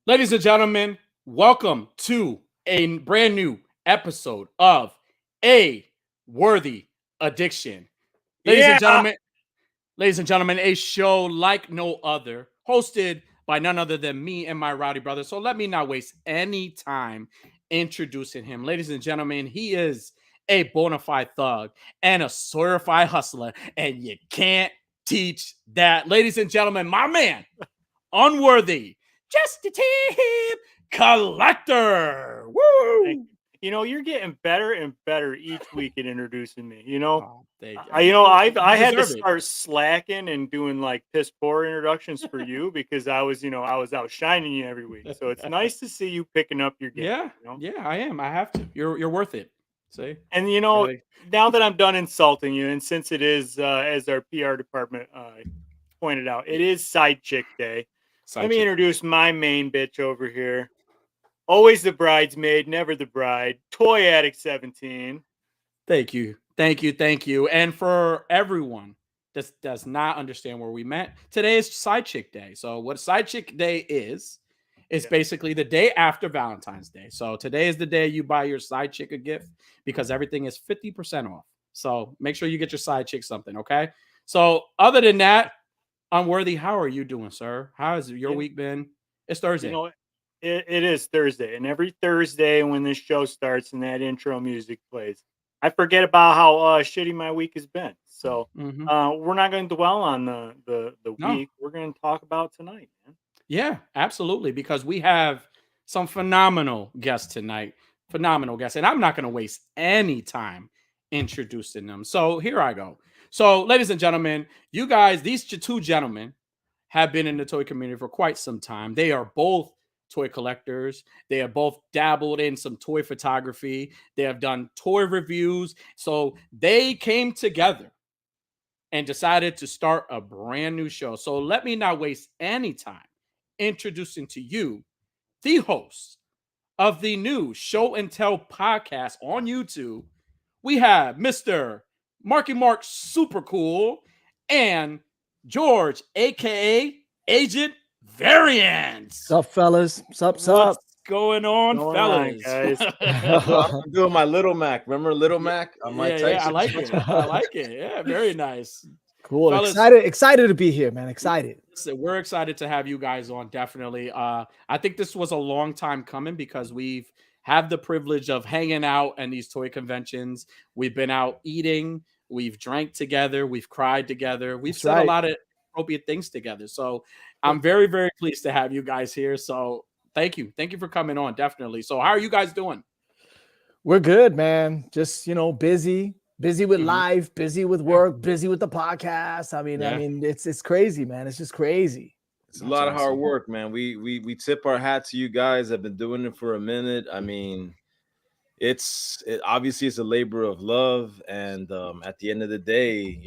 Ladies and gentlemen, welcome to a brand new episode of A Worthy Addiction. Ladies and Yeah. gentlemen, ladies and gentlemen, a show like no other, hosted by none other than me and my rowdy brother. So let me not waste any time introducing him. Ladies and gentlemen, he is a bona fide thug and a certified hustler, and you can't teach that. Ladies and gentlemen, my man, Unworthy, just a tip collector. Thank Woo! you. You're getting better and better each week at introducing me. Oh, thank you. I You had to deserve it. start slacking and doing like piss poor introductions for you because I was outshining you every week. So it's nice to see you picking up your game. Yeah, yeah, I am. I have to. You're worth it. See, And really now that I'm done insulting you, and since it is as our PR department pointed out, it is Side Chick Day. Let side me chick. introduce my main bitch over here. Always the bridesmaid, never the bride. Toy Addict 17. Thank you, thank you, thank you. And for everyone that does not understand where we met, today is Side Chick Day. So what Side Chick Day is Yeah. basically the day after Valentine's Day. So today is the day you buy your side chick a gift because everything is 50% off. So make sure you get your side chick something, okay? So other than that, Unworthy, how are you doing, sir? How has your You, week been? It's you Thursday. know, it is Thursday, and every Thursday when this show starts and that intro music plays, I forget about how shitty my week has been. So Mm-hmm. we're not going to dwell on the No, week. We're going to talk about tonight, man. yeah, absolutely. Because we have some phenomenal guests tonight. Phenomenal guests. And I'm not going to waste any time introducing them. So here I go. So, ladies and gentlemen, you guys, these two gentlemen have been in the toy community for quite some time. They are both toy collectors. They have both dabbled in some toy photography. They have done toy reviews. So they came together and decided to start a brand new show. So let me not waste any time introducing to you the host of the new Show and Tell podcast on YouTube. We have Mr. Marky Mark Super Cool and George, aka Agent Variant. Sup, fellas? Sup, What's sup? going on, Going on, fellas? guys? I'm doing my Little Mac. Remember Little Yeah, Mac? I'm Mike yeah, I Tyson. like it. I like it. Yeah, very nice. Cool. Fellas, Excited to be here, man. Excited. listen, we're excited to have you guys on. Definitely. I think this was a long time coming because we've had the privilege of hanging out at these toy conventions. We've been out eating, we've drank together, we've cried together, we've That's said a right. lot of appropriate things together. So I'm very, very pleased to have you guys here. So thank you. Thank you for coming on. Definitely. So how are you guys doing? We're good, man. Just busy with Mhm. life, busy with Yeah. work, busy with the podcast. Yeah. It's crazy, man. It's just crazy. It's a That's lot of hard awesome. work, man. We tip our hat to you guys. I've been doing it for a minute. I mean, obviously it's a labor of love, and at the end of the day,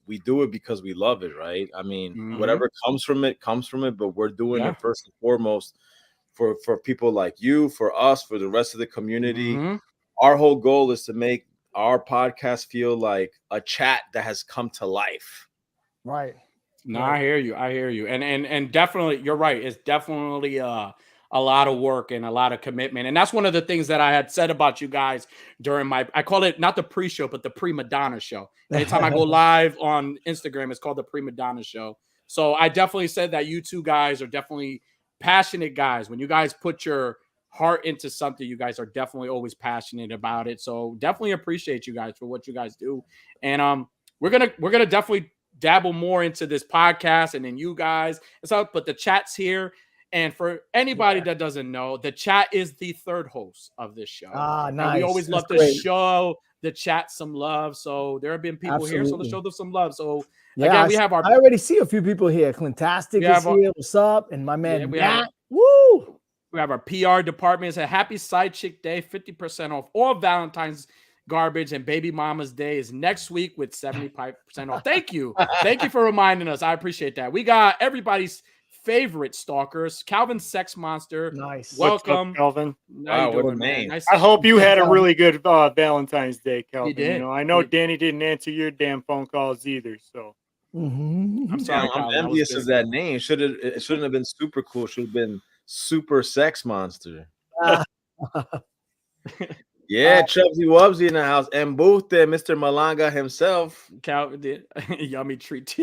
we do it because we love it, right? I mean, Hmm. whatever comes from it, but we're doing Yeah. it first and foremost for people like you, for us, for the rest of the community. Hmm. Our whole goal is to make our podcast feel like a chat that has come to life. Right. No, Right. I hear you. I hear you. And definitely you're right. It's definitely a lot of work and a lot of commitment. And that's one of the things that I had said about you guys during I call it not the pre-show, but the Prima Donna show. Anytime I go live on Instagram, it's called the Prima Donna show. So I definitely said that you two guys are definitely passionate guys. When you guys put your heart into something, you guys are definitely always passionate about it. So definitely appreciate you guys for what you guys do. And we're gonna definitely dabble more into this podcast and then you guys. So, but the chat's here. And for anybody Yeah. that doesn't know, the chat is the third host of this show. And we Nice. always That's love to great. show the chat some love. So there have been people here, so let's Absolutely. show them some love. So Yeah, again, we have our I already see a few people here. we Clintastic is have our here. What's up? And my yeah, man Matt. Woo! we have our PR department. It's a happy side chick day, 50% off all Valentine's garbage, and baby mama's day is next week with 75% off. Thank you. Thank you for reminding us. I appreciate that. We got everybody's favorite stalkers, Calvin Sex Monster. Nice. What's up, Welcome. Calvin? How you Wow, what a doing, man? name. Nice. I hope you What's up, had a Calvin? really good Valentine's Day, He Calvin. did. I know Danny didn't answer your damn phone calls either. So I'm Mhm. Yeah, sorry, I'm Calvin. I was envious of busy. that name. It shouldn't have been super cool. Should have been super sex monster. Ah, Yeah, Chubsy Wubsy in the house. And Booth there, Mr. Malanga himself. Cal did yummy treat.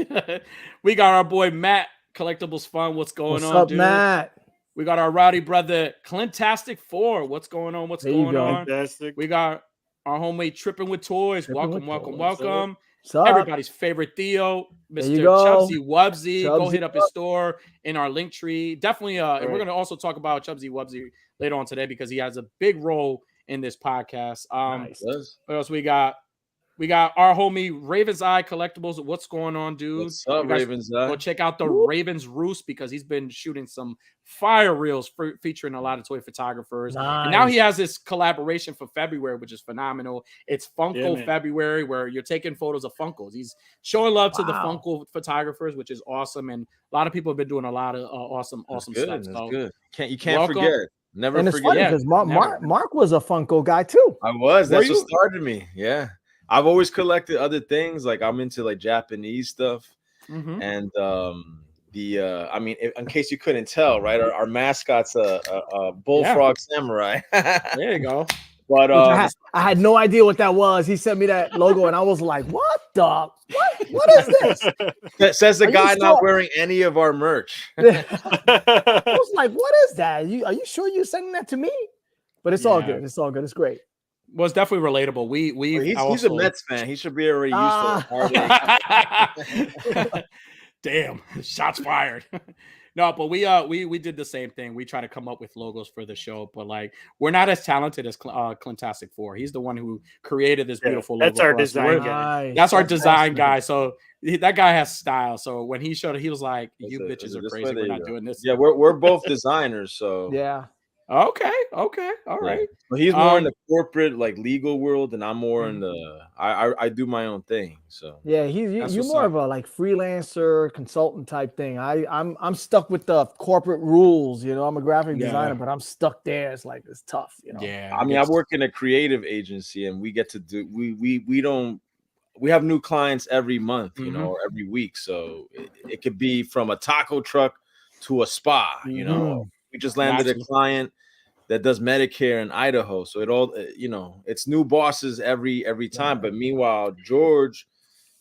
We got our boy Matt, Collectibles Fun. What's going what's on, up, dude? Matt? We got our rowdy brother Clintastic 4. What's going on? What's There you going go. on? Fantastic. We got our homemade Tripping with Toys. Tripping with Welcome. Toys. Welcome. What's up? Everybody's favorite Theo, There you Mr. go. Chubsy Wubsy. Go Chubsy hit up his store in our link tree. Definitely. And we're Right. going to also talk about Chubsy Wubsy later on today because he has a big role in this podcast. Nice. What else we got? We got our homie Raven's Eye Collectibles. What's going on, dude? What's up, You guys Ravens? Go check out the Ravens Roost because he's been shooting some fire reels featuring a lot of toy photographers. And now he has this collaboration for February, which is phenomenal. It's Funko February, where you're taking photos of Funkos. He's showing love to the Funko photographers, which is awesome. And a lot of people have been doing a lot of awesome Good. stuff. That's So good. You can't welcome. forget. Never And it's forget. funny because Mark was a Funko guy too. I was. That's Were what you? started me. Yeah. I've always collected other things. Like I'm into like Japanese stuff. Mhm. And I mean, in case you couldn't tell, right? Our mascot's a bullfrog samurai. There you go. But I had no idea what that was. He sent me that logo, and I was like, "What the? What is this?" that says the Are you guy not sure? wearing any of our merch. I was like, "What is that? Are you sure you're sending that to me?" But it's all Yeah. good. It's all good. It's great. Was definitely relatable. He's a Mets fan. He should be already used to. Damn, shots fired. No, but we did the same thing. We try to come up with logos for the show, but like we're not as talented as Clintastic 4. He's the one who created this beautiful logo. That's our for us. design guy. Nice. That's our design awesome. guy. So that guy has style. So when he showed it, he was like, "You Is it bitches are this way? crazy. There We're you not go. doing this." Yeah, we're both designers, so Yeah. Okay. All yeah. right. But he's more in the corporate, like legal world, and I'm more in the I do my own thing. So Yeah, That's you're what's more up. of a like freelancer consultant type thing. I'm stuck with the corporate rules. I'm a graphic Yeah. designer, but I'm stuck there. It's like it's tough. Yeah. I mean, I work in a creative agency, and we get to do we have new clients every month, or every week. So it could be from a taco truck to a spa. We just landed a client that does Medicare in Idaho, so it all it's new bosses every time. But meanwhile, George,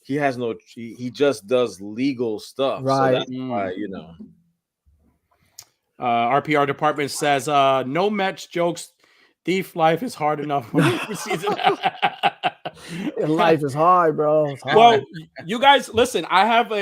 he has he just does legal stuff, Right. so that's why RPR department says no Mets jokes. Thief life is hard enough. Life is hard, bro. It's hard. Well, you guys, listen. I have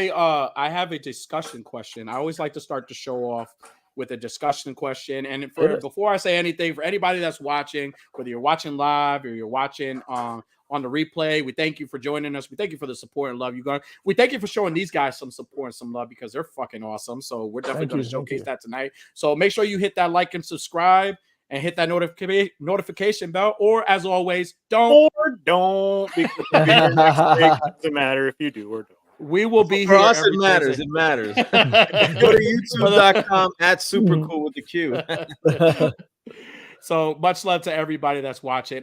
a discussion question. I always like to start the show off with a discussion question. And before I say anything, for anybody that's watching, whether you're watching live or you're watching on the replay, we thank you for joining us. We thank you for the support and love you guys. We thank you for showing these guys some support and some love because they're fucking awesome. So we're definitely going to showcase that tonight. So make sure you hit that like and subscribe and hit that notification bell. Or as always, don't. Because we'll be here next week. Doesn't matter if you do or don't. We will be for here. us. It matters. It matters. Go to youtube.com @SuperQool with the Q. So much love to everybody that's watching.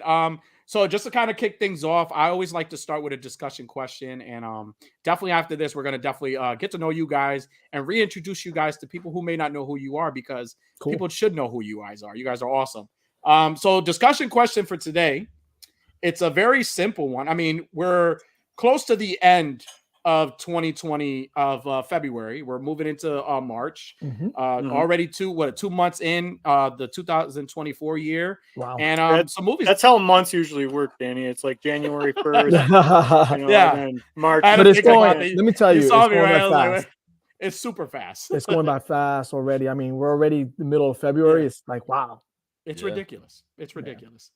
So just to kind of kick things off, I always like to start with a discussion question. And definitely after this, we're going to definitely get to know you guys and reintroduce you guys to people who may not know who you are because people should know who you guys are. You guys are awesome. So discussion question for today. It's a very simple one. I mean, we're close to the end of 2020 of February. We're moving into March. Already 2 months in the 2024 year. Wow. And some movies. That's how months usually work, Danny. It's like January 1st. Yeah. And then March. But it's going. Let me tell you, it's saw me, going right? by fast. It's super fast. It's going by fast already. I mean, we're already the middle of February. It's like wow. It's ridiculous. It's ridiculous.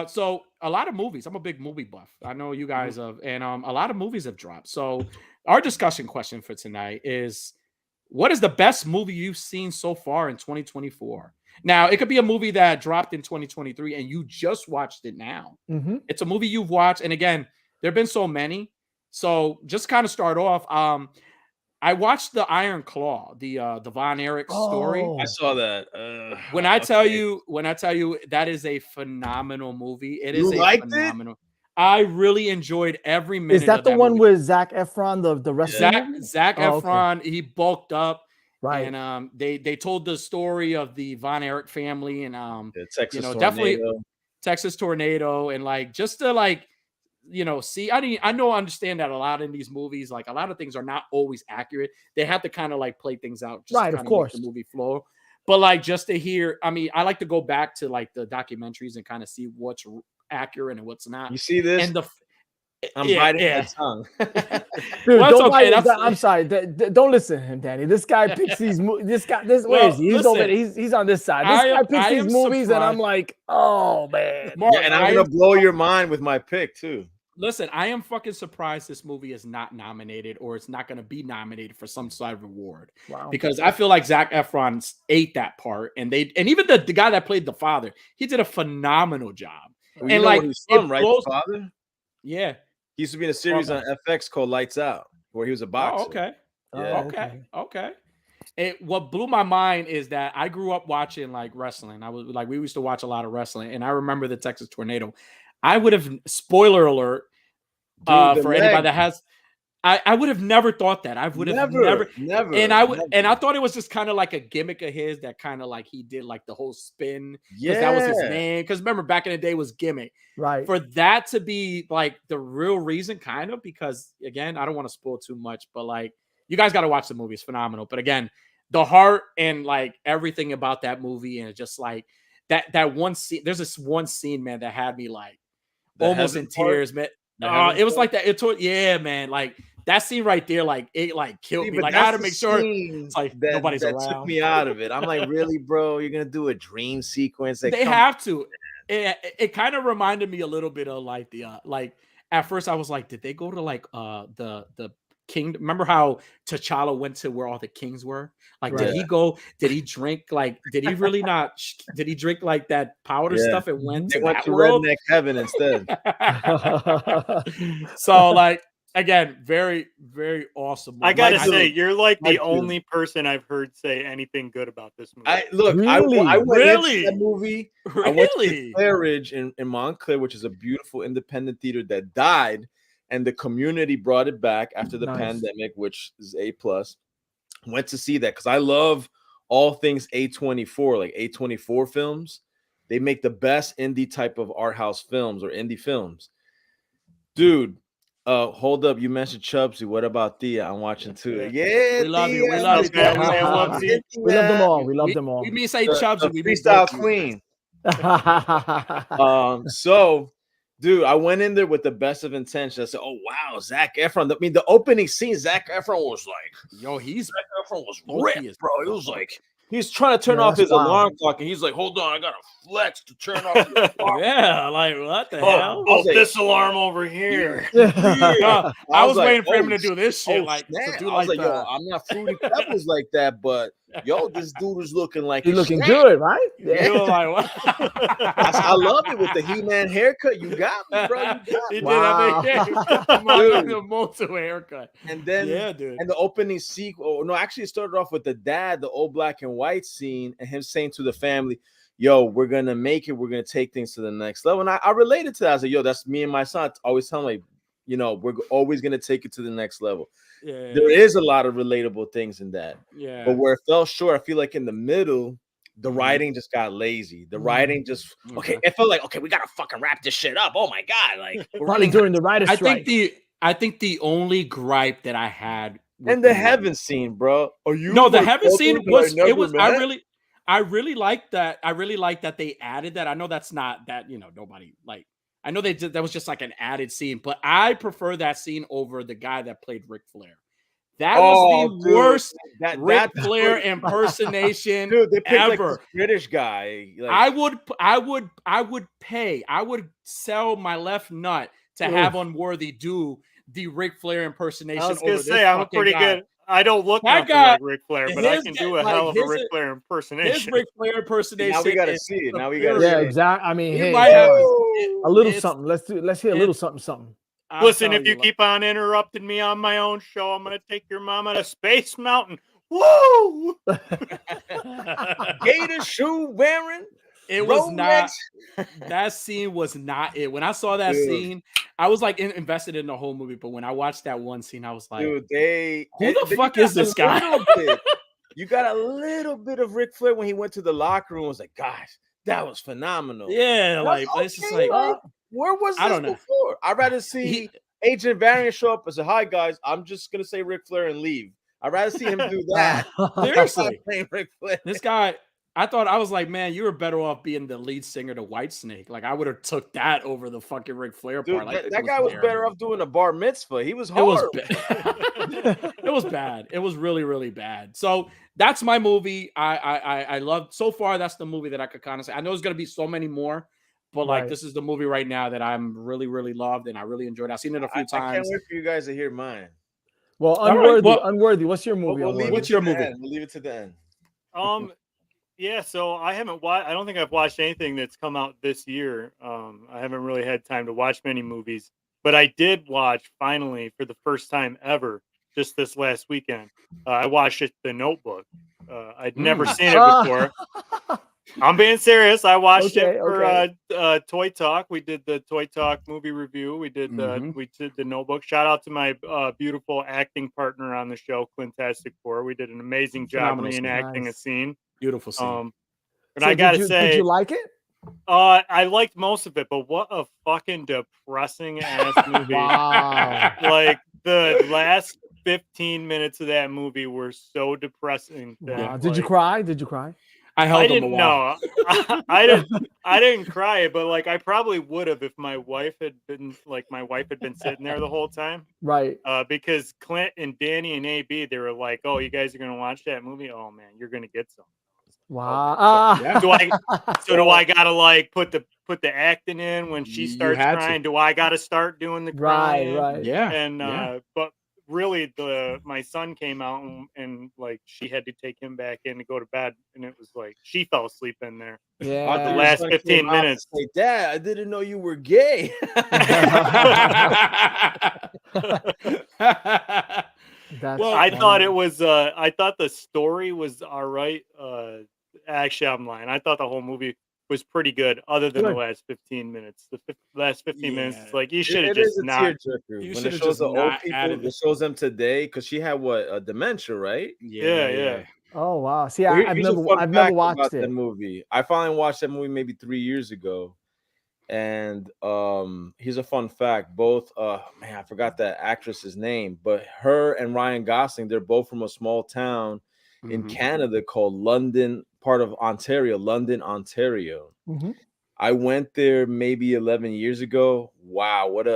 So a lot of movies. I'm a big movie buff. I know you guys have, and a lot of movies have dropped. So our discussion question for tonight is: what is the best movie you've seen so far in 2024? Now, it could be a movie that dropped in 2023 and you just watched it now. It's a movie you've watched, and again, there have been so many. So just kind of start off. I watched the Iron Claw, the Von Erich story. I saw that. When I tell you that is a phenomenal movie. It is phenomenal. I really enjoyed every minute. Is that of the one movie. with Zac Efron, the wrestling? Zac Efron, he bulked up. Right. And they told the story of the Von Erich family and The Texas definitely tornado. Texas tornado, and like just to like see, I know, understand that a lot in these movies, like a lot of things are not always accurate. They have to kind of like play things out just Right, to of kind of make course. the movie flow. But like just to hear, I mean, I like to go back to like the documentaries and kind of see what's accurate and what's not. You see this? And I'm biting my tongue. Dude, Well, that's don't okay. bite- I'm sorry. Don't listen to him, Danny. This guy picks these. Where is he? He's over. He's on this side. This guy picks these movies, and I'm like, oh man. Mark, yeah, and I'm gonna blow your mind with my pick too. Listen, I am fucking surprised this movie is not nominated, or it's not going to be nominated for some sort of award. Wow. Because I feel like Zac Efron ate that part, and even the guy that played the father, he did a phenomenal job. Well, and like, like, he's from, right? The father? Yeah. He used to be in a series on FX called Lights Out, where he was a boxer. Oh, okay. Yeah. Okay. What blew my mind is that I grew up watching like wrestling. I was like, we used to watch a lot of wrestling, and I remember the Texas tornado. I would have, spoiler alert, for anybody that has, I would have never thought that. I would have never. And I thought it was just kind of like a gimmick of his that kind of like he did like the whole spin. Yeah, that was his name. Because remember, back in the day was gimmick. Right. For that to be like the real reason, kind of, because again, I don't want to spoil too much, but like you guys got to watch the movie. It's phenomenal. But again, the heart and like everything about that movie, and just like that one scene. There's this one scene, man, that had me like almost in tears, man. It was like that. Yeah, man. Like that scene right there, like it like killed me. Like I had to make sure it's like nobody's around. Took me out of it. I'm like, really, bro? You're gonna do a dream sequence? They have to. It kind of reminded me a little bit of like the like at first I was like, did they go to like the king? Remember how T'Challa went to where all the kings were? Like, did he go? Did he drink? Like, did he really not? Did he drink like that powder stuff and went to that world? Redneck heaven instead. So like. Again, very, very awesome. I gotta say, you're like the only person I've heard say anything good about this movie. I went into that movie. I went to Clare Ridge in Montclair, which is a beautiful independent theater that died, and the community brought it back after the pandemic, which is A+. Went to see that because I love all things A24, like A24 films. They make the best indie type of art house films or indie films, dude. Hold up. You mentioned Chubsy. What about Thea? I'm watching too. Yeah, we love you. We love you. We love them all. We love them all. We mean say Chubsy. We freestyle queen. So, dude, I went in there with the best of intentions. I said, "Oh wow, Zac Efron." I mean, the opening scene, Zac Efron was like, "Yo, Zac Efron was ripped, bro." He was like, he's trying to turn off his alarm clock, and he's like, "Hold on, I gotta flex to turn off the alarm." Yeah, like what the hell? Oh, this alarm over here. I was waiting for him to do this shit. Like, to do like yo, I'm not Fruity Pebbles like that, but yo, this dude is looking like he's looking good, right? Yeah. Like, what? I love it with the He-Man haircut. You got me, bro. He did the Moto haircut. And then, and the opening sequel. No, actually, it started off with the dad, the old black and white scene, and him saying to the family, "Yo, we're gonna make it. We're gonna take things to the next level." And I related to that. I was like, "Yo, that's me and my son." I always tell him, like, you know, we're always gonna take it to the next level. Yeah, there is a lot of relatable things in that. Yeah, but where it fell short, I feel like in the middle, the writing just got lazy. The writing just it felt like, okay, we gotta fucking wrap this shit up. Oh my god, like probably during the writer's strike. I think the only gripe that I had and the heaven scene, bro. The heaven scene was I really like that. I really like that they added that. I know that's not that, nobody like. I know they did. That was just like an added scene, but I prefer that scene over the guy that played Ric Flair. That was the worst Ric Flair impersonation ever. Like British guy. Like, I would sell my left nut to have Unworthy do the Ric Flair impersonation. I was gonna say I'm a pretty good. I don't look like Ric Flair, but I can do a hell of a Ric Flair impersonation. His Ric Flair impersonation. Now we gotta see it. Now we gotta see it. Exactly. I mean, hey, a little something. Let's hear a little something. Listen, if you keep on interrupting me on my own show, I'm gonna take your mama to Space Mountain. Woo! Gator shoe wearing. It was not. That scene was not it. When I saw that scene, I was like invested in the whole movie. But when I watched that one scene, I was like, dude, who the fuck is this guy? you got a little bit of Ric Flair when he went to the locker room. Was like, gosh, that was phenomenal. Yeah, like it's just like where was I this don't know. before? I'd rather see Agent Variant show up and say, "Hi guys, I'm just gonna say Ric Flair and leave." I'd rather see him do that. Seriously, Ric Flair. This guy. I was like, man, you were better off being the lead singer to Whitesnake. Like I would have took that over the fucking Ric Flair Dude, part. Like that guy was better off doing a bar mitzvah. He was horrible. It was bad. It was really, really bad. So that's my movie. I love so far. That's the movie that I could kind of say. I know there's gonna be so many more, but like this is the movie right now that I'm really, really loved and I really enjoyed. I've seen it a few times. I can't wait for you guys to hear mine. Well, Unworthy. Unworthy. What's your movie? What's your movie? We'll leave it to the end. Yeah, so I haven't watched. I don't think I've watched anything that's come out this year. I haven't really had time to watch many movies, but I did watch finally for the first time ever just this last weekend. I watched The Notebook. I'd never seen it before. I'm being serious. I watched it for Toy Talk. We did the Toy Talk movie review. We did The Notebook. Shout out to my beautiful acting partner on the show, Quintastic Four. We did an amazing job reenacting a scene. Beautiful scene. But so I gotta say, did you like it? I liked most of it, but what a fucking depressing ass movie! Wow. Like the last 15 minutes of that movie were so depressing. That, Did you cry? Did you cry? I didn't know. I didn't cry, but like I probably would have if my wife had been sitting there the whole time. Right. Because Clint and Danny and AB, they were like, "Oh, you guys are gonna watch that movie? Oh man, you're gonna get some." Wow. Do I gotta like put the acting in when she starts crying? Do I gotta start doing the crying? Right. Yeah. And but really my son came out and like she had to take him back in to go to bed, and it was like she fell asleep in there. Yeah. The last 15 minutes. Say, Dad, I didn't know you were gay. I thought it was I thought the story was all right. Actually, I'm lying. I thought the whole movie was pretty good, other than the last 15 minutes. The last 15 minutes, it's like you should have just not. You when it shows the old people, it shows them today because she had dementia, right? Yeah. Oh wow! See, I've never watched that movie. I finally watched that movie maybe 3 years ago, and here's a fun fact: both I forgot that actress's name, but her and Ryan Gosling, they're both from a small town in Canada called London, part of Ontario, Ontario. I went there maybe 11 years ago. Wow, what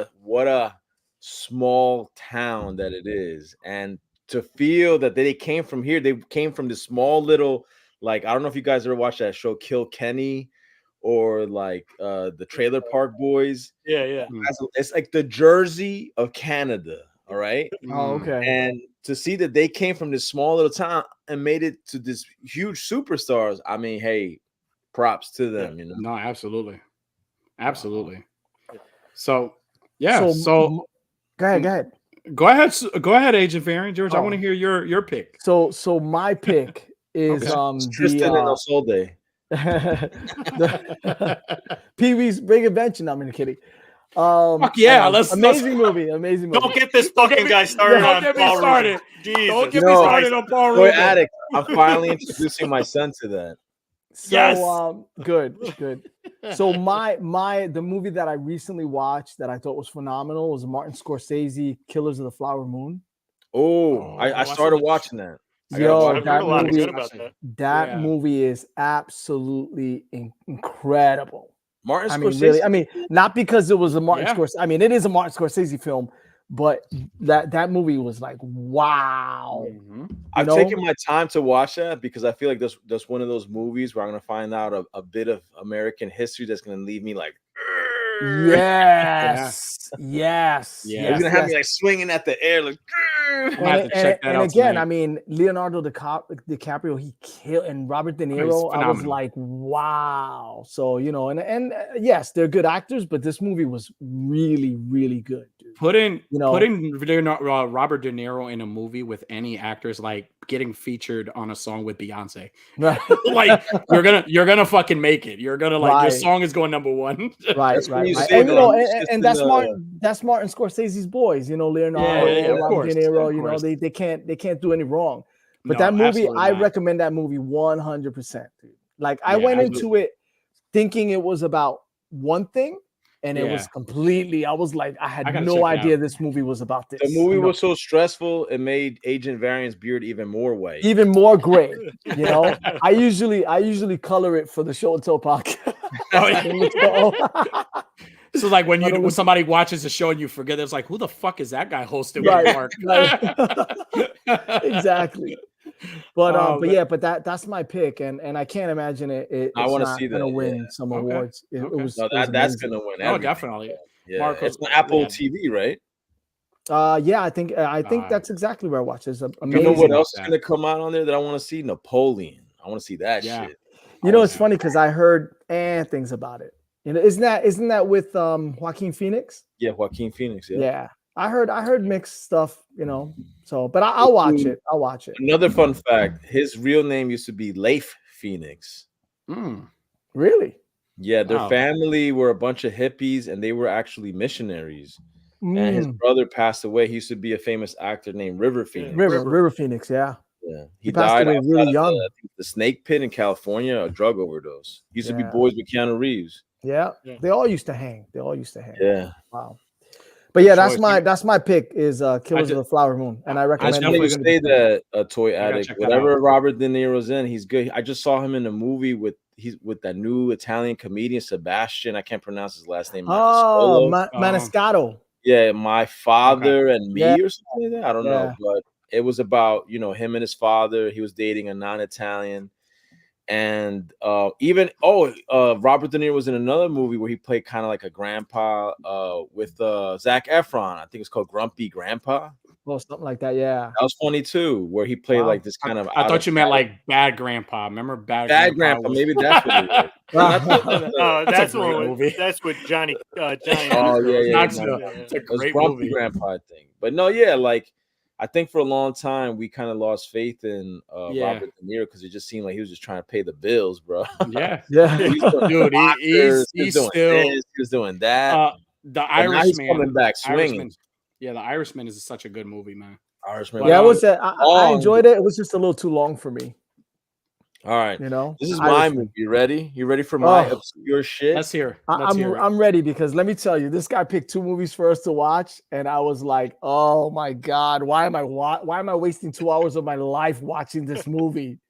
a small town that it is. And to feel that they came from here, they came from this small little, like, I don't know if you guys ever watched that show Kilkenny or like the Trailer Park Boys. Yeah. It's like the Jersey of Canada. All right. Oh, okay. And to see that they came from this small little town and made it to this huge superstars. I mean, hey, props to them. You know. No, absolutely. So, yeah. So go ahead. Go ahead, Agent Variant. George, I want to hear your pick. So my pick is Tristan and Osolde. Pee-wee's Big Adventure. No, I'm kidding. Fuck yeah, amazing movie. Don't get this fucking guy started on Paul Rudd. Don't get me started on Paul Boy Rudd. Addict. I'm finally introducing my son to that. So good. So the movie that I recently watched that I thought was phenomenal was Martin Scorsese, Killers of the Flower Moon. I started watching that. That movie is absolutely incredible. Martin Scorsese. I mean, really, I mean, not because it was a Martin Scorsese. I mean, it is a Martin Scorsese film, but that movie was like, wow. I've taken my time to watch that because I feel like that's one of those movies where I'm going to find out a bit of American history that's going to leave me like, yes. It's going to have me like swinging at the air, like. And again, I mean, Leonardo DiCaprio, he killed, and Robert De Niro. I was like, wow. So and yes, they're good actors, but this movie was really, really good. Dude. Putting Robert De Niro in a movie with any actors, like getting featured on a song with Beyonce, right? Like you're gonna fucking make it. You're gonna your song is going number one, right? And that's Martin Scorsese's boys. Leonardo, Robert De Niro. They can't do any wrong. But that movie, I recommend that movie 100%. Like I went into it thinking it was about one thing, and it was completely. I was like, I had no idea this movie was about this. The movie was so stressful, it made Agent Variant's beard even more white, even more gray. You know, I usually color it for the Show and Tell podcast. So like when somebody watches the show and you forget, it's like, who the fuck is that guy hosting with Mark? Exactly. But that's my pick, and I can't imagine it's I want to not see that gonna win some awards. That's gonna win. Oh, definitely. Yeah, Mark, it's on Apple TV, right? I think that's exactly where I watch. It's amazing. You know what else is gonna come out on there that I want to see? Napoleon. I want to see that shit. You know, it's funny because I heard things about it. You know, isn't that with Joaquin Phoenix? Yeah, Joaquin Phoenix. Yeah. I heard mixed stuff, you know. So, but I'll watch it. I'll watch it. Another fun fact: his real name used to be Leif Phoenix. Really? Yeah, their family were a bunch of hippies, and they were actually missionaries. And his brother passed away. He used to be a famous actor named River Phoenix. River Phoenix, yeah. Yeah, he passed away really young. The snake pit in California, a drug overdose. He used to be boys with Keanu Reeves. Yeah, they all used to hang. Yeah. Wow. But yeah, that's my pick is Killers of the Flower Moon, and I recommend. I just want to say that Toy Addict, whatever Robert De Niro's in, he's good. I just saw him in a movie with that new Italian comedian Sebastian. I can't pronounce his last name. Maniscalco. Yeah, My Father and Me or something like that. I don't know, but it was about him and his father. He was dating a non-Italian. And Robert De Niro was in another movie where he played kind of like a grandpa with Zac Efron. I think it's called Grumpy Grandpa. Oh, something like that. Yeah, that was funny too, where he played like this kind of. I thought you meant like Bad Grandpa. Remember Bad Grandpa? Maybe that's what it was. That's one movie. That's with Johnny. Oh yeah. It's a great movie. Grandpa thing, but no, like. I think for a long time we kind of lost faith in Robert De Niro because it just seemed like he was just trying to pay the bills, bro. Yeah. Dude, he's still he was doing that. The Irishman, he's coming back swinging. The Irishman is such a good movie, man. Irishman. Yeah, I enjoyed it. It was just a little too long for me. All right, you know, this is my movie. You ready? You ready for my obscure shit? Let's hear. I'm ready because let me tell you, this guy picked 2 movies for us to watch, and I was like, oh my god, why am I wasting 2 hours of my life watching this movie?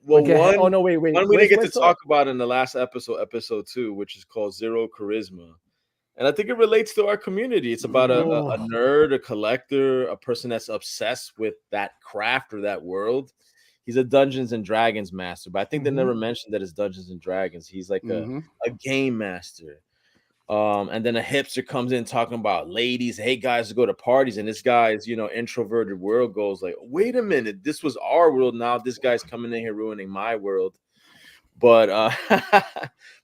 Well, wait. One we didn't get to talk about in the last episode 2, which is called Zero Charisma, and I think it relates to our community. It's about a nerd, a collector, a person that's obsessed with that craft or that world. He's a Dungeons and Dragons master, but I think they never mentioned that it's Dungeons and Dragons. He's like a game master. And then a hipster comes in talking about ladies, hey guys, to go to parties, and this guy's introverted world goes like, wait a minute, this was our world. Now this guy's coming in here ruining my world. But no,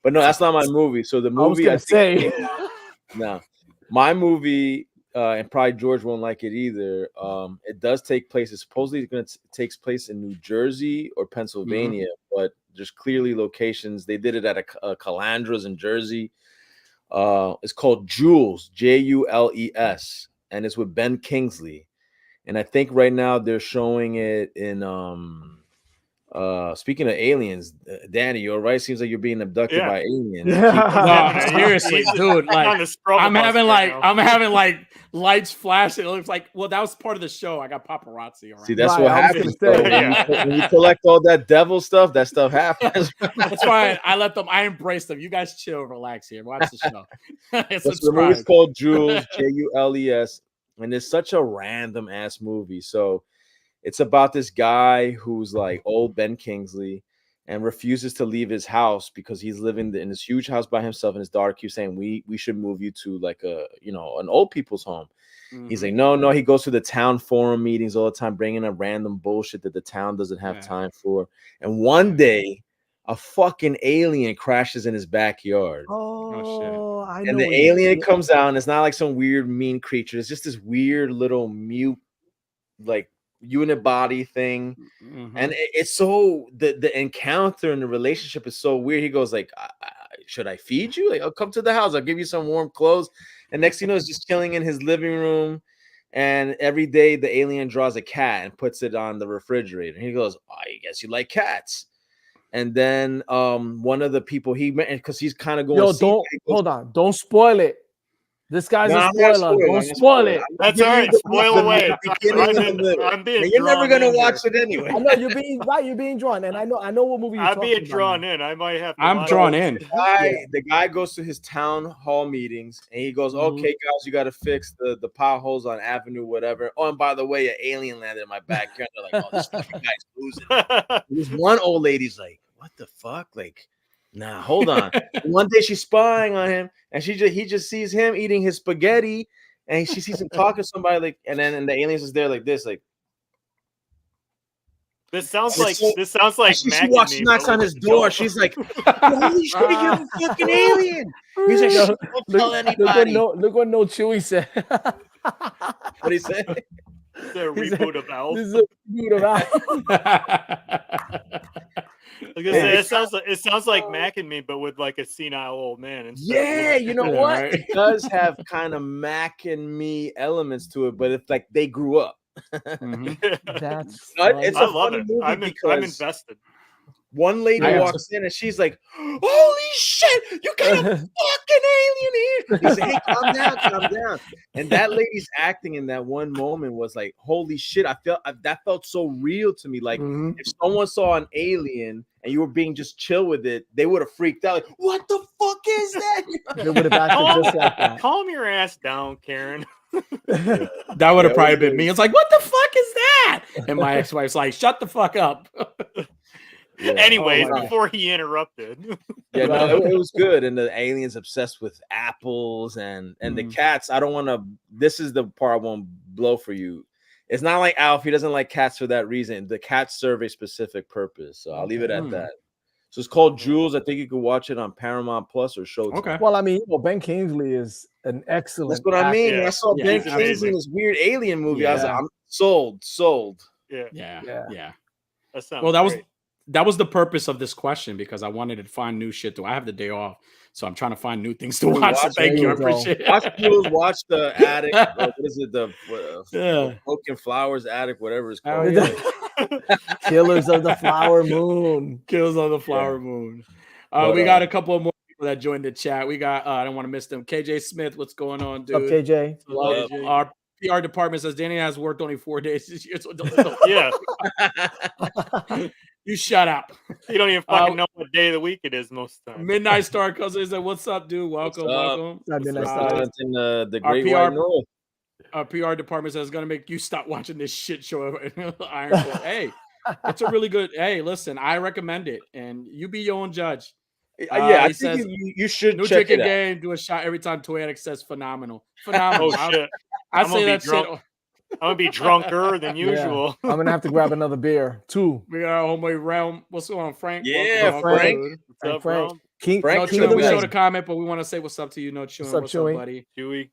that's not my movie. So the movie my movie. And probably George won't like it either. It does take place. It's supposedly going to takes place in New Jersey or Pennsylvania, but there's clearly locations. They did it at a Calandras in Jersey. It's called Jules, Jules, and it's with Ben Kingsley. And I think right now they're showing it in. Speaking of aliens, Danny, you're right. Seems like you're being abducted by aliens. No, seriously, dude. Like, I'm having lights flashing. It looks like, well, that was part of the show. I got paparazzi around. See, that's what happens. When you collect all that devil stuff, that stuff happens. That's why I let them. I embrace them. You guys chill, relax here. Watch the show. The movie's called Jules, Jules, and it's such a random ass movie. So. It's about this guy who's like old Ben Kingsley and refuses to leave his house because he's living in this huge house by himself. And his daughter keeps saying, we should move you to like an old people's home. He's like, no. He goes to the town forum meetings all the time, bringing up random bullshit that the town doesn't have time for. And one day, a fucking alien crashes in his backyard. Oh, shit. And the alien comes out, and it's not like some weird mean creature. It's just this weird little mute, like, unit body thing, and it's so the encounter and the relationship is so weird. He goes like, should I feed you? Like, I'll come to the house, I'll give you some warm clothes. And next thing you know, he's just chilling in his living room, And every day the alien draws a cat and puts it on the refrigerator. And he goes, I guess you like cats. And then one of the people he met, because he's kind of going, hold on, don't spoil it. This guy's a spoiler. Don't spoil it. That's all right. Spoil away. I'm being You're never gonna watch it anyway. I know you're being right. You're being drawn, and I know what movie you're I'm talking being drawn in. I might have. I'm drawn in. The guy goes to his town hall meetings, and he goes, "Okay, guys, you got to fix the potholes on Avenue, whatever." Oh, and by the way, an alien landed in my backyard. They're like, "Oh, this fucking guy's losing." There's one old lady's like, "What the fuck?" Like, nah, hold on. One day she's spying on him, and he just sees him eating his spaghetti, and she sees him talking to somebody, like, and the aliens is there like this, like. This sounds like she knocks on his door. She's like, "Holy shit, you're a fucking alien!" He's like, "Don't tell anybody." Look what No Chewy said. What he say? It's a reboot of Alf. This is a reboot of Alf. It sounds like Mac and Me, but with like a senile old man. Yeah, you know what? Right? It does have kind of Mac and Me elements to it, but it's like they grew up. That's it's I love it. I'm invested. One lady walks in and she's like, "Holy shit, you got a fucking alien here!" He said, "Hey, calm down." And that lady's acting in that one moment was like, "Holy shit!" That felt so real to me. Like if someone saw an alien and you were being just chill with it, they would have freaked out. Like, what the fuck is that? They would have acted just like that. Calm your ass down, Karen. That would have probably been me. It's like, what the fuck is that? And my ex-wife's like, shut the fuck up. Yeah. Anyways, before he interrupted. Yeah, no, it was good. And the aliens obsessed with apples and the cats. I don't want to. This is the part I won't blow for you. It's not like Alf. He doesn't like cats for that reason. The cats serve a specific purpose. So I'll leave it at that. So it's called Jules. I think you can watch it on Paramount Plus or Showtime. Okay. Well, I mean, Ben Kingsley is an excellent. That's what I mean. When I saw Ben Kingsley in this weird alien movie, I was like, I'm sold. Yeah. That sounds well, that was the purpose of this question, because I wanted to find new shit. I have the day off, so I'm trying to find new things to watch. So thank you. I appreciate it. Watch Jules, watch The Attic. What is it? The Broken Flowers Attic, whatever it's called. Killers of the Flower Moon. Killers of the Flower Moon. We got a couple more people that joined the chat. We got I don't want to miss them. KJ Smith, what's going on, dude? What's up, KJ? Our PR department says Danny has worked only 4 days this year. So yeah. You shut up. You don't even fucking know what day of the week it is most of the time. Midnight Star Cousin said, "What's up, dude? Welcome." Midnight Star. In the Great White North. Our PR department says it's gonna make you stop watching this shit show. Iron Fist. Hey, it's a really good. Hey, listen, I recommend it, and you be your own judge. I think you should new check ticket it out. game. Do a shot every time Toy Addict says phenomenal. Oh shit! I say that drunk. shit. I'm gonna be drunker than usual. I'm gonna have to grab another beer. 2. We got our homeboy Realm. What's going on, Frank? Yeah, Frank. What's up, Frank? No chewing. We showed a comment, but we want to say what's up to you. No chewing. What's up, buddy? Chewy.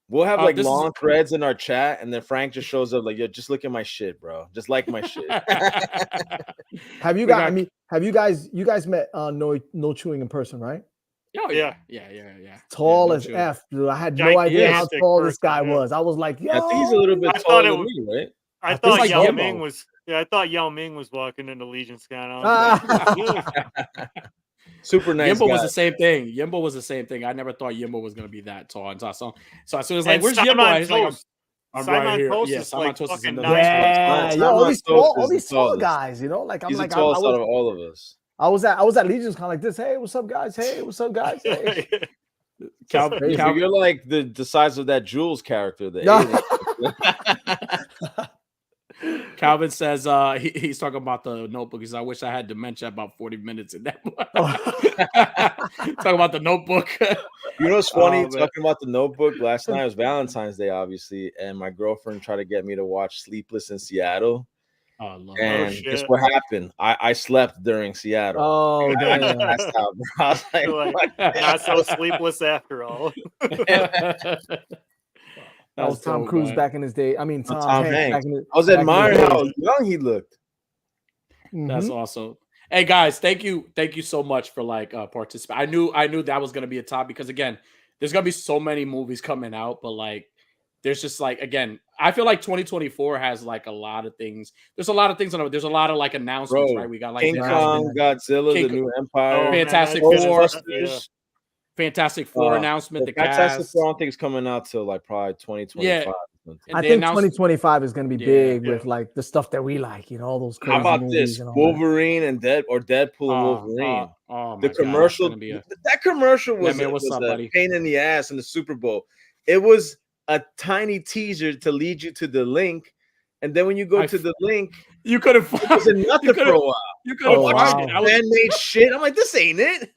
We'll have like long threads in our chat, and then Frank just shows up like, "Yo, just look at my shit, bro. Just like my shit." Have you guys? You guys met No Chewing in person, right? Oh yeah. Tall as F, dude. I had no idea how tall this guy was. I was like, yo, I think he's a little bit taller than me, right? I thought Yao Ming was. Yeah, I thought Yao Ming was walking into Legion Scan. Super nice. Yimbo was the same thing. Yimbo was the same thing. I never thought Yimbo was gonna be that tall. And so as soon as like, where's Yimbo? He's like, I'm right here. Yeah, Simon Toast is another. Yeah, all these tall guys. You know, like I'm he's like the tallest out of all of us. I was at Legion's kind of like this. Hey, what's up, guys? Hey, what's up, guys? Hey. Calvin, you're like the size of that Jules character. Calvin says he's talking about the Notebook. He says, I wish I had dementia about 40 minutes in that book. Talking about the Notebook. You know what's funny? Talking about the Notebook, last night was Valentine's Day, obviously, and my girlfriend tried to get me to watch Sleepless in Seattle. And guess what happened? I slept during Seattle. Oh, damn. I was like, not so sleepless after all. That was Tom Cruise back in his day. I mean, Tom Hanks. I was admiring how young he looked. That's awesome. Hey guys, thank you so much for participating. I knew that was gonna be a top because again, there's gonna be so many movies coming out, but like, there's just like again, I feel like 2024 has like a lot of things. There's a lot of things. There's a lot of like announcements, right? We got like King Kong, Godzilla, the new Empire, Fantastic Four. Fantastic Four announcement. The Fantastic cast. Four, I don't think it's coming out till like probably 2025. Yeah. I think 2025 is going to be big with like the stuff that we like, all those crazy How about movies this? Wolverine and Deadpool and Wolverine. The commercial. That commercial was a pain in the ass in the Super Bowl. It was a tiny teaser to lead you to the link, and then when you go to the link, you could have nothing for a while. You could have watched it. Man-made shit. I'm like, this ain't it.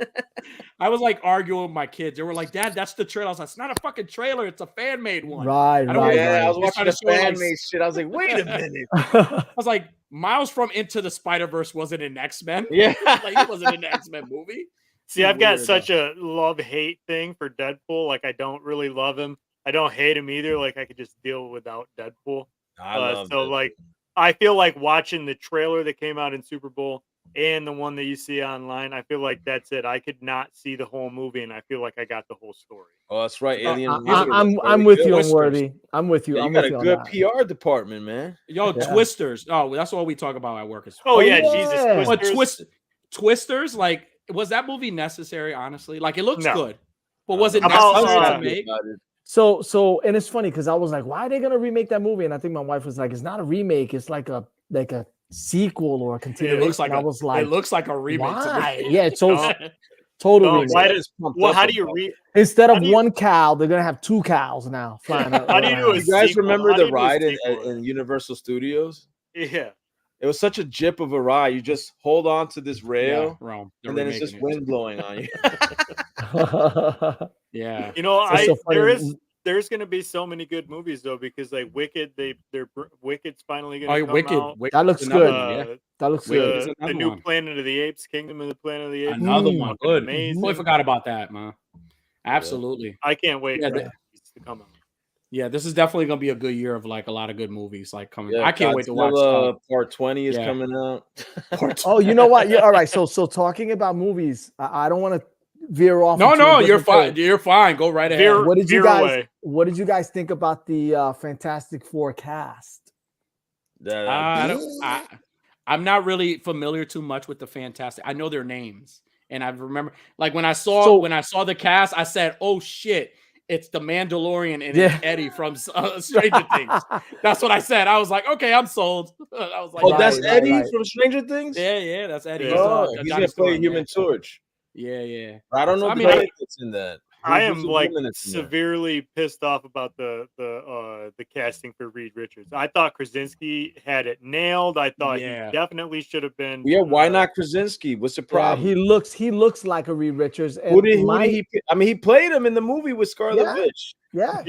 I was like arguing with my kids. They were like, "Dad, that's the trailer." I was like, "It's not a fucking trailer. It's a fan-made one." Right. I was watching the fan-made shit. I was like, "Wait a minute." I was like, Miles from Into the Spider-Verse wasn't an X-Men. Yeah, like he wasn't an X-Men movie. See, I've got such a love-hate thing for Deadpool. Like, I don't really love him. I don't hate him either. Like, I could just deal without Deadpool. I feel like watching the trailer that came out in Super Bowl and the one that you see online, I feel like that's it. I could not see the whole movie, and I feel like I got the whole story. Oh, that's right. I'm with you on Worthy. I'm with you. You got a good PR department, man. Yo, Twisters. Oh, that's what we talk about at work. Jesus, Twisters. Twisters, like, was that movie necessary, honestly? Like, it looks good, but was it necessary to make? So, and it's funny because I was like, why are they gonna remake that movie? And I think my wife was like, it's not a remake, it's like a sequel or a continuation. It looks like it looks like a remake. Why? Yeah, it's so total remake. How do you read? Instead of one cow, they're gonna have two cows now flying up. How do you do it? You guys remember the ride in Universal Studios? Yeah. It was such a jip of a ride. You just hold on to this rail, and then it's just wind blowing on you. Yeah, there's going to be so many good movies though, because like Wicked, Wicked's finally going to come out. That looks good. That looks good. The new Planet of the Apes, Kingdom of the Planet of the Apes. Another one, good. Amazing. Boy, forgot about that, man. Absolutely. I can't wait for that to come out. Yeah, this is definitely gonna be a good year of like a lot of good movies like coming. I can't wait to watch. Part 20 is coming out. Oh, you know what? Yeah, all right. So talking about movies, I don't want to veer off. No, you're fine. You're fine. Go right ahead. What did you guys think about the Fantastic Four cast? I'm not really familiar too much with the Fantastic. I know their names, and I remember like when I saw the cast, I said, "Oh shit." It's the Mandalorian and it's Eddie from Stranger Things. That's what I said. I was like, okay, I'm sold. I was like, that's Eddie from Stranger Things? Yeah, that's Eddie. He's going to play Human Torch. Yeah. I don't know that's in that. I am like severely pissed off about the casting for Reed Richards. I thought Krasinski had it nailed. I thought he definitely should have been. Yeah, why not Krasinski? What's the problem? He looks like a Reed Richards. And who did he? I mean, he played him in the movie with Scarlet Witch. Yeah.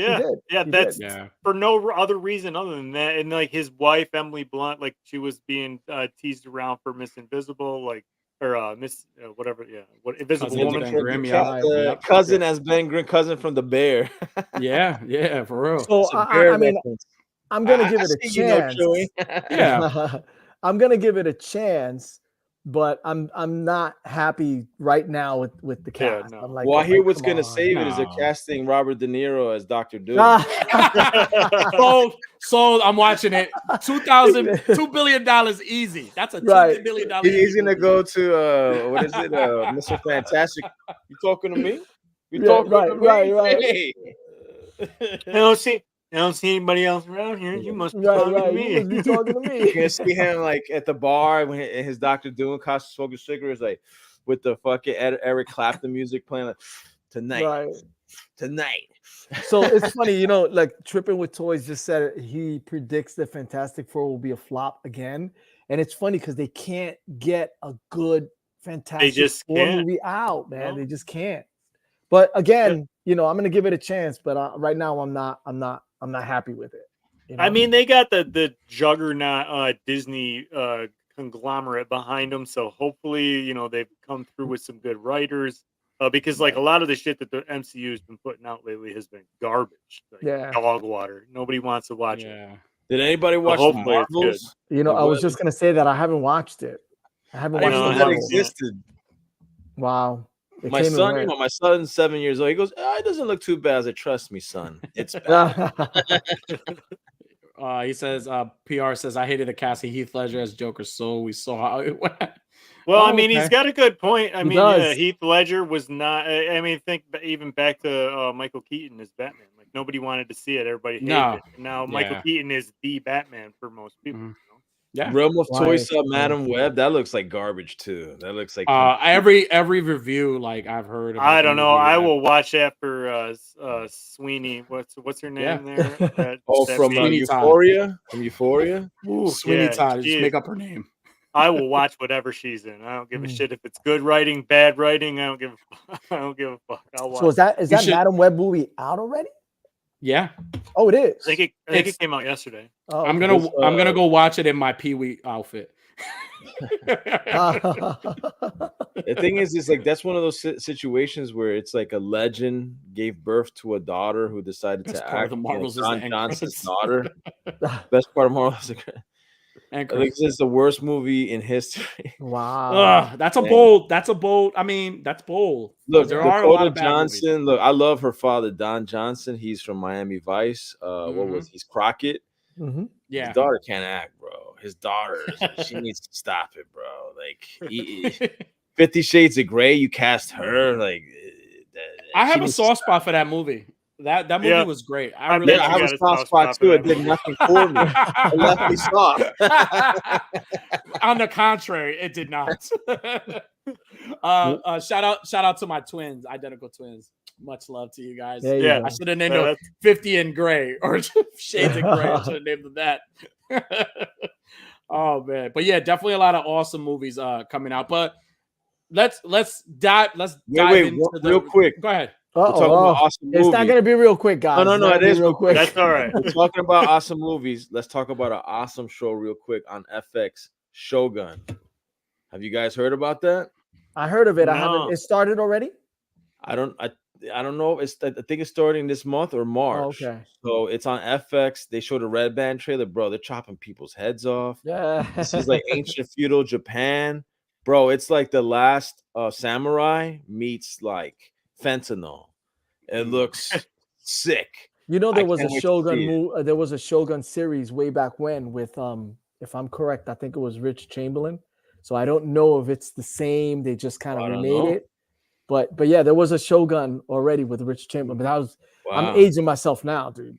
That's for no other reason other than that. And like his wife Emily Blunt, like she was being teased around for Miss Invisible, like. Or Miss whatever, Invisible Woman. Cousin as Ben Grimm, cousin from the Bear. yeah, for real. So I mean, I'm gonna give it a chance. I'm gonna give it a chance, but I'm not happy right now with the cast. I'm like, well, I hear what's gonna save it is they're casting Robert De Niro as Dr. Doom. So I'm watching it. $2 billion easy. That's a $2 billion. He's gonna go to what is it? Mr. Fantastic. You talking to me? You talking to me? Right. Hey. I don't see anybody else around here. You must be talking to me. You must be talking to me. You can see him like at the bar when his Dr. Doom costume, smoking cigarettes, like with the fucking Eric Clapton music playing. Like, tonight. So it's funny, like Tripping with Toys just said he predicts that Fantastic Four will be a flop again, and it's funny because they can't get a good Fantastic Four movie out, man. No. They just can't. But again, I'm gonna give it a chance, but right now I'm not happy with it. I mean, they got the juggernaut Disney conglomerate behind them, so hopefully, they've come through with some good writers. Because like a lot of the shit that the MCU has been putting out lately has been garbage, dog water. Nobody wants to watch it. Did anybody watch the Marvels? I was just gonna say that I haven't watched it. I haven't watched it. That existed. Wow. My son, my son's 7 years old. He goes, "It doesn't look too bad." I said, "Trust me, son. It's bad." He says, PR says, I hated the casting Heath Ledger as Joker, so we saw how it went. Well, I mean, he's got a good point. I mean, does. Heath Ledger was not. I mean, think even back to Michael Keaton as Batman. Like nobody wanted to see it. Everybody hated it. And now Michael Keaton is the Batman for most people. You know? Yeah. Realm of Toys Madam Web. That looks like garbage too. That looks like every review like I've heard. About I don't know. I will watch after Sweeney. What's her name there? From Euphoria. From Euphoria. Ooh, Sweeney Todd. Just make up her name. I will watch whatever she's in. I don't give a shit if it's good writing, bad writing. I don't give a fuck. I'll watch. So is that Madam Web movie out already? Yeah. Oh, it is. I think it came out yesterday. Oh, I'm gonna go watch it in my Pee-wee outfit. The thing is, like that's one of those situations where it's like a legend gave birth to a daughter who decided to act. Don Johnson's daughter. Best part of Marvel's. I think this is the worst movie in history. Wow, that's a bold. I mean, that's bold. Look, there are a lot of Johnson. Look, I love her father, Don Johnson. He's from Miami Vice. He's Crockett. Yeah, his daughter can't act, bro. His daughter, she needs to stop it, bro. Like 50 Shades of Grey, you cast her. Like, I have a soft spot for that movie. That movie was great. I have a soft spot too. It did nothing for me. It left me soft. On the contrary, it did not. Shout out to my twins, identical twins. Much love to you guys. Yeah, I should have named them 50 in Gray or Shades of Gray. I should have named them that. Oh man, but yeah, definitely a lot of awesome movies coming out. But let's dive into real quick. Go ahead. We're talking about awesome movies. It's not going to be real quick, guys. No, it is real quick. That's all right. We're talking about awesome movies. Let's talk about an awesome show real quick on FX, Shogun. Have you guys heard about that? I heard of it. No. I haven't. It started already? I don't know. I think it's starting this month or March. Oh, okay. So it's on FX. They showed a Red Band trailer, bro. They're chopping people's heads off. Yeah. This is like ancient feudal Japan, bro. It's like the last samurai meets like fentanyl. It looks sick. You know, there was a Shogun there was a Shogun series way back when with if I'm correct, I think it was Rich Chamberlain. So I don't know if it's the same. They just kind of remade it. But yeah, there was a Shogun already with Rich Chamberlain. But I'm aging myself now, dude.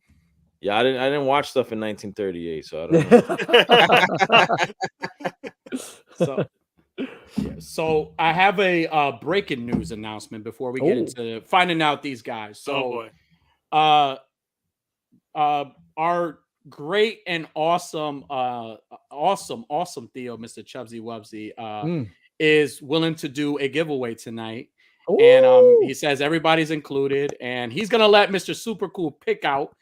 Yeah, I didn't watch stuff in 1938, so I don't know. So I have a breaking news announcement before we get into finding out these guys. So, our great and awesome Theo, Mr. Chubsy Wubsy, is willing to do a giveaway tonight. Ooh. And he says everybody's included, and he's gonna let Mr. SuperQool pick out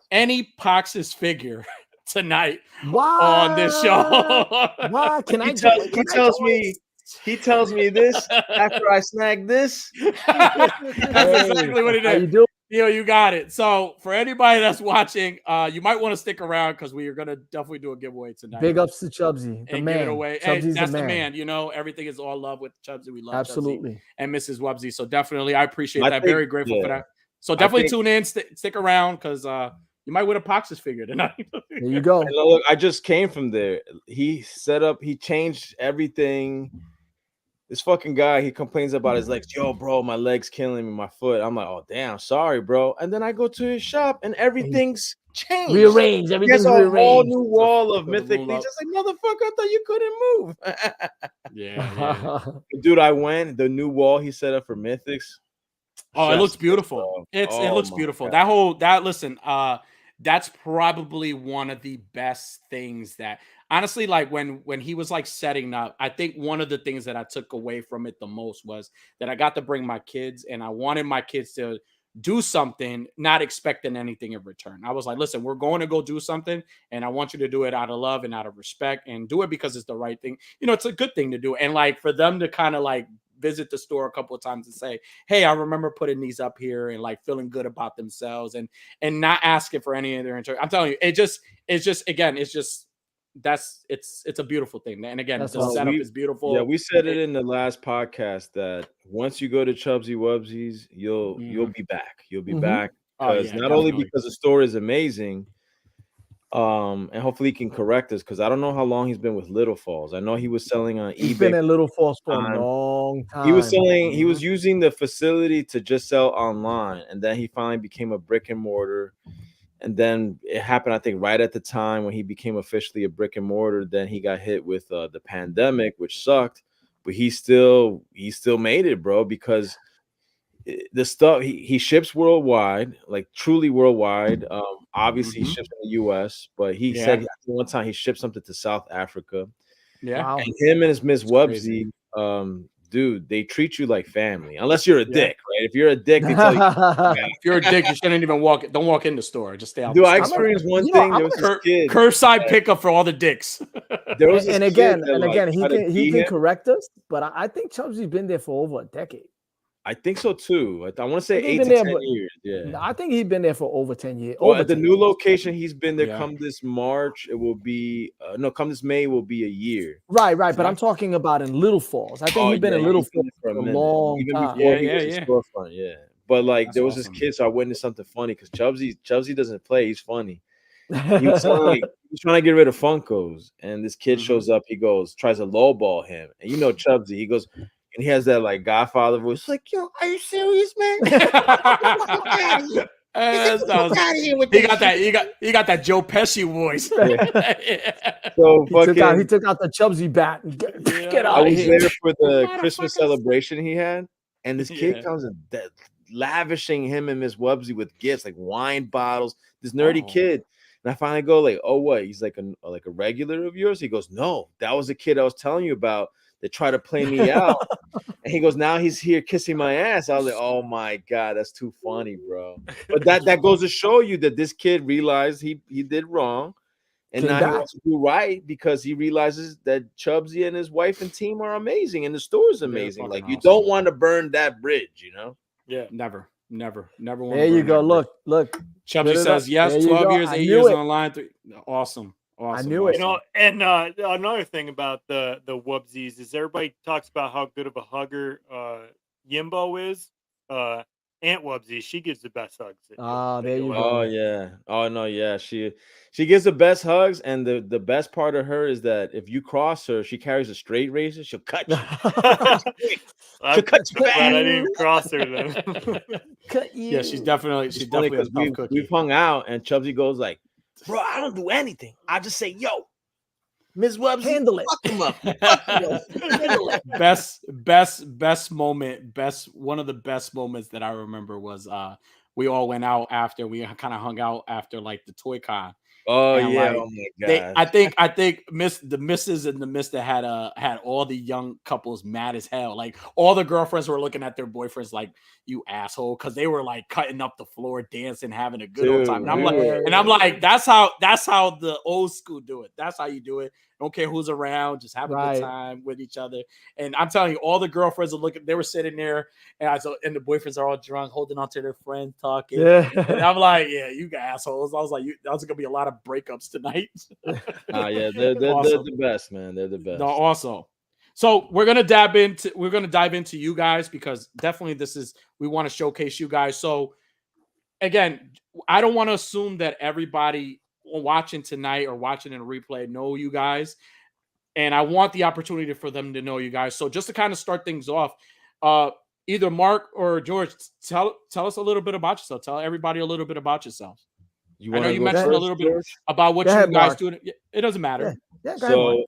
any Pox's figure tonight on this show. Wow, he tells me this after I snag this. That's exactly what he did. You got it. So for anybody that's watching, you might want to stick around because we are going to definitely do a giveaway tonight. Big ups to Chubsy, the man. Give it away. Hey, that's the man. You know, everything is all love with Chubsy. We love absolutely Chubsy and Mrs. Wubsy. So definitely, I appreciate that. Very grateful for that. So definitely tune in, stick around because you might win a Pox's figure tonight. There you go. Look, I just came from there. He changed everything. This fucking guy, he complains about his legs. Yo, bro, my leg's killing me, my foot. I'm like, oh, damn, sorry, bro. And then I go to his shop and everything's changed. Rearranged. Everything's rearranged. A whole new wall of Mythic Legion. Just like, motherfucker, I thought you couldn't move. Yeah. Dude, I went. The new wall he set up for Mythics. Oh, it looks beautiful. It looks beautiful. God. That's probably one of the best things that honestly, like when he was like setting up, I think one of the things that I took away from it the most was that I got to bring my kids and I wanted my kids to do something, not expecting anything in return. I was like, listen, we're going to go do something and I want you to do it out of love and out of respect and do it because it's the right thing. You know, it's a good thing to do. And like for them to kind of like visit the store a couple of times and say, hey, I remember putting these up here and like feeling good about themselves and not asking for any of their interest. I'm telling you, it's a beautiful thing. And again, the setup is beautiful. Yeah, we said it in the last podcast that once you go to Chubsy Wubsy's, you'll be back. You'll be back because not only because the store is amazing, And hopefully he can correct us, because I don't know how long he's been with Little Falls. I know he was selling on He's eBay. been at Little Falls for a long time. He was selling. He was using the facility to just sell online, and then he finally became a brick and mortar. And then it happened, I think, right at the time when he became officially a brick and mortar. Then he got hit with the pandemic, which sucked. But he still made it, bro, because the stuff he ships worldwide, like truly worldwide. Obviously he ships in the US, but he said one time he shipped something to South Africa. Yeah. Wow. And him and his Miss Wubsy, dude, they treat you like family, unless you're a dick, right? If you're a dick, they tell you, if you're a dick, you shouldn't even don't walk in the store. Just stay out. Dude, I experienced one thing. There was this kid, curbside pickup for all the dicks. There was and again, he can correct us, but I think Chubbsy's been there for over a decade. I think so too. I want to say 8 to 10 years. Yeah, I think he's been there for over 10 years. Well, at the new location, he's been there. Come this March, it will be come this May will be a year. Right. But I'm talking about in Little Falls. I think he's been in Little Falls for a long time. Yeah. But like there was this kid, so I witnessed something funny because Chubbsy doesn't play. He's funny. He was trying to get rid of Funkos, and this kid shows up. He tries to lowball him, and Chubbsy. He goes. And he has that like Godfather voice, like, yo, are you serious, man? He got that Joe Pesci voice. So he took out the Chubbsy bat and get out. I was there for the Christmas celebration he had, and this kid comes and lavishing him and Miss Wubsy with gifts like wine bottles. This nerdy kid, and I finally go like, oh, what? He's like a regular of yours? He goes, no, that was the kid I was telling you about. They try to play me out, and he goes, now he's here kissing my ass. I was like, oh my god, that's too funny, bro. But that goes to show you that this kid realized he did wrong, and now he wants to do right because he realizes that Chubbsy and his wife and team are amazing, and the store is amazing. Like you don't want to burn that bridge, Yeah, never. There you go. Look. Chubbsy says yes. 12 years, 8 years online. Awesome. I knew it. And another thing about the Wubsies is everybody talks about how good of a hugger Yimbo is. Aunt Wubsy, she gives the best hugs. There you go. Oh yeah. Oh no, yeah. She gives the best hugs, and the best part of her is that if you cross her, she carries a straight razor. She'll cut you. She'll cut you back. I didn't even cross her then. Cut you. Yeah, she's definitely we've hung out, and Chubbsy goes like, bro, I don't do anything. I just say, yo, Ms. Wubsy, handle it. Fuck him up. Best moment. One of the best moments that I remember was we all went out after we kind of hung out after like the Toy Con. Oh and yeah, like, oh my god. I think the missus and the mister had all the young couples mad as hell. Like all the girlfriends were looking at their boyfriends like, you asshole, because they were like cutting up the floor, dancing, having a good old time. And I'm like, that's how the old school do it. That's how you do it. Don't care who's around, just have a good time with each other. And I'm telling you, all the girlfriends are looking, they were sitting there, and the boyfriends are all drunk, holding on to their friend, talking. Yeah. And I'm like, yeah, you assholes. I was like, that's gonna be a lot of breakups tonight. Yeah, they're the best, man. They're the best. No, also. So we're gonna dive into you guys, because definitely we want to showcase you guys. So again, I don't want to assume that everybody watching tonight or watching in a replay know you guys, and I want the opportunity for them to know you guys. So just to kind of start things off, either Mark or George, tell us a little bit about yourself. Tell everybody a little bit about yourself. I know you mentioned a little bit about what you guys do. It doesn't matter. Yeah, so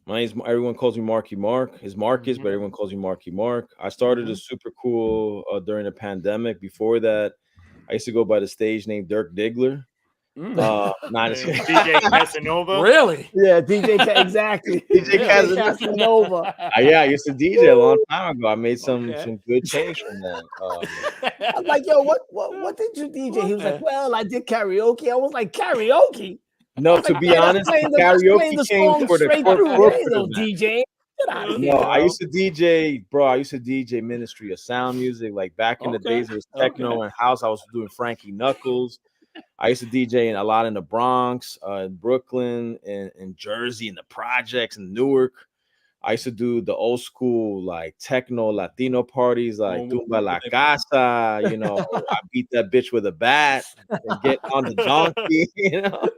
my name's, everyone calls me Marky Mark. His Marcus, but everyone calls me Marky Mark. I started a SuperQool during the pandemic. Before that, I used to go by the stage name Dirk Diggler. DJ Casanova. Really? Yeah, DJ exactly. DJ Casanova. Yeah, I used to DJ a long time ago. I made some good change from that. I'm like, yo, what did you DJ? He was like, well, I did karaoke. I was like, karaoke? No, to be honest, karaoke came for the corporate DJ. No, I used to DJ, bro. I used to DJ Ministry of Sound Music. Like back in the days, it was techno and house. I was doing Frankie Knuckles. I used to DJ a lot in the Bronx, in Brooklyn, in Jersey, in the projects, in Newark. I used to do the old school like techno Latino parties, like Tumba La Casa. You know, I beat that bitch with a bat and get on the donkey. You know,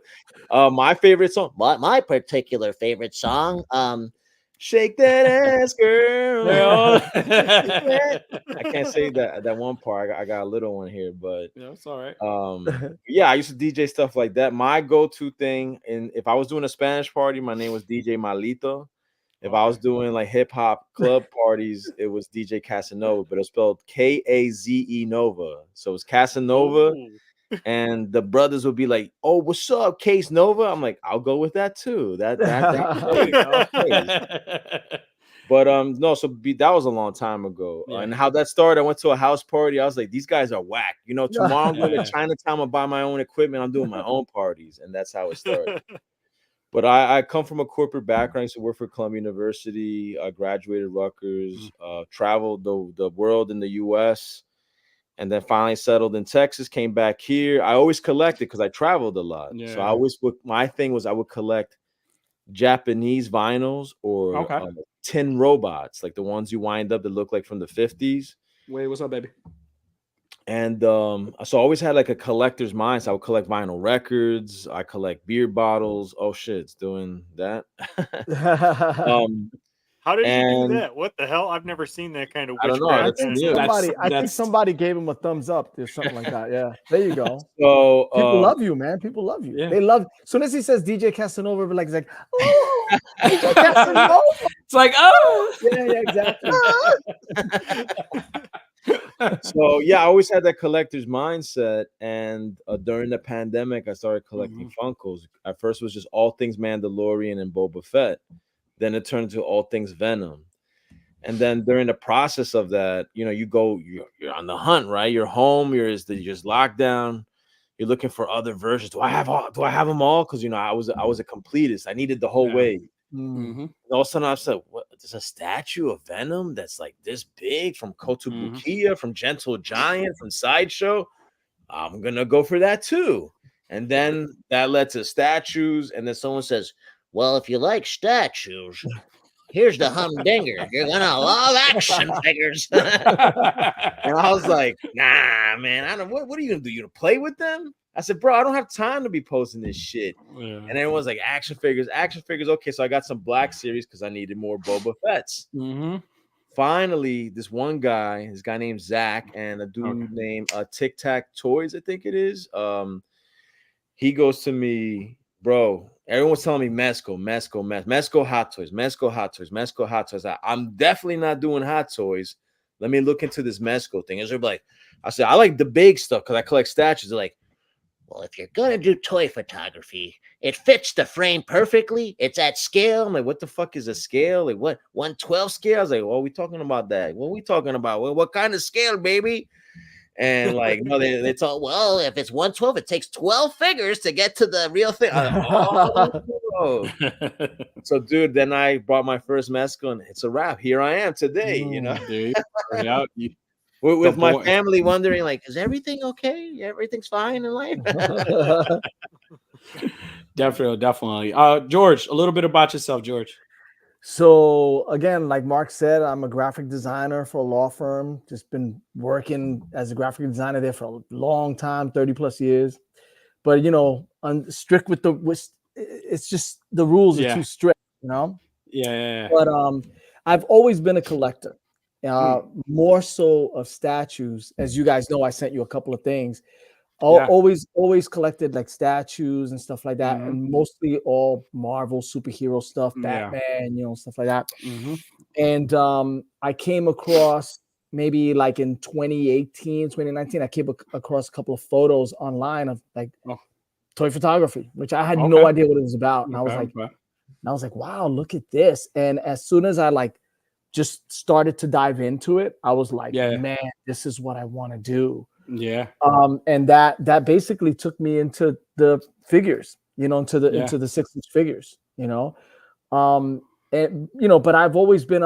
my favorite song, my particular favorite song, shake that ass, girl. I can't say that one part. I got a little one here, but yeah, it's all right. Yeah, I used to DJ stuff like that. My go-to thing, and if I was doing a Spanish party, my name was DJ Malito. If I was doing like hip hop club parties, it was DJ Casanova, but it's spelled Kaze Nova. So it's Casanova. Ooh. And the brothers would be like, "Oh, what's up, Case Nova?" I'm like, "I'll go with that too." That But no, so that was a long time ago. And how that started, I went to a house party. I was like, these guys are whack. You know, tomorrow I'm going to Chinatown and buy my own equipment. I'm doing my own parties, and that's how it started. But I come from a corporate background. I used to work for Columbia University. I graduated Rutgers, traveled the world in the U.S., and then finally settled in Texas, came back here. I always collected because I traveled a lot. So I always my thing was I would collect Japanese vinyls or tin robots, like the ones you wind up that look like from the 50s. Wait, what's up, baby? And so I always had like a collector's mind. So I would collect vinyl records. I collect beer bottles. Oh shit, it's doing that. How did you do that? What the hell? I've never seen that kind of witchcraft. I think somebody gave him a thumbs up or something like that. Yeah, there you go. So people love you, man. People love you. Yeah. They love. As soon as he says DJ Casanova, it's like, oh, DJ Casanova. It's like, oh, yeah, exactly. So yeah, I always had that collector's mindset, and during the pandemic, I started collecting Funkos. At first, it was just all things Mandalorian and Boba Fett. Then it turned to all things Venom. And then during the process of that, you know, you're on the hunt, right? You're home, you're just locked down. You're looking for other versions. Do I have them all? Because you know, I was a completist. I needed the whole wave. And all of a sudden I said, what, there's a statue of Venom that's like this big from Kotobukiya, from Gentle Giant, from Sideshow. I'm gonna go for that too. And then that led to statues, and then someone says, well, if you like statues, here's the humdinger. You're gonna love action figures. And I was like, nah, man. I don't. What are you gonna do? You gonna play with them? I said, bro, I don't have time to be posting this shit. Yeah. And everyone's like, action figures. Okay, so I got some Black Series because I needed more Boba Fett's. Finally, this one guy, this guy named Zach, and a dude named Tic Tac Toys, I think it is. He goes to me, bro. Everyone's telling me Mezco Hot Toys. I'm definitely not doing Hot Toys. Let me look into this Mezco thing. They're like, I said, I like the big stuff because I collect statues. They're like, well, if you're gonna do toy photography, it fits the frame perfectly. It's at scale. I'm like, what the fuck is a scale? Like what? 1/12 scale? I was like, well, we talking about that? What are we talking about? Well, what kind of scale, baby? And like, no, they talk, well, if it's 1/12, it takes 12 figures to get to the real thing. Like, oh. So, dude, then I brought my first Mezco, and it's a wrap. Here I am today, you know, with my family wondering, like, is everything okay? Yeah, everything's fine in life. Definitely. George, a little bit about yourself, George. So again, like Mark said, I'm a graphic designer for a law firm. Just been working as a graphic designer there for a long time, 30 plus years. But you know, strict with it's just the rules are too strict, you know. Yeah. But I've always been a collector, more so of statues. As you guys know, I sent you a couple of things. Always collected like statues and stuff like that, and mostly all Marvel superhero stuff, Batman, you know, stuff like that. And I came across maybe like in 2018, 2019, I came across a couple of photos online of like toy photography, which I had no idea what it was about. And I was like, wow, look at this. And as soon as I like just started to dive into it, I was like, man, this is what I want to do. Yeah. And that basically took me into the figures, you know, into the 6-inch figures, you know. And you know, but I've always been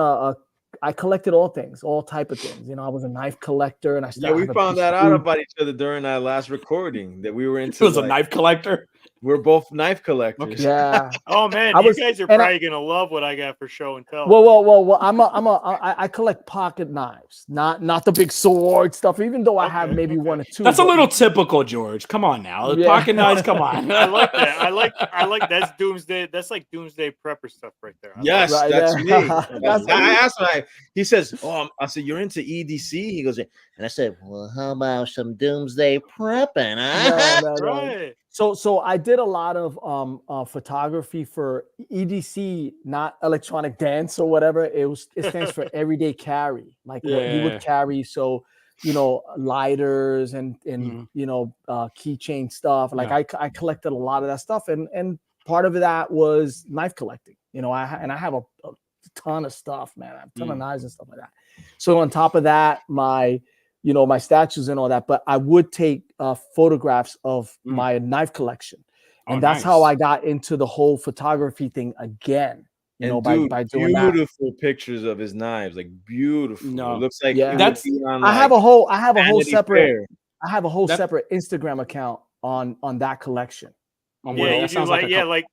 I collected all things, all type of things. You know, I was a knife collector, and I we found that out about each other during our last recording that we were into. It was a knife collector. We're both knife collectors. Okay. Yeah. Oh man, you guys are probably gonna love what I got for show and tell. Well. I collect pocket knives, not the big sword stuff. Even though I have maybe one or two. That's a little typical, George. Come on now, pocket knives. Come on. I like that. I like that's doomsday. That's like doomsday prepper stuff right there. Yes, right, that's yeah. me. I asked him. He says, "Oh, I said you're into EDC." He goes, and I said, "Well, how about some doomsday prepping?" Huh? No. Right. So I did a lot of photography for EDC, not electronic dance or whatever. It stands for everyday carry, like what you would carry. So, lighters and keychain stuff. Like I collected a lot of that stuff, and part of that was knife collecting. I have a ton of stuff, man. I have a ton of knives and stuff like that. So on top of that, my statues and all that, but I would take photographs of my knife collection. And that's how I got into the whole photography thing again. By doing beautiful pictures of his knives, like beautiful. No. It looks like that's. I have a whole separate. Fair. I have a whole separate Instagram account on that collection. Yeah, you do like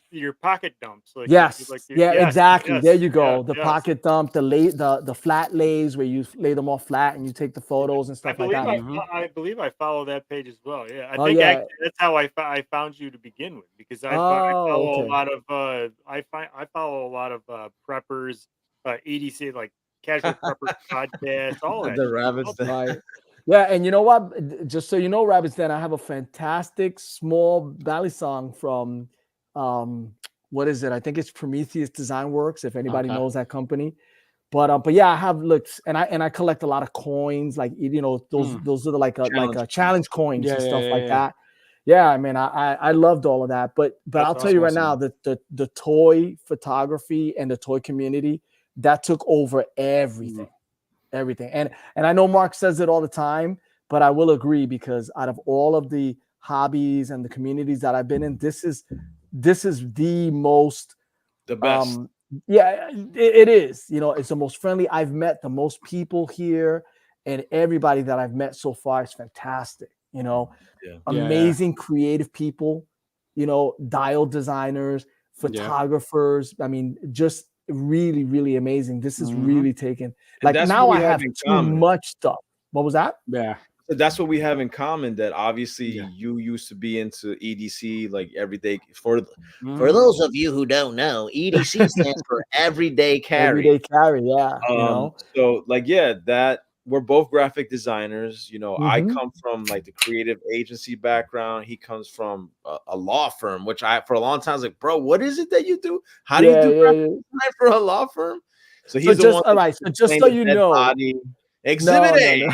your pocket dumps. Like exactly. Yes, there you go. The pocket dump, the flat lays where you lay them all flat and you take the photos and stuff like that. I believe I follow that page as well. Yeah, I think actually that's how I found you to begin with, because I follow a lot of I follow a lot of preppers, EDC, like casual preppers podcast, all that. The rabbits, right? Yeah, and you know what? Just so you know, Rabbits Den, I have a fantastic small bally song from what is it? I think it's Prometheus Design Works, if anybody knows that company. But yeah, I have looks, and I collect a lot of coins, like those are like challenge coins and stuff like that. Yeah, I mean, I loved all of that. But I'll tell you right now that the toy photography and the toy community, that took over everything. Everything. And I know Mark says it all the time, but I will agree, because out of all of the hobbies and the communities that I've been in, this is the best. It is. It's the most friendly. I've met the most people here, and everybody that I've met so far is fantastic. Amazing creative people, dial designers, photographers. I mean, just really, really amazing. This is really taken. Like now I have too much stuff. What was that? Yeah. So that's what we have in common, that obviously you used to be into EDC, like everyday. For those of you who don't know, EDC stands for everyday carry. Everyday carry, yeah. So that we're both graphic designers. I come from like the creative agency background. He comes from a law firm, which for a long time I was like, bro, what is it that you do? How do you do graphic design for a law firm? So he's all right. So just so you know, Exhibit A.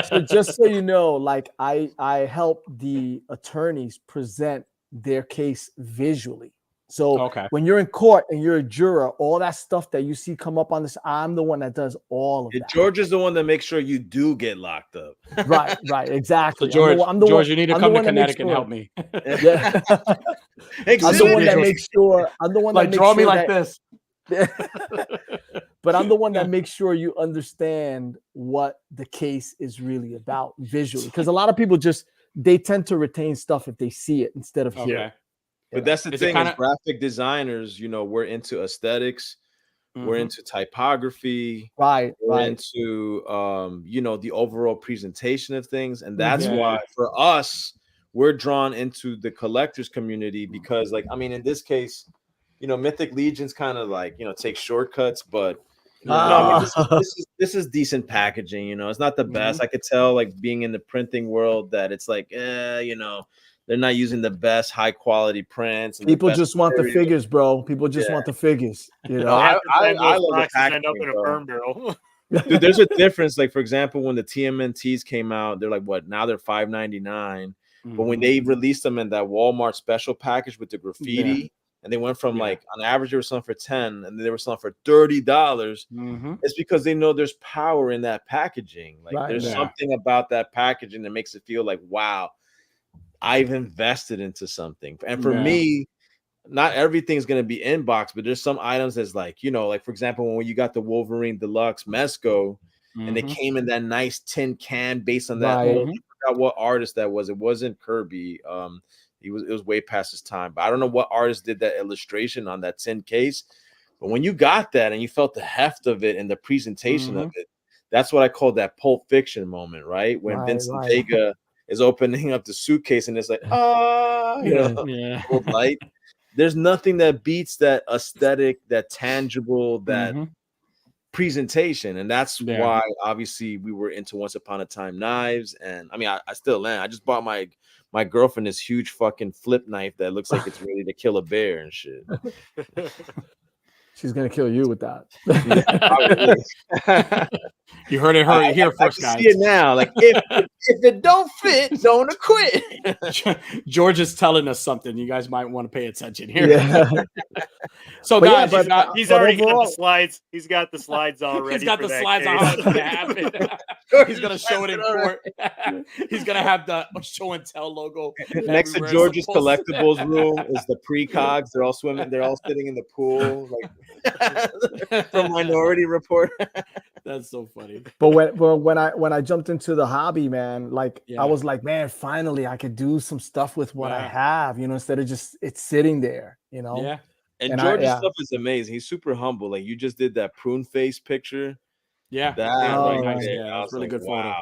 So just so you know, like I help the attorneys present their case visually. So when you're in court and you're a juror, all that stuff that you see come up on this, I'm the one that does all of that. George is the one that makes sure you do get locked up. Right, exactly. So George, you need to come to Connecticut and help me. Yeah. I'm the one that makes sure. I'm the one that makes draw sure me like this. But I'm the one that makes sure you understand what the case is really about visually, because a lot of people they tend to retain stuff if they see it instead of hear it. But that's the thing, as graphic designers, we're into aesthetics, we're into typography, we're into the overall presentation of things, and that's why for us we're drawn into the collectors community, because like, I mean, in this case, Mythic Legion's kind of like, take shortcuts, but this is decent packaging. It's not the best. I could tell, like, being in the printing world, that it's like, they're not using the best high quality prints. And people just want the figures, bro. People just want the figures. I love the packaging, end up in a burn barrel. Dude, there's a difference. Like, for example, when the TMNTs came out, they're like, what? Now they're $5.99. But when they released them in that Walmart special package with the graffiti, and they went from like, on average, they were selling for $10, and then they were selling for $30. It's because they know there's power in that packaging. Like, there's something about that packaging that makes it feel like, wow, I've invested into something. And for me, not everything's going to be in box, but there's some items that's like, like, for example, when you got the Wolverine Deluxe Mesco, and they came in that nice tin can based on that old forgot what artist that was. It wasn't Kirby. It was way past his time. But I don't know what artist did that illustration on that tin case. But when you got that and you felt the heft of it and the presentation of it, that's what I call that Pulp Fiction moment, right? When Vincent Vega is opening up the suitcase and it's like, light. There's nothing that beats that aesthetic, that tangible, that presentation. And that's why obviously we were into Once Upon a Time knives. And I mean, I still am. I just bought my girlfriend this huge fucking flip knife that looks like it's ready to kill a bear and shit. She's gonna kill you with that. You heard it here first, guys. See it now. Like if it don't fit, don't acquit. George is telling us something. You guys might want to pay attention here. Yeah. So but guys, he's already got the slides. He's got the slides already. He's got the slides on how it's gonna happen. He's gonna show it in court. He's gonna have the show and tell logo next to George's collectibles room is the precogs. They're all swimming. They're all sitting in the pool, like from Minority Report. That's so funny. But when I jumped into the hobby, man, like I was like, man, finally I could do some stuff with what I have, instead of just it's sitting there, Yeah. And George's stuff is amazing. He's super humble. Like you just did that prune face picture. Yeah. Nice. That's really good photo.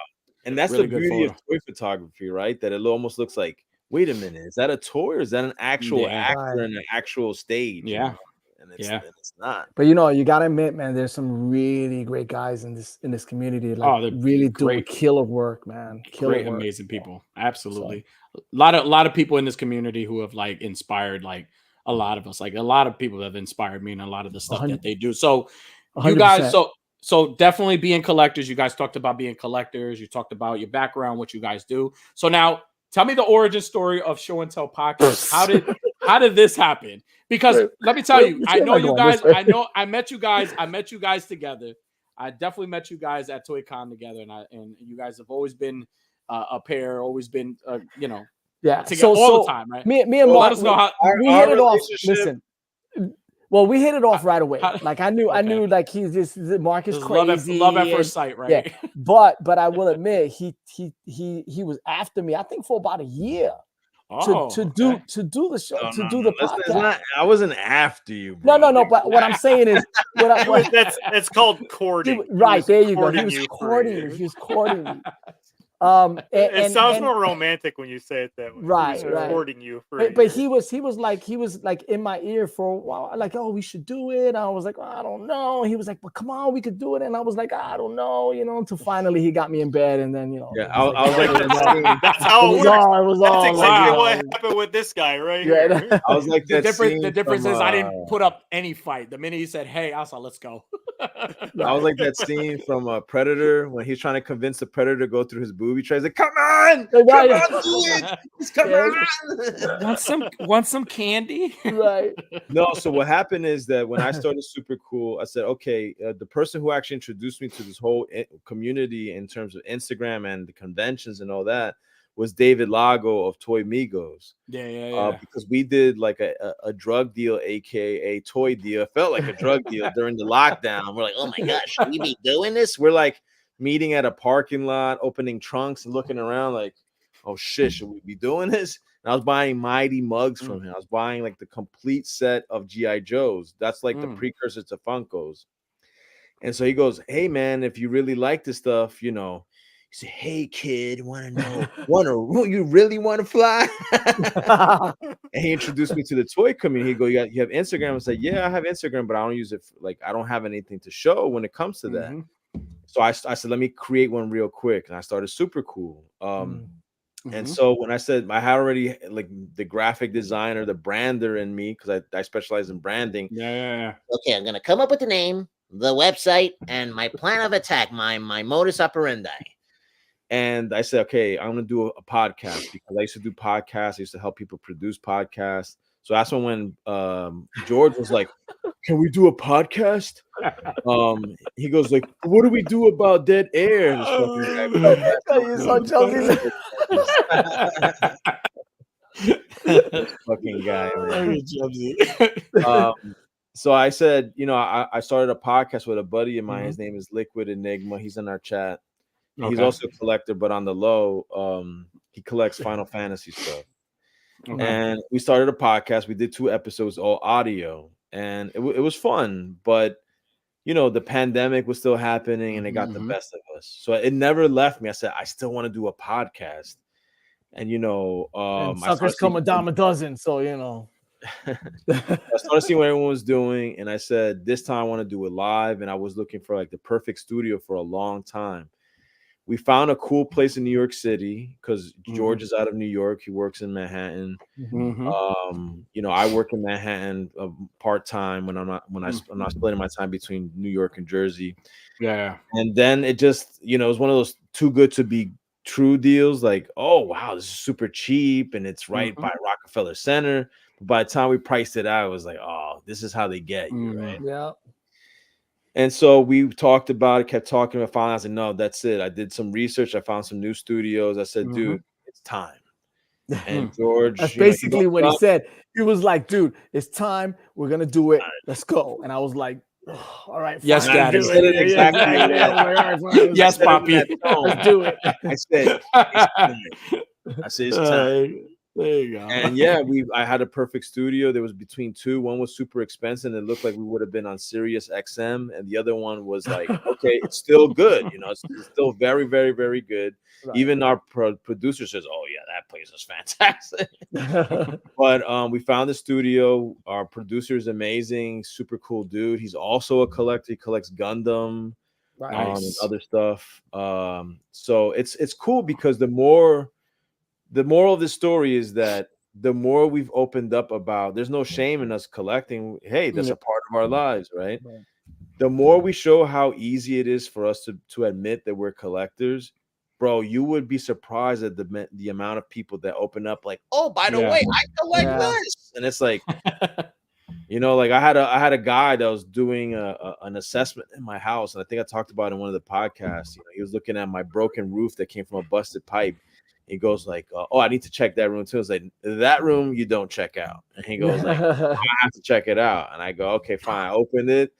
And that's really the beauty of toy photography, right? That it almost looks like, wait a minute, is that a toy or is that an actual actor in an actual stage? Yeah. And it's not. But you gotta admit, man, there's some really great guys in this community. Like really doing killer work, man. Amazing people. Absolutely. So. A lot of people in this community who have like inspired like a lot of us. Like a lot of people have inspired me and a lot of the stuff that they do. So 100%. You guys, so definitely being collectors. You guys talked about being collectors. You talked about your background, what you guys do. So now tell me the origin story of Show and Tell Podcast. How did this happen? Because let me tell you, I know you guys. I met you guys together. I definitely met you guys at ToyCon together, and you guys have always been a pair. Always been, together all the time, right? Me and Mark, let us know how we hit it off. Listen. Well, we hit it off right away. Like I knew like he's just Mark is crazy. Love at first sight, right? Yeah. But I will admit he was after me. I think for about a year to do the show the podcast. I wasn't after you, bro. No. But what I'm saying is, that's called courting. Right there, you go. He was courting me. He was courting me. It sounds more romantic when you say it that way. Right. Courting you for but he was like in my ear for a while, like, oh, we should do it. I was like, oh, I don't know. He was like, but come on, we could do it. And I was like, I don't know, until finally he got me in bed, and then I was like, that's how it works. It was all that's exactly what happened with this guy, right? Yeah. I was like, the difference is I didn't put up any fight. The minute he said, "Hey, Asa, let's go." I was like that scene from Predator when he's trying to convince the Predator to go through his booby trays. Like, come on, do it. Just come on. Want some candy? Right. No, so what happened is that when I started SuperQool, I said, okay, the person who actually introduced me to this whole community in terms of Instagram and the conventions and all that was David Lago of Toy Migos. Yeah. Because we did like a drug deal, aka toy deal. It felt like a drug deal during the lockdown. We're like, oh my gosh, should we be doing this? We're like meeting at a parking lot, opening trunks and looking around like, oh shit, should we be doing this? And I was buying Mighty mugs from him. I was buying like the complete set of G.I. Joes. That's like the precursor to Funkos. And so he goes, hey man, if you really like this stuff, he said, hey kid, you really want to fly? And he introduced me to the toy community. He go, you have Instagram? I said, yeah, I have Instagram, but I don't use it. I don't have anything to show when it comes to that. So I said, let me create one real quick. And I started SuperQool. And so when I said I had already like the graphic designer, the brander in me, because I specialize in branding. Yeah. Okay, I'm going to come up with the name, the website, and my plan of attack, my modus operandi. And I said, okay, I'm going to do a podcast because I used to do podcasts. I used to help people produce podcasts. So that's when George was like, can we do a podcast? He goes like, what do we do about dead air? Fucking guy. So I said, I started a podcast with a buddy of mine. His name is Liquid Enigma. He's in our chat. He's also a collector, but on the low, he collects Final Fantasy stuff. Okay. And we started a podcast. We did 2 episodes, all audio, and it was fun. But you know, the pandemic was still happening, and it got the best of us. So it never left me. I said, I still want to do a podcast. And you know, and suckers come a dime a dozen. So you know, I started seeing what everyone was doing, and I said, this time I want to do it live. And I was looking for like the perfect studio for a long time. We found a cool place in New York City because George is out of New York. He works in Manhattan. You know, I work in Manhattan part time when I'm not splitting my time between New York and Jersey. Yeah. And then it just, you know, it was one of those too good to be true deals. Like, oh wow, this is super cheap and it's right by Rockefeller Center. But by the time we priced it out, it was like, oh, this is how they get you, right? Yeah. And so we talked about it, kept talking about it. Finally, I said, no, that's it. I did some research. I found some new studios. I said, dude, it's time. And George, that's basically what he said. He was like, dude, it's time. We're going to do it. Let's go. And I was like, oh, all right. Yes, Daddy. Exactly. Yes, Poppy. Let's do it. I said, it's time. There you go. And yeah, I had a perfect studio. There was between 2. One was super expensive. And it looked like we would have been on Sirius XM. And the other one was like, okay, it's still good. You know, it's still very, very, very good. Right. Even our producer says, oh yeah, that place is fantastic. But we found the studio. Our producer is amazing. Super cool dude. He's also a collector. He collects Gundam and other stuff. So it's cool because the moral of this story is that the more we've opened up about, there's no shame in us collecting. Hey, that's a part of our lives, right? The more we show how easy it is for us to admit that we're collectors, bro, you would be surprised at the amount of people that open up like, oh, by the way, I collect this. And it's like, you know, like I had a guy that was doing an assessment in my house. And I think I talked about it in one of the podcasts. You know, he was looking at my broken roof that came from a busted pipe. He goes like, oh, I need to check that room too. I was like, that room you don't check out. And he goes like, I have to check it out. And I go, okay, fine. I opened it,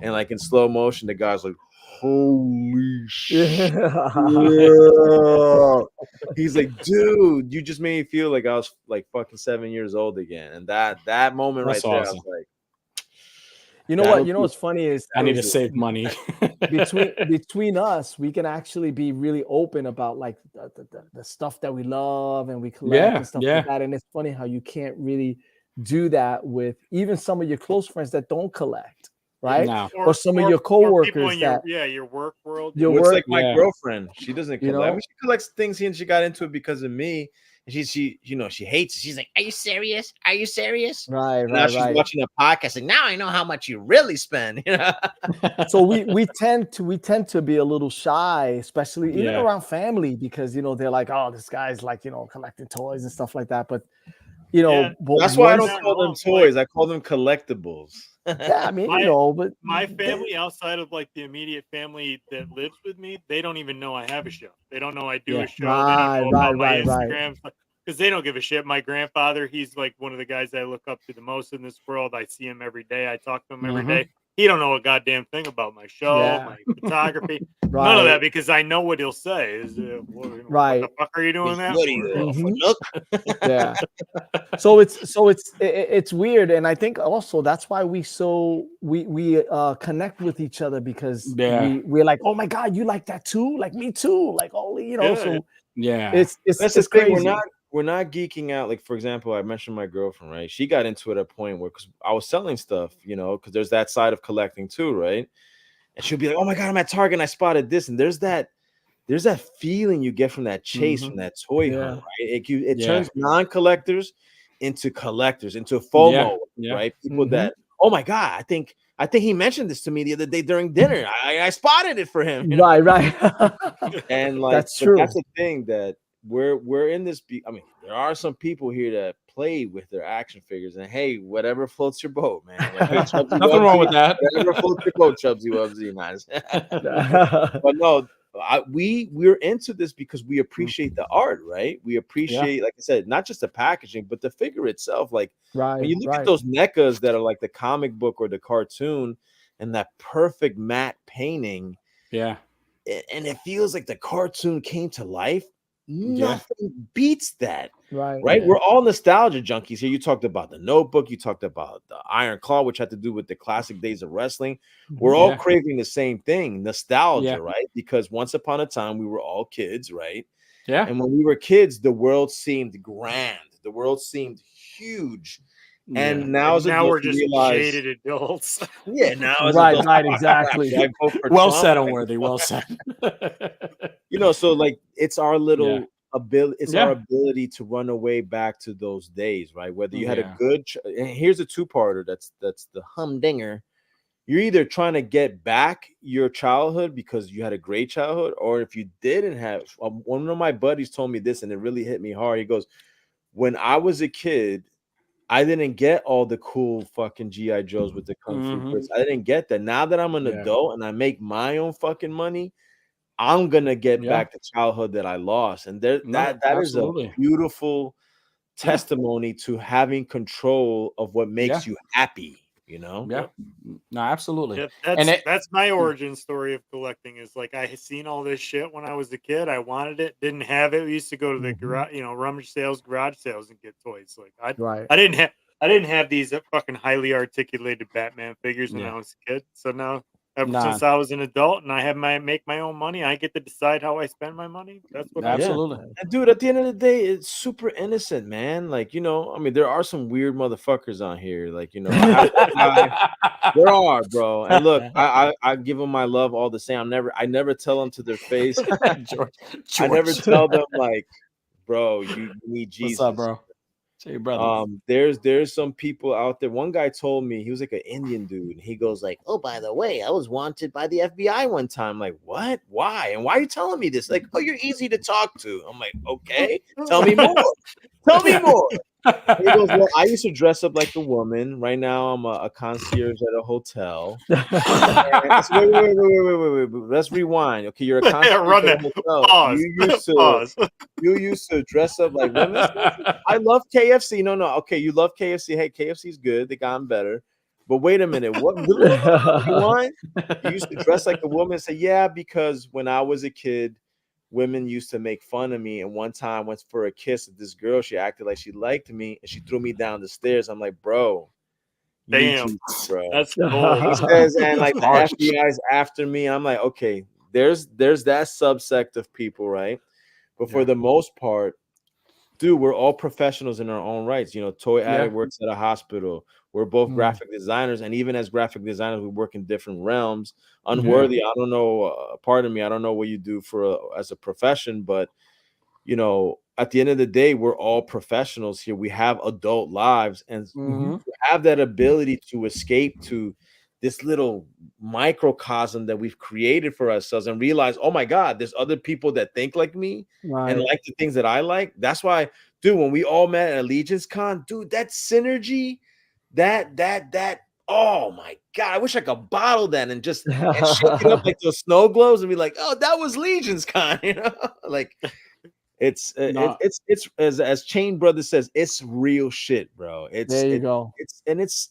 and like in slow motion, the guy's like, holy shit. He's like, dude, you just made me feel like I was like fucking 7 years old again. And that moment right there, I was like, you know what? You know what's funny is I need to save money. between us, we can actually be really open about like the stuff that we love and we collect and stuff like that. And it's funny how you can't really do that with even some of your close friends that don't collect, right? No. Or some of your coworkers your work world. It's like my girlfriend. She doesn't collect. She collects things and she got into it because of me. And she you know, she hates it. She's like, are you serious? Are you serious? Right. Now she's watching a podcast and now I know how much you really spend. You know? So we tend to be a little shy, especially even around family, because you know they're like, oh, this guy's like, you know, collecting toys and stuff like that. But you know, that's why I don't call them toys. I call them collectibles. Yeah, I mean, you know, but my family outside of like the immediate family that lives with me, they don't even know I have a show. They don't know I do a show. They don't know about my Instagram because they don't give a shit. My grandfather, he's like one of the guys I look up to the most in this world. I see him every day. I talk to him every day. He don't know a goddamn thing about my show, my photography, none of that, because I know what he'll say. What the fuck are you doing that? Yeah. So it's weird, and I think also that's why we connect with each other, because we're like, oh my god, you like that too? Like me too? Like, oh, you know, it's that's the crazy. thing. We're not geeking out. Like, for example, I mentioned my girlfriend, right? She got into it at a point where, because I was selling stuff, you know, because there's that side of collecting too, right? And she'll be like, oh my god, I'm at Target and I spotted this. And there's that feeling you get from that chase, from that toy hunt, right? It turns non-collectors into collectors, into FOMO, right? People that, oh my god, I think he mentioned this to me the other day during dinner. I spotted it for him. You know? Right. And like, that's true. That's the thing, that we're in this. I mean, there are some people here that play with their action figures, and hey, whatever floats your boat, man. Nothing wrong with that. Whatever floats your boat, Chubsy Wubsy, nice. But no, we're into this because we appreciate the art, right? We appreciate, like I said, not just the packaging, but the figure itself. Like, when you look at those NECAs that are like the comic book or the cartoon, and that perfect matte painting. and it feels like the cartoon came to life. Nothing beats that. Right. Yeah. We're all nostalgia junkies here. You talked about The Notebook. You talked about the Iron Claw, which had to do with the classic days of wrestling. We're all craving the same thing, nostalgia, right? Because once upon a time, we were all kids, right? Yeah. And when we were kids, the world seemed grand. The world seemed huge. And now, we're just jaded adults. Yeah, now as adults, right, exactly. Well said, Unworthy. Well said. You know, so like it's our little ability. It's our ability to run away back to those days, right? Whether you had a good, and here's a two-parter. That's the humdinger. You're either trying to get back your childhood because you had a great childhood, or if you didn't have. One of my buddies told me this, and it really hit me hard. He goes, "When I was a kid, I didn't get all the cool fucking G.I. Joes with the Kung Fu bricks. I didn't get that. Now that I'm an adult and I make my own fucking money, I'm gonna get back the childhood that I lost." And that is a beautiful testimony to having control of what makes you happy, you know? Yeah. No, absolutely. Yeah, that's my origin story of collecting. Is like I had seen all this shit when I was a kid. I wanted it, didn't have it. We used to go to the garage, rummage sales, garage sales, and get toys. Like I didn't have these fucking highly articulated Batman figures when I was a kid. So now, ever since I was an adult and I have make my own money, I get to decide how I spend my money. That's what absolutely. And dude, at the end of the day, it's super innocent, man. Like, I mean, there are some weird motherfuckers on here. Like, there are, bro. And look, I give them my love all the same. I never tell them to their face. George. I never tell them like, bro, you need Jesus. What's up, bro? Your brother. There's some people out there. One guy told me, he was like an Indian dude. He goes like, "Oh, by the way, I was wanted by the FBI one time." Like, what? Why? And why are you telling me this? Like, oh, you're easy to talk to. I'm like, okay, tell me more. Tell me more. He goes, well, I used to dress up like a woman. Right now, I'm a concierge at a hotel. Wait. Let's rewind. Okay, you're a concierge at a hotel. Pause. You used to dress up like women. I love KFC. No. Okay, you love KFC. Hey, KFC's good. They gotten better. But wait a minute. What? Rewind? You used to dress like a woman and say, yeah, because when I was a kid, women used to make fun of me. And one time I went for a kiss with this girl. She acted like she liked me and she threw me down the stairs. I'm like, bro. Damn, Jesus, bro. That's cool. He says, and like the FBI's after me. I'm like, okay, there's that subsect of people, right? But for the most part, dude, we're all professionals in our own rights. Toy Addict works at a hospital. We're both graphic designers, and even as graphic designers, we work in different realms. Unworthy, I don't know. Pardon me, I don't know what you do as a profession, but at the end of the day, we're all professionals here. We have adult lives, and we have that ability to escape to this little microcosm that we've created for ourselves and realize, oh my God, there's other people that think like me and like the things that I like. That's why, dude, when we all met at Allegiance Con, dude, that synergy, that oh my God, I wish I could bottle that and just shake it up like those snow globes and be like, oh, that was Legion's Con, like it's as Chain Brother says, it's real shit, bro. There you go. It's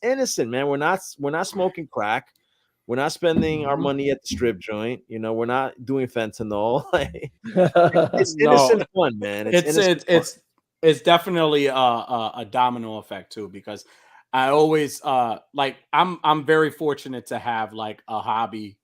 innocent, man. We're not smoking crack. We're not spending our money at the strip joint. We're not doing fentanyl. It's innocent fun, man. It's definitely a domino effect too, because I always I'm very fortunate to have like a hobby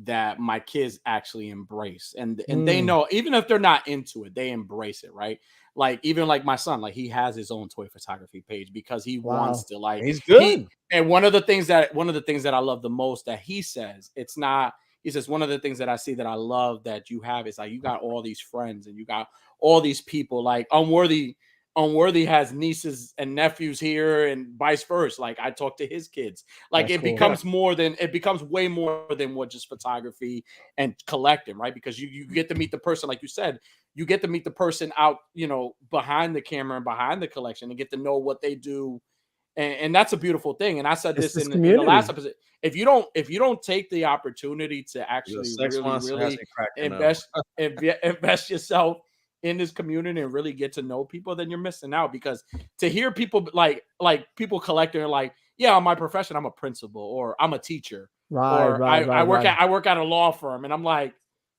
that my kids actually embrace, and they know, even if they're not into it, they embrace it, right? Like even like my son, like he has his own toy photography page because he wants to, like, he's good. And one of the things that I love the most that he says, he says, one of the things that I see that I love that you have is like, you got all these friends and you got all these people. Like Unworthy has nieces and nephews here and vice versa. Like I talk to his kids. Like it becomes way more than what just photography and collecting, right? Because you get to meet the person, like you said, you get to meet the person out, behind the camera and behind the collection and get to know what they do. And that's a beautiful thing. And I said this in the last episode. If you don't take the opportunity to actually really invest yourself in this community and really get to know people, then you're missing out. Because to hear people like people collecting are like, yeah, my profession, I'm a principal or I'm a teacher, I work at a law firm, and I'm like,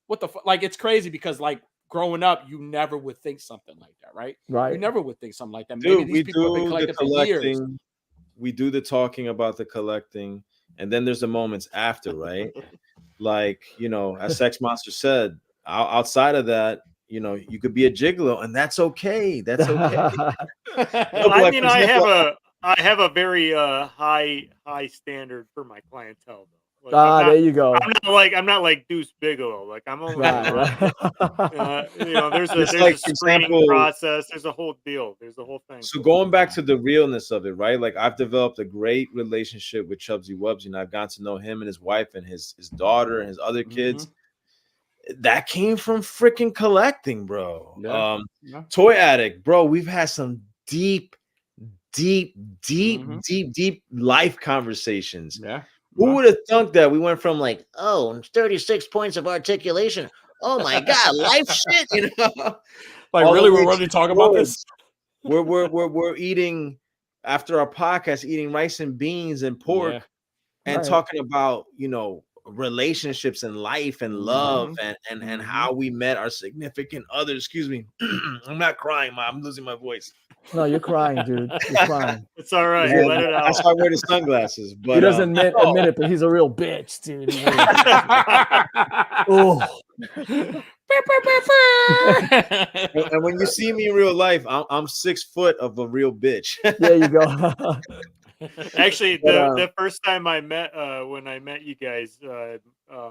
what the fuck? Like, it's crazy because like growing up, you never would think something like that, right? Right. You never would think something like that. Dude, Maybe these people have been collecting for years. We do the talking about the collecting, and then there's the moments after, right? Like, you know, as Sex Monster said, outside of that, you know, you could be a gigolo, and that's okay. That's okay. Well, I mean, I have a very high standard for my clientele, though. Like, there you go. I'm not like Deuce Bigelow. Like, I'm only you know, there's a screening process. There's a whole deal. There's a whole thing. So going back to the realness of it, right? Like, I've developed a great relationship with Chubsy Wubsy, and I've gotten to know him and his wife and his daughter and his other kids. That came from freaking collecting, bro. Toy Addict, bro. We've had some deep life conversations. Yeah. Who would have thunk that we went from like, 36 points of articulation. Oh my God, life shit, you know? Like, really, we're ready to talk about this? We're eating after our podcast, eating rice and beans and pork, and talking about, you know, relationships and life and love and how we met our significant others. Excuse me. I'm not crying, Mom. I'm losing my voice. No, you're crying, dude. You're crying. It's all right. Yeah, let it out. That's why I wear the sunglasses. But he doesn't admit it, but he's a real bitch, dude. Oh. And when you see me in real life, I'm 6 foot of a real bitch. There you go. Actually, the first time I met, when I met you guys,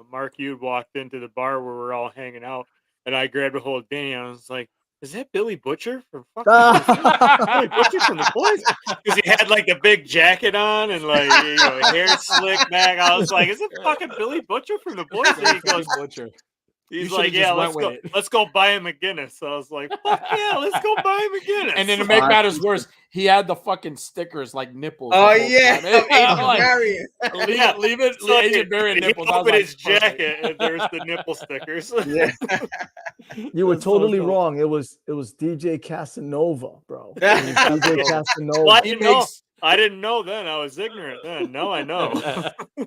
Mark, you walked into the bar where we're all hanging out, and I grabbed a hold of Danny, and I was like, "Is that Billy Butcher from Billy Butcher from the Boys?" Because he had like the big jacket on and like, you know, hair slicked back. I was like, "Is it fucking Billy Butcher from the Boys?" And he goes, Butcher. He's like, "Yeah, let's go buy him a Guinness." So I was like, "Fuck yeah, let's go buy him a Guinness." And then to make matters worse, he had the fucking stickers like nipples. Oh yeah, leave it. So Agent Barry nipples. He opened his jacket and there's the nipple stickers. Yeah, you were totally wrong. It was DJ Casanova, bro. DJ Casanova. Well, I didn't know then. I was ignorant then. Now I know.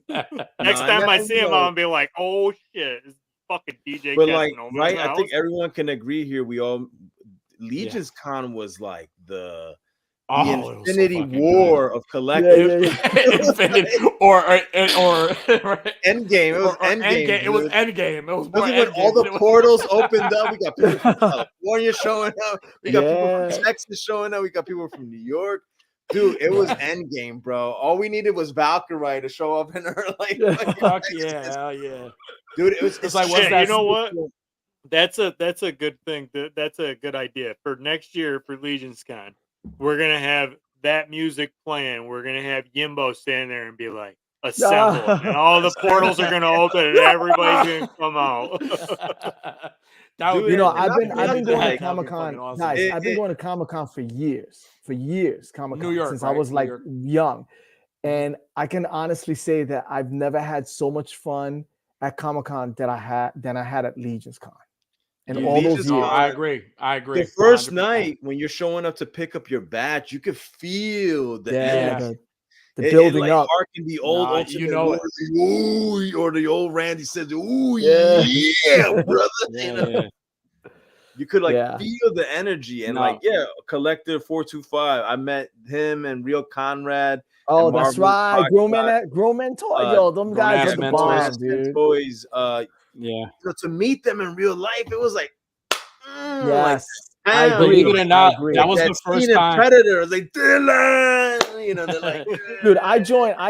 Next time I see him, I'm gonna be like, "Oh shit." Fucking DJ but like, right? I think everyone can agree here. Legion's Con was like the Infinity War of collective. Infinity or Endgame. It was Endgame. It was Endgame. It was when all the portals opened up. We got people from California showing up. We got people from Texas showing up. We got people from New York. Dude, it was Endgame, bro. All we needed was Valkyrie to show up in her like. Fuck yeah, hell yeah. Dude, it's like, you know what? That's a good thing. That's a good idea for next year for Legion's Con. We're gonna have that music playing. We're gonna have Yimbo stand there and be like, "Assemble," and all the portals are gonna open and everybody's gonna come out. Dude, you know, I've been going to Comic-Con. Guys, I've been going to Comic-Con for years. Comic-Con New York, since I was like young, and I can honestly say that I've never had so much fun at Comic-Con than I had at Legion's Con. And all those years. I agree. The first 100%. Night when you're showing up to pick up your badge, you could feel the energy. The building up. Harken the old, you know it. Ooh, or the old Randy says, "Ooh, yeah, brother." You could feel the energy and Collective 425. I met him and Real Conrad. Oh, that's right. Grown Toy. Yo, them guys are the bomb, dude. Toys. So to meet them in real life, it was like, yes. I agree. Believe it or not, that was the first time. Predator, like Dylan, you know, they're like, dude. I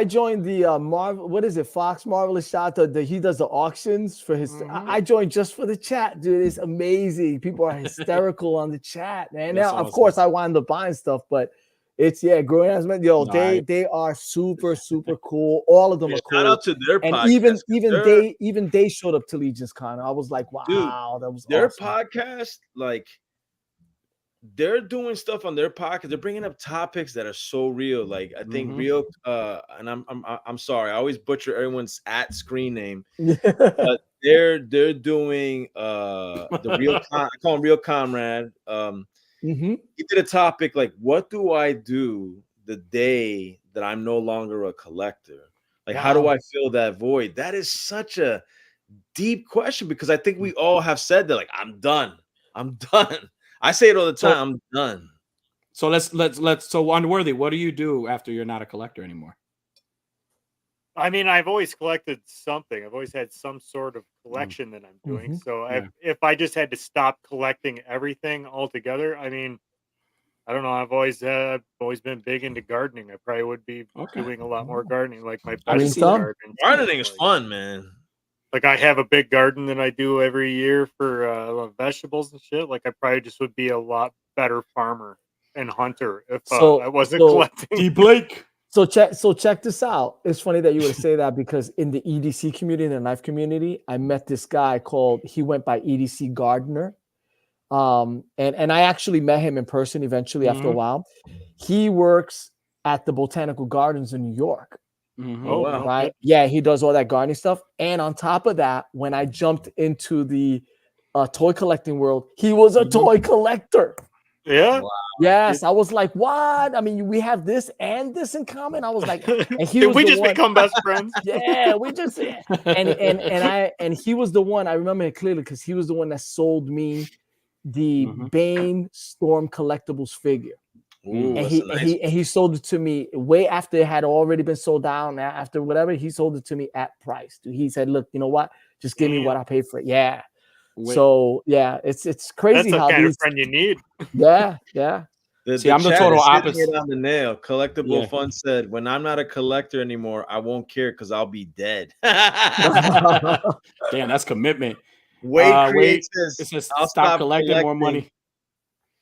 joined the Marvel. What is it? Fox Marvelous Shot. He does the auctions for his. I joined just for the chat, dude. It's amazing. People are hysterical on the chat, man. Now, of course, I wind up buying stuff, but it's growing as men. Yo, they are super cool. All of them are cool. Shout out to their podcast. And even they showed up to Legion's Con. I was like, wow, dude, that was their awesome. podcast, like. They're doing stuff on their podcast. They're bringing up topics that are so real. Like I think real, and I'm sorry, I always butcher everyone's screen name. But they're doing the real. I call him Real Comrade. He did a topic like, "What do I do the day that I'm no longer a collector? Like, how do I fill that void?" That is such a deep question, because I think we all have said that, like, I'm done. I'm done. I say it all the time. I'm done. So let's so Unworthy, what do you do after you're not a collector anymore? I mean, I've always collected something. I've always had some sort of collection that I'm doing. So if I just had to stop collecting everything altogether, I mean, I don't know. I've always been big into gardening. I probably would be doing a lot more gardening, like my gardening is fun, man. Like I have a big garden that I do every year for vegetables and shit. Like I probably just would be a lot better farmer and hunter if I wasn't collecting. D Blake. So check this out. It's funny that you would say that, because in the EDC community, the knife community, I met this guy he went by EDC Gardener. And I actually met him in person eventually after a while. He works at the Botanical Gardens in New York. Oh, wow. Right. Yeah, he does all that gardening stuff. And on top of that, when I jumped into the toy collecting world, he was a toy collector. Yeah. Wow. Yes, I was like, what? I mean, we have this and this in common. I was like, and he did was we just become best friends? Yeah, we just and he was the one, I remember it clearly, because he was the one that sold me the Bane Storm collectibles figure. Ooh, and he sold it to me way after it had already been sold down. After whatever, he sold it to me at price. He said, look, you know what? Just give me what I paid for it. Yeah. So yeah, it's crazy. That's the kind of friend you need. Yeah. See, I'm the total opposite. On the nail. Collectible Fun said, when I'm not a collector anymore, I won't care because I'll be dead. Damn, that's commitment. Wade says, I'll stop collecting, more money.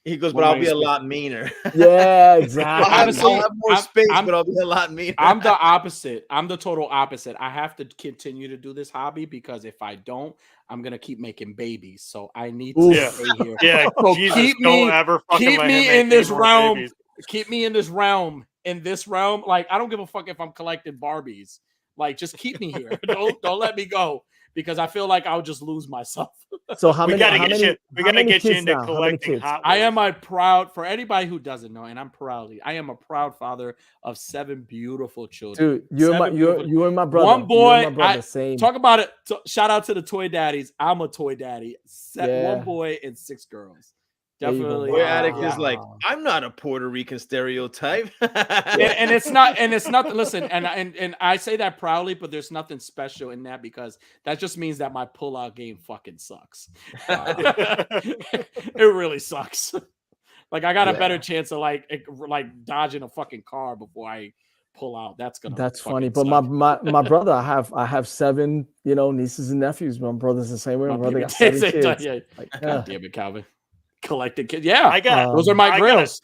He goes, but I'll be a lot meaner. Yeah, exactly. Honestly, I'll have more space, but I'll be a lot meaner. I'm the opposite. I'm the total opposite. I have to continue to do this hobby, because if I don't, I'm gonna keep making babies. So I need to stay here. Yeah, so Jesus, keep me in this realm. Babies. Keep me in this realm. In this realm, like I don't give a fuck if I'm collecting Barbies. Like, just keep me here. Don't let me go, because I feel like I'll just lose myself. So we gotta get you into collecting Hot Wheels. I am for anybody who doesn't know, and I am a proud father of 7 beautiful children. Dude, you and my brother. One boy, same. Talk about it. Shout out to the toy daddies. I'm a toy daddy. 1 boy and 6 girls. Definitely. Boy Addict is like, I'm not a Puerto Rican stereotype. and it's not. Listen, and I say that proudly, but there's nothing special in that, because that just means that my pullout game fucking sucks. It really sucks. Like I got a better chance of like dodging a fucking car before I pull out. That's funny. But my brother, I have 7 nieces and nephews. My brother's the same way. My brother got 7 kids. God damn it, Calvin. Collecting kids. Yeah, those are my grills.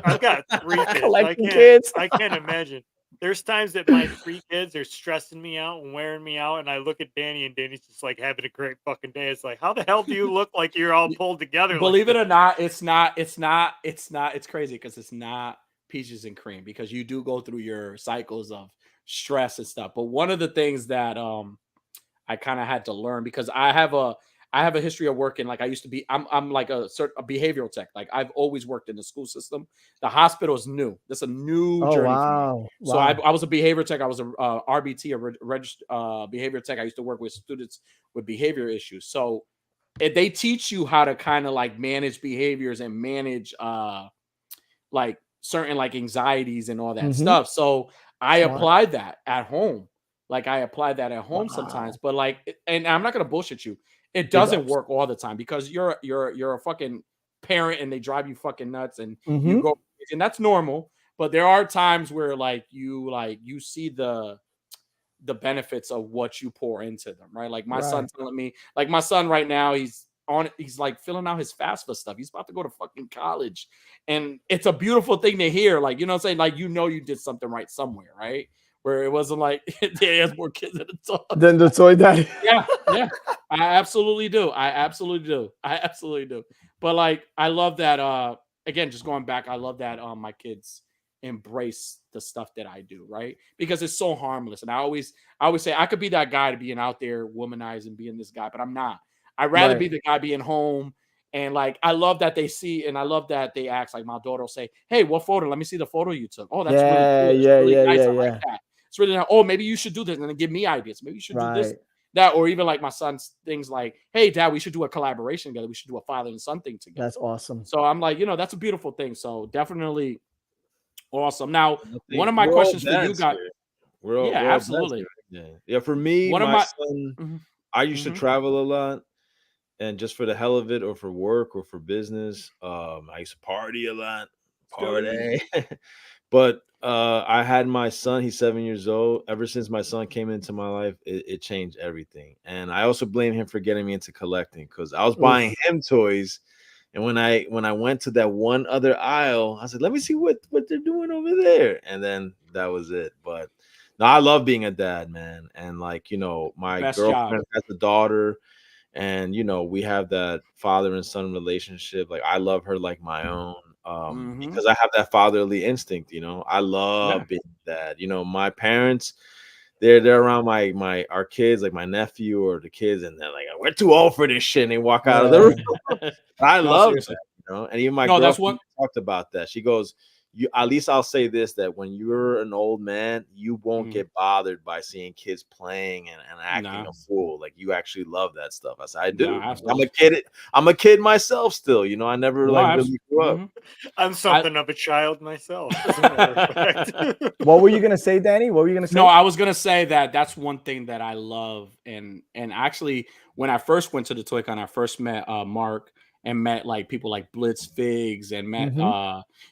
I've got 3 kids. Collecting kids. I can't imagine. There's times that my 3 kids are stressing me out and wearing me out, and I look at Danny, and Danny's just like having a great fucking day. It's like, how the hell do you look like you're all pulled together? Believe it or not, it's not. It's crazy, because it's not peaches and cream, because you do go through your cycles of stress and stuff. But one of the things that I kind of had to learn, because I have a history of working, like I used to be, I'm like a behavioral tech. Like I've always worked in the school system. The hospital is new. This is a new journey for me. So I was a behavior tech. I was a RBT, a registered behavior tech. I used to work with students with behavior issues. So they teach you how to kind of like manage behaviors and manage like certain like anxieties and all that stuff. So I applied that at home. Like I applied that at home sometimes, but like, and I'm not going to bullshit you. It doesn't work all the time, because you're a fucking parent and they drive you fucking nuts, and you go, and that's normal. But there are times where you see the benefits of what you pour into them, right? Like my son telling me, like my son right now, he's like filling out his FAFSA stuff. He's about to go to fucking college, and it's a beautiful thing to hear. Like, you know what I'm saying? Like, you did something right somewhere, right? Where it wasn't like they has more kids than the toy daddy. Yeah. I absolutely do. But like, I love that. Again, just going back, I love that my kids embrace the stuff that I do, right? Because it's so harmless. And I always say I could be that guy to being out there womanizing, being this guy, but I'm not. I'd rather be the guy being home. And like, I love that they see, and I love that they ask. Like my daughter will say, "Hey, what photo? Let me see the photo you took." Oh, that's really cool. It's really nice. I like that. It's really nice. Oh, maybe you should do this, and then give me ideas. Maybe you should do this. that, or even like my son's things like, hey, Dad, we should do a collaboration together. We should do a father and son thing together. That's awesome. So I'm like, that's a beautiful thing. So definitely awesome. Now, one of my questions for you guys. We're absolutely. Yeah. For me, my son, mm-hmm. I used to travel a lot, and just for the hell of it, or for work, or for business, I used to party a lot. But I had my son. He's 7 years old. Ever since my son came into my life, it changed everything. And I also blame him for getting me into collecting, because I was buying him toys. And when I went to that one other aisle, I said, let me see what they're doing over there. And then that was it. But no, I love being a dad, man. And like, my Best girlfriend job. has a daughter, and we have that father and son relationship. Like, I love her like my own. Because I have that fatherly instinct, I love being that. My parents, they're around our kids, like my nephew or the kids, and they're like, we're too old for this shit, and they walk out of the room. I love that, and even my girlfriend talked about that. She goes, at least I'll say this, that when you're an old man, you won't get bothered by seeing kids playing and acting a fool. Like, you actually love that stuff. I said, I do. I'm a kid myself still. I never really grew up. I'm something of a child myself. What were you gonna say, Danny? What were you gonna say? No, I was gonna say that's one thing that I love, and actually, when I first went to the Toy Con, I first met Mark, and met like people like Blitz Figs, and met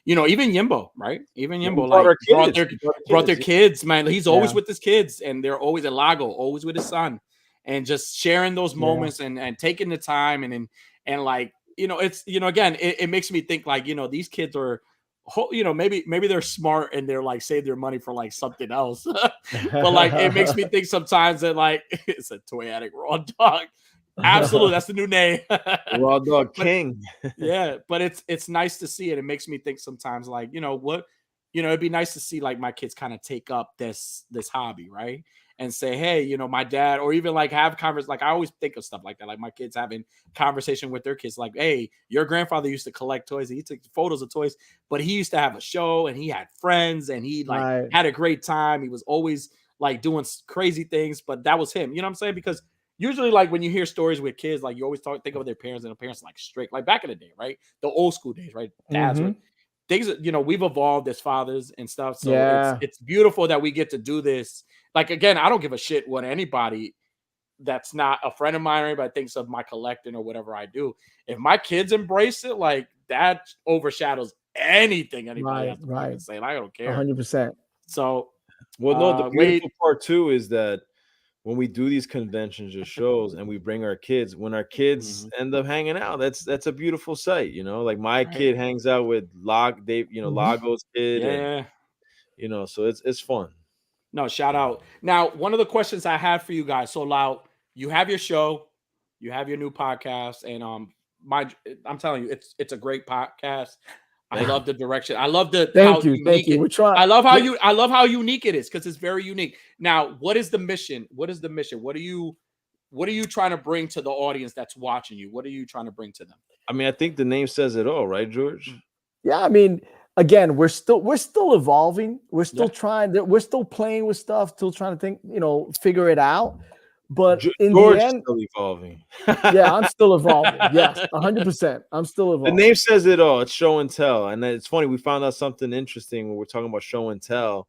even Yimbo, right? Even Yimbo brought their kids, man. He's always with his kids, and they're always at Lago, always with his son, and just sharing those moments and taking the time and like, it's again, it makes me think like, these kids are maybe they're smart and they're like save their money for like something else. But like, it makes me think sometimes that like it's a Toy Addict Raw Dog. Absolutely, that's the new name. Raw Dog King. Yeah, but it's nice to see it. It makes me think sometimes like, it'd be nice to see like my kids kind of take up this hobby, right? And say, hey, my dad, or even like have conversations. Like, I always think of stuff like that, like my kids having conversation with their kids, like, hey, your grandfather used to collect toys, and he took photos of toys, but he used to have a show, and he had friends, and he like had a great time. He was always like doing crazy things, but that was him. You know what I'm saying? Because usually, like, when you hear stories with kids, like, you always think of their parents, and the parents like strict, like back in the day, right? The old school days, right? Dads were things. We've evolved as fathers and stuff, so it's beautiful that we get to do this. Like, again, I don't give a shit what anybody that's not a friend of mine or anybody thinks of my collecting or whatever I do. If my kids embrace it, like, that overshadows anything anybody has to say. Like, I don't care. 100%. So, well, no, the beautiful part too is that when we do these conventions or shows and we bring our kids, when our kids end up hanging out, that's a beautiful sight. Like my kid hangs out with Lago's kid, and so it's fun. No, shout out. Now, one of the questions I had for you guys. So, Lau, you have your show, you have your new podcast, and I'm telling you, it's a great podcast. I love the direction. I love thank you. We're trying. I love how unique it is, because it's very unique. Now, what is the mission? What is the mission? What are you trying to bring to the audience that's watching you? What are you trying to bring to them? I mean, I think the name says it all, right, George? Yeah, I mean, again, we're still evolving. We're still trying. We're still playing with stuff. Still trying to think, figure it out. But in George the end, still evolving. Yeah, I'm still evolving. Yes, 100%. I'm still evolving. The name says it all. It's show and tell. And it's funny. We found out something interesting when we're talking about show and tell.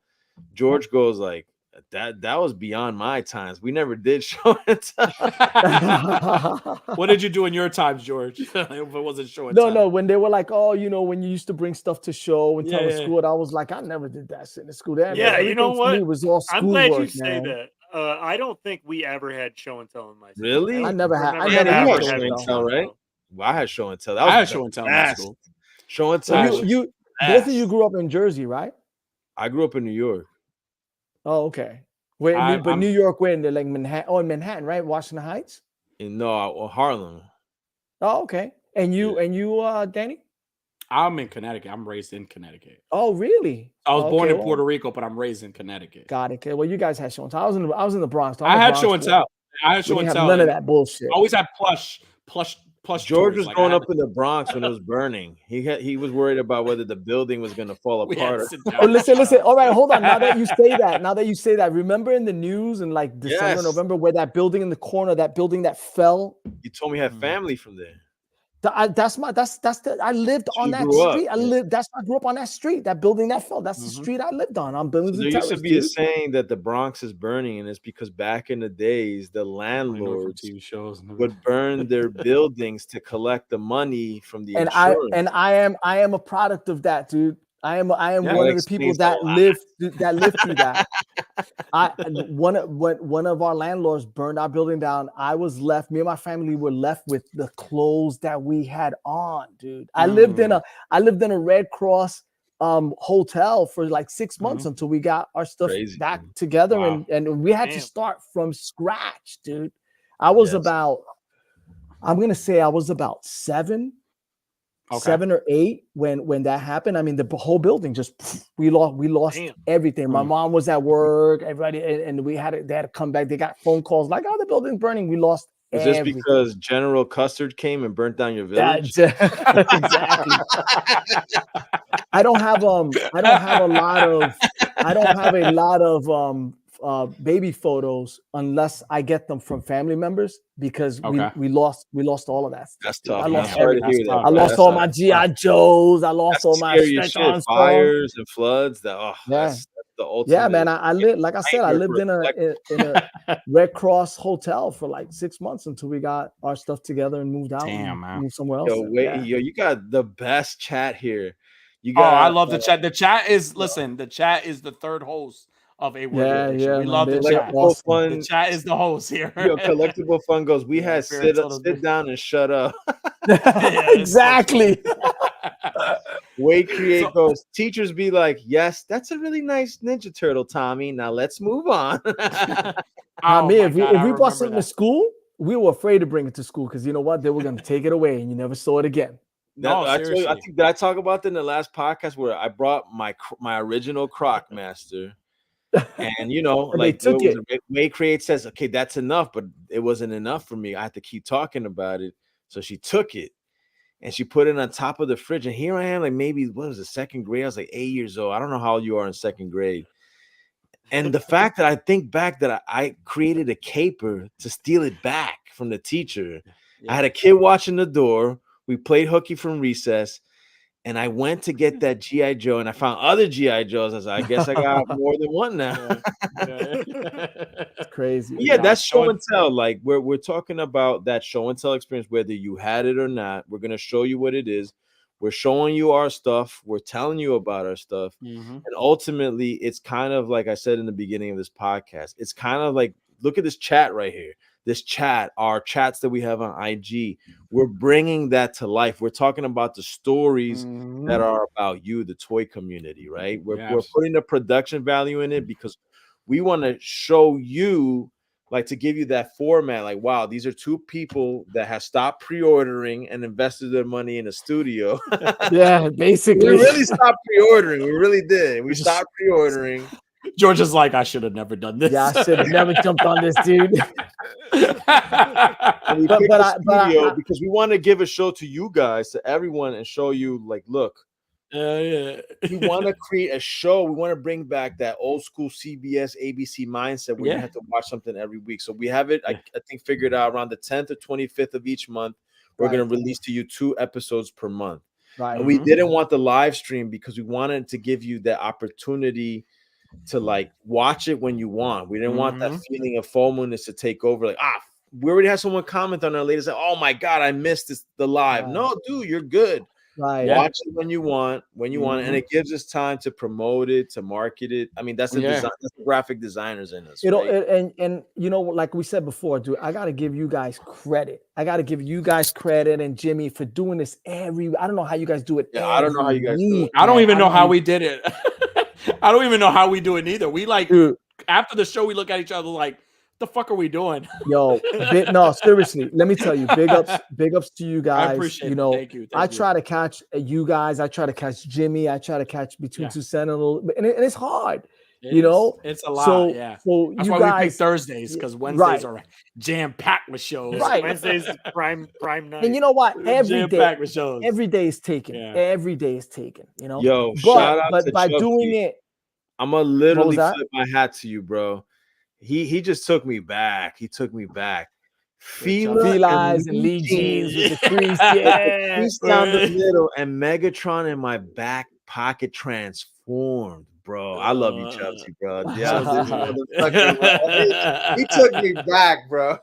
George goes like, that was beyond my times. We never did show and tell. What did you do in your times, George? If it wasn't show and tell. No. When they were like, oh, when you used to bring stuff to show and tell the school, I was like, I never did that shit in the school. You know what? It was all school I'm glad work, you say that. I don't think we ever had show and tell in my school. Really? I never had. I never had show and tell, right? Well, I had show and tell. I had show and tell in my school. Show and tell. So you both of you grew up in Jersey, right? I grew up in New York. Oh, okay. But New York, where in the like Manhattan? Oh, in Manhattan, right? Washington Heights. Harlem. Oh, okay. And you, Danny? I'm in Connecticut. I'm raised in Connecticut. Oh, really? I was born in Puerto Rico, but I'm raised in Connecticut. Got it. Okay. Well, you guys had show and tell. I was in the Bronx. I had show and tell. I had show and tell. None of that bullshit. I always had plush plush George toys. was Like, growing up in the Bronx when it was burning. He was worried about whether the building was going to fall we had apart. to sit down. Oh, listen. All right, hold on. Now that you say that, remember in the news in like December, Yes. November, where that building in the corner, that building that fell. You told me you had family from there. I lived on that street. I grew up on that street. That building that fell. That's the street I lived on Buildings So and there used to Terrace, be a dude. saying that the Bronx is burning, and it's because back in the days, the landlords TV shows would burn their buildings to collect the money from the And insurance. I am a product of that, dude. I am one of the people that lived through that. One of our landlords burned our building down. I was left. Me and my family were left with the clothes that we had on, dude. I lived in a Red Cross hotel for like 6 months until we got our stuff back together, and we had to start from scratch, dude. I was about 7 or 8 when that happened. I mean, the whole building just we lost everything. My mom was at work, everybody, and they had to come back. They got phone calls like, "Oh, the building's burning." We lost. Is this because General Custard came and burnt down your village? Exactly. I don't have a lot of baby photos unless I get them from family members, because we lost all of that stuff. That's tough. I lost everything. I lost all my GI Joes. I lost all my fires and floods. That's the ultimate. Yeah, man. I lived, like I said, I lived in a Red Cross hotel for like 6 months until we got our stuff together and moved out. Damn, man. Moved somewhere else. Yo, you got the best chat here. I love the chat. The chat is the chat is the third host of A Word Edition. We love the chat. Fun. The chat is the host here. Yo, Collectible Fun goes, we had sit down and shut up. Exactly. Wade Create goes, teachers be like, yes, that's a really nice Ninja Turtle, Tommy. Now let's move on. If we brought something to school, we were afraid to bring it to school because you know what? They were going to take it away and you never saw it again. Seriously. I think, did I talk about that in the last podcast where I brought my original Croc Master? And like they took it. Wade Create says, okay, that's enough, but it wasn't enough for me. I had to keep talking about it. So she took it and she put it on top of the fridge. And here I am, like maybe what was it, second grade? I was like 8 years old. I don't know how old you are in second grade. And the fact that I think back that I created a caper to steal it back from the teacher. Yeah. I had a kid watching the door. We played hooky from recess. And I went to get that G.I. Joe, and I found other G.I. Joes. I was like, I guess I got more than one now. It's crazy. Yeah, that's show and tell. Like we're talking about that show and tell experience, whether you had it or not. We're gonna show you what it is. We're showing you our stuff. We're telling you about our stuff. And ultimately, it's kind of like I said in the beginning of this podcast. It's kind of like, look at this chat right here. This chat, our chats that we have on IG, we're bringing that to life. We're talking about the stories that are about you, the toy community, right? We're putting the production value in it because we want to show you, like, to give you that format, like, wow, these are two people that have stopped pre-ordering and invested their money in a studio. Yeah, basically. We really stopped pre-ordering. We really did. We stopped pre-ordering. George is like, I should have never done this. Yeah, I should have never jumped on this, dude. And we picked the studio because we want to give a show to you guys, to everyone, and show you, like, look, we want to create a show. We want to bring back that old school CBS, ABC mindset where you have to watch something every week. So we have it, I think, figured out around the 10th or 25th of each month. We're going to release to you 2 episodes per month. Right. And we didn't want the live stream because we wanted to give you that opportunity to, like, watch it when you want. We didn't want that feeling of FOMO-ness to take over. Like, we already had someone comment on our latest. Like, oh my God, I missed the live. No, dude, you're good. Right. Watch it when you want, and it gives us time to promote it, to market it. I mean, that's the design, that's the graphic designers in us. And you know, like we said before, dude, I gotta give you guys credit. And Jimmy for doing this I don't know how you guys do it. Yeah, I don't know how you guys do it. I don't even know how we did it. I don't even know how we do it either. We after the show, we look at each other like, the fuck are we doing? Yo, no, seriously. Let me tell you, big ups to you guys. I appreciate it. Thank you. I try to catch you guys. I try to catch Jimmy. I try to catch Between Two Sentinels, and it's hard. It's a lot. Yeah. So That's you why guys, we pick Thursdays, because Wednesdays are jam-packed with shows. Right. Wednesday's prime night. And you know what? Jam-packed with shows. Every day is taken. Yeah. Every day is taken. Yo, shout out but to by Chucky. doing it, I'm gonna literally flip my hat to you, bro. He just took me back. He took me back. Feli's and Lee Jeans with the crease, crease down the middle, and Megatron in my back pocket transformed, bro. I love you, Chelsea, bro. Yeah, this motherfucker, bro. He took me back, bro.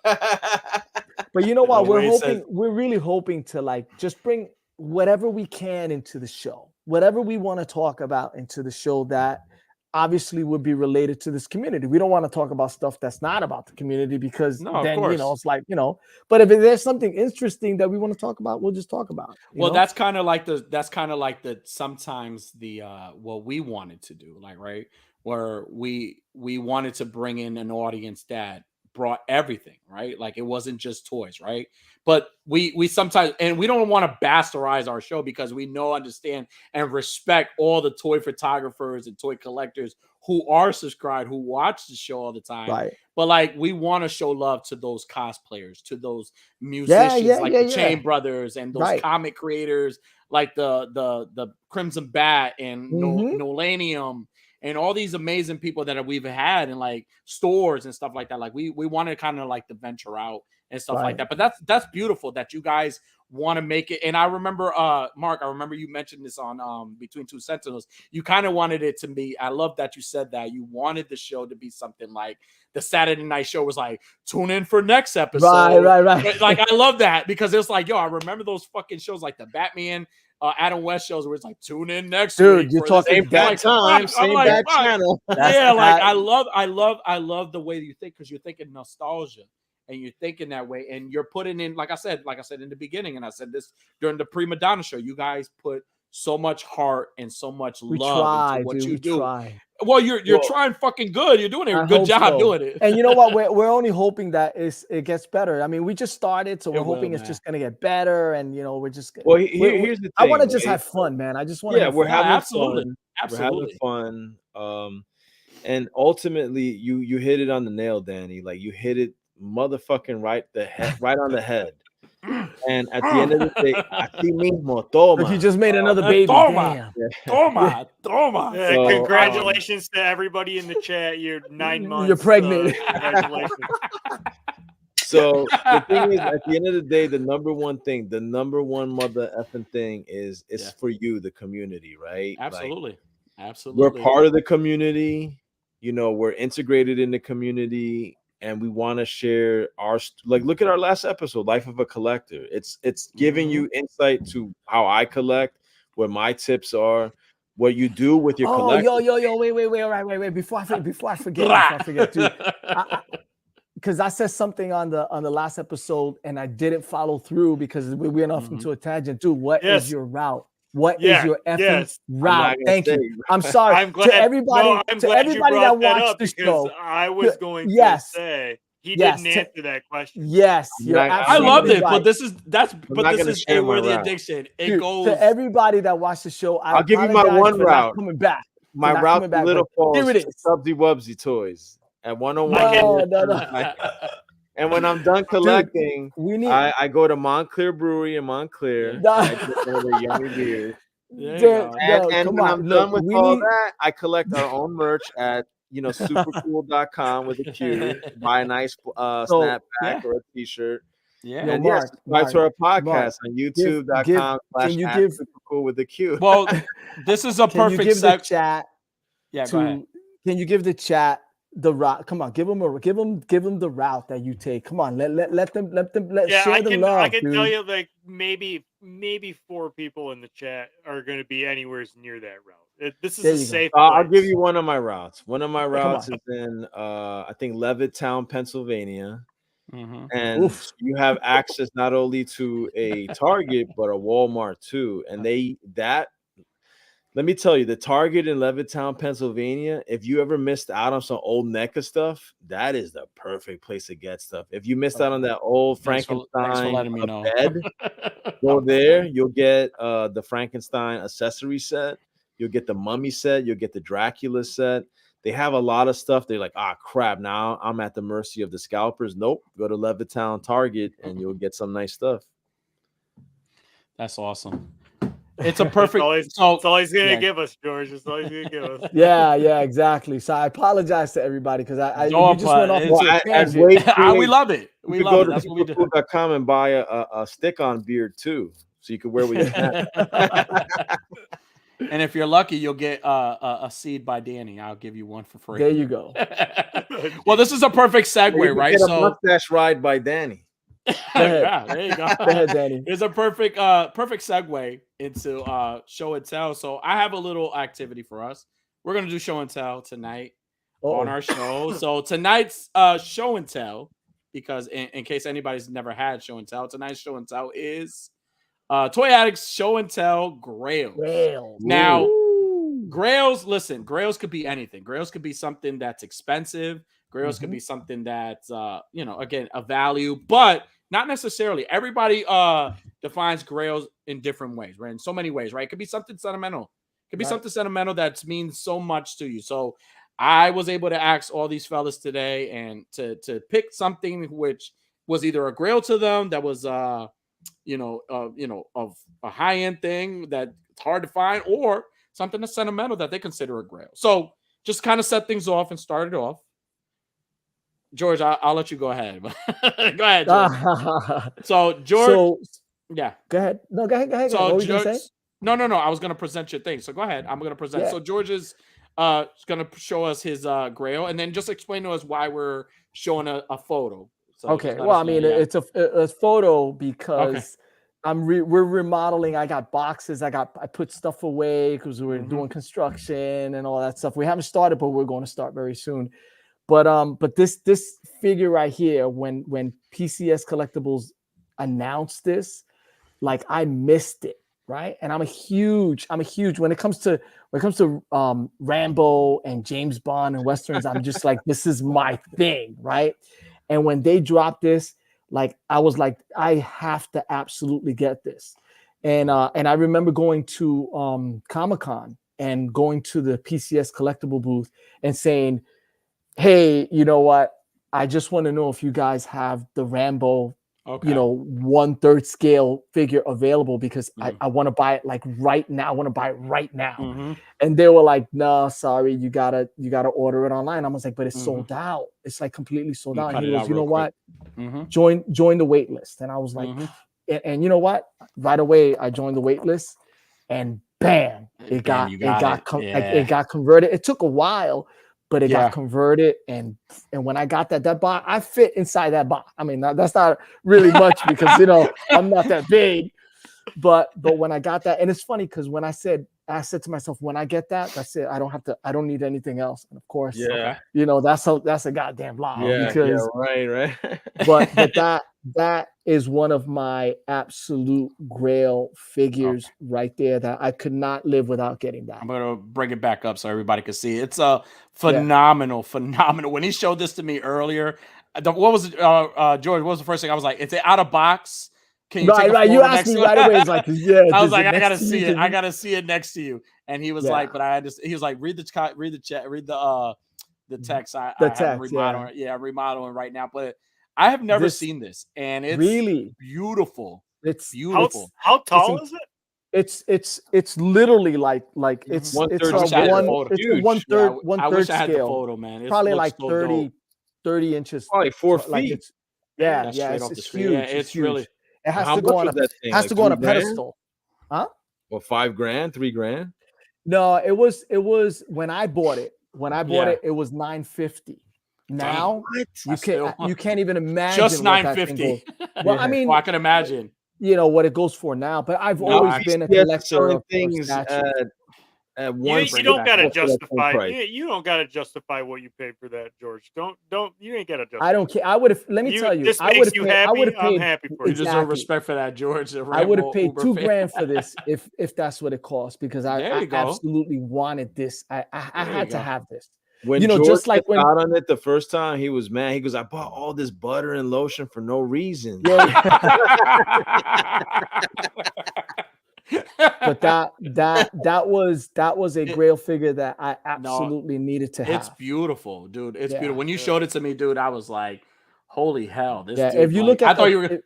But you know what? We're really hoping to like just bring whatever we can into the show, whatever we want to talk about into the show that obviously would be related to this community. We don't want to talk about stuff that's not about the community, because then, it's like, but if there's something interesting that we want to talk about, we'll just talk about it. Well, that's kind of like the sometimes the what we wanted to do, like, right, where we wanted to bring in an audience that brought everything, right? Like, it wasn't just toys, right? But we sometimes, and we don't want to bastardize our show, because we understand and respect all the toy photographers and toy collectors who are subscribed, who watch the show all the time. Right. But like, we want to show love to those cosplayers, to those musicians, the Chain Brothers, and those comic creators like the Crimson Bat and Nolanium, and all these amazing people that we've had in like stores and stuff like that. Like, we wanted kind of like to venture out and stuff like that. But that's beautiful that you guys want to make it. And I remember, Mark, I remember you mentioned this on Between Two Sentinels. You kind of wanted it to be, I love that you said that, you wanted the show to be something like the Saturday night show was like, tune in for next episode. Right. Like, I love that, because it's like, yo, I remember those fucking shows like the Batman, Adam West shows where it's like, tune in next week. Dude, you're talking that time, same back channel. Yeah, like, I love the way you think, because you're thinking nostalgia. And you're thinking that way, and you're putting in, like I said in the beginning, and I said this during the Prima Donna show, you guys put so much heart and so much love into what you do. Well, you're trying fucking good. You're doing a good job doing it. And you know what? We're only hoping that it gets better. I mean, we just started, so we're hoping it's just gonna get better. And we're just here's the thing. I want to just have fun, man. I just want to. We're having absolutely. We're having fun. And ultimately, you hit it on the nail, Danny. Like, you hit it motherfucking right on the head. And at the end of the day, así mismo, toma. Look, you just made another baby. Toma. Toma. So, congratulations to everybody in the chat. You're 9 months. You're pregnant. Congratulations. So the thing is, at the end of the day, the number one mother effing thing is for you, the community, right? Absolutely. Like, Absolutely. We're part of the community. We're integrated in the community. And we want to share look at our last episode, Life of a Collector. It's giving you insight to how I collect, what my tips are, what you do with your collection. Yo, wait. Before I forget, dude. Because I said something on the last episode and I didn't follow through because we went off into a tangent. Dude, what is your route? What is your effing route? Thank you. I'm sorry. I'm glad, to everybody that watched the show. I was going to say he didn't answer that question. Yes, I loved it, but this is where the addiction. It goes to everybody that watched the show. I'll give you my one route. Coming back. My route to Little Falls. Here it is. Subsy Wubsy Toys at 101. No. And when I'm done collecting, I go to Montclair Brewery in Montclair. I get the younger beers. And when I'm done with all that, I collect our own merch at SuperQool.com with a Q. Buy a nice snapback or a t-shirt. Yeah. And subscribe to our podcast on YouTube.com/SuperQool with a Q. Well, this is a perfect chat. Yeah, go ahead. Can you give the chat the route? Come on, give them the route that you take. Come on, let them share the love. I can tell you, like, maybe 4 people in the chat are going to be anywhere near that route. This is a safe place. I'll give you one of my routes. One of my routes is in I think Levittown, Pennsylvania. Mm-hmm. And you have access not only to a Target but a Walmart too. And let me tell you, the Target in Levittown, Pennsylvania, if you ever missed out on some old NECA stuff, that is the perfect place to get stuff. If you missed out on that old Frankenstein bed, go there. You'll get the Frankenstein accessory set. You'll get the Mummy set. You'll get the Dracula set. they have a lot of stuff. They're like, ah, crap, now I'm at the mercy of the scalpers. Nope, go to Levittown Target and you'll get some nice stuff. That's awesome. It's a perfect. It's all he's gonna give us, George. It's all he's gonna give us. Yeah, exactly. So I apologize to everybody because I you just went off. We love it. We love it. That's what we do. SuperQool.com and buy a stick-on beard too, so you can wear with your hat. And if you're lucky, you'll get a seed by Danny. I'll give you one for free. There you go. Well, this is a perfect segue, right? Get a mustache ride by Danny. Yeah, there you go. Go ahead, Danny. It's a perfect segue into show and tell. So I have a little activity for us. We're gonna do show and tell tonight on our show. So tonight's show and tell, because in case anybody's never had show and tell, tonight's show and tell is Toy Addicts Show and Tell Grails. Now, Grails, listen, Grails could be anything. Grails could be something that's expensive. Grails could be something that's, again, a value, but not necessarily. Everybody defines Grails in different ways, right? In so many ways, right? It could be something sentimental. It could be something sentimental that means so much to you. So I was able to ask all these fellas today and to pick something which was either a Grail to them that was, of a high-end thing that it's hard to find, or something that's sentimental that they consider a Grail. So just kind of set things off and start it off. George, I'll let you go ahead. Go ahead, George. So, George. Yeah. Go ahead. No, go ahead. So, what were you gonna say? No. I was going to present your thing. So, go ahead. I'm going to present. Yeah. So, George is going to show us his Grail, and then just explain to us why we're showing a photo. So okay. Well, I mean, it's a photo because we're remodeling. I got boxes. I put stuff away because we're doing construction and all that stuff. We haven't started, but we're going to start very soon. But this figure right here, when PCS Collectibles announced this, like I missed it, right? And I'm a huge when it comes to Rambo and James Bond and Westerns, I'm just like, this is my thing, right? And when they dropped this, like I was like, I have to absolutely get this. And I remember going to Comic-Con and going to the PCS Collectible booth and saying, hey, you know what? I just want to know if you guys have the Rambo, 1/3 scale figure available because I want to buy it like right now. I want to buy it right now. And they were like, no, sorry, you gotta order it online. I was like, but it's sold out. It's like completely sold out. And he goes, you know what? Join the wait list. And I was like, and you know what? Right away, I joined the wait list, and bam, it got converted. It took a while, but it got converted, and when I got that box, I fit inside that box. I mean, that's not really much because I'm not that big, but when I got that, and it's funny because when I said to myself, when I get that, that's it. I don't need anything else. And of course, that's a goddamn lie. Because, right. but that is one of my absolute Grail figures right there that I could not live without getting that. I'm gonna bring it back up so everybody can see. It's a phenomenal. When he showed this to me earlier, what was it, George? What was the first thing I was like? It's out of box. Can you take a photo? You asked me right away. It's like, I was like, I gotta see it. I gotta see it next to you. And he was like, but he was like, read the chat, read the text. I'm remodeling right now, but I have never seen this, and it's really beautiful. It's beautiful. How tall is it? It's literally like it's 1/3 1/3 I had the scale. photo, man. Probably like 30 inches. Probably 4 feet. Like it's huge. Yeah, it's huge. Really. It has to go on a pedestal. Huh? Well, $5,000, $3,000. No, it was when I bought it. It was $950. Now you can't even imagine just $950. Well, I mean, I can imagine. What it goes for now, but I've always been a collector of things. You don't gotta justify. You don't gotta justify what you paid for that, George. Don't. You ain't gotta justify. I don't care. I would have. Let me tell you. I would have paid. I'm happy for you. You deserve respect for that, George. I would have paid $2,000 for this if that's what it cost because I absolutely wanted this. I had to have this. When George just like when out on it the first time, he was mad. He goes, I bought all this butter and lotion for no reason. But that was a Grail figure that I absolutely needed to have. It's beautiful, dude. It's beautiful. When you showed it to me, dude, I was like, "Holy hell!" This dude. If you look at, I thought you were.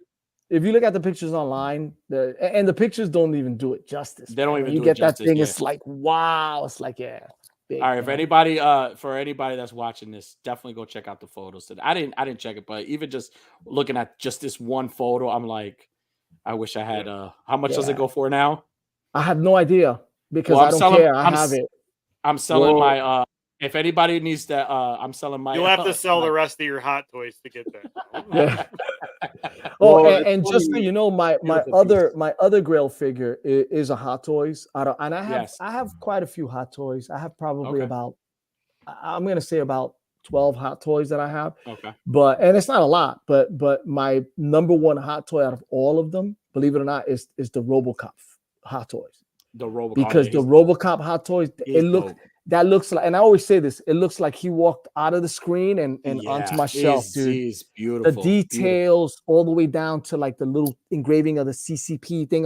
If you look at the pictures online, the pictures don't even do it justice. They don't even. You get that thing. It's like wow. It's like big, all right, if anybody, for anybody that's watching this, definitely go check out the photos today. I didn't check it, but even just looking at just this one photo, I'm like, I wish I had. How much does it go for now? I have no idea because I don't care. I have it. I'm selling my. If anybody needs that, I'm selling my. You'll have to sell the rest of your Hot Toys to get that. Yeah. And just so you know, my other Grail figure is a Hot Toys. I have quite a few Hot Toys. I have probably about, I'm gonna say about 12 Hot Toys that I have. Okay. And it's not a lot, but my number one Hot Toy out of all of them, believe it or not, is the RoboCop Hot Toys. The RoboCop. Because the RoboCop Hot Toys, that looks like, and I always say this, it looks like he walked out of the screen and onto my shelf, dude. He's beautiful. The details all the way down to like the little engraving of the CCP thing.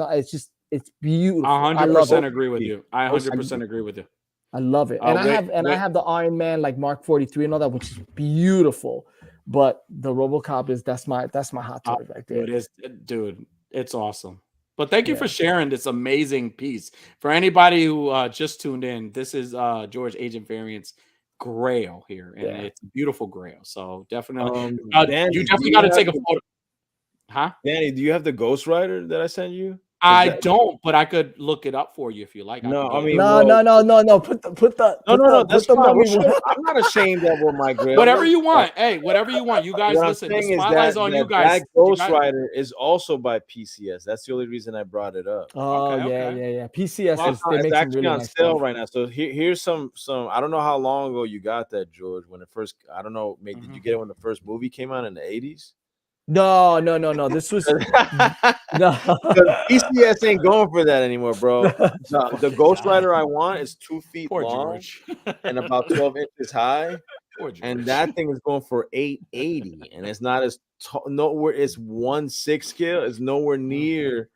It's beautiful. 100% agree with you. I 100% agree with you. I love it. And I have the Iron Man like Mark 43 and all that, which is beautiful. But the RoboCop that's my Hot Toy right there. It is, dude. It's awesome. But thank you for sharing this amazing piece. For anybody who just tuned in, this is George Agent Variant's Grail here, and it's a beautiful Grail. So definitely, Danny, you definitely got to take a photo. Huh? Danny, do you have the Ghost Rider that I sent you? I don't, but I could look it up for you if you like. No, I mean, no. Put the. That's fine. I'm not ashamed of what my Grail. Whatever you want. Hey, whatever you want. You guys listen. The spotlight's on you guys. That Ghost Rider is also by PCS. That's the only reason I brought it up. Oh, yeah. PCS is it's actually on sale right now. So here's some. I don't know how long ago you got that, George. When it first, I don't know. Maybe did you get it when the first movie came out in the 80s? No. This was no. PCS ain't going for that anymore, bro. The Ghost Rider I want is 2 feet long and about 12 inches high, and that thing is going for $880, and it's not as nowhere. It's 1/6 scale. It's nowhere near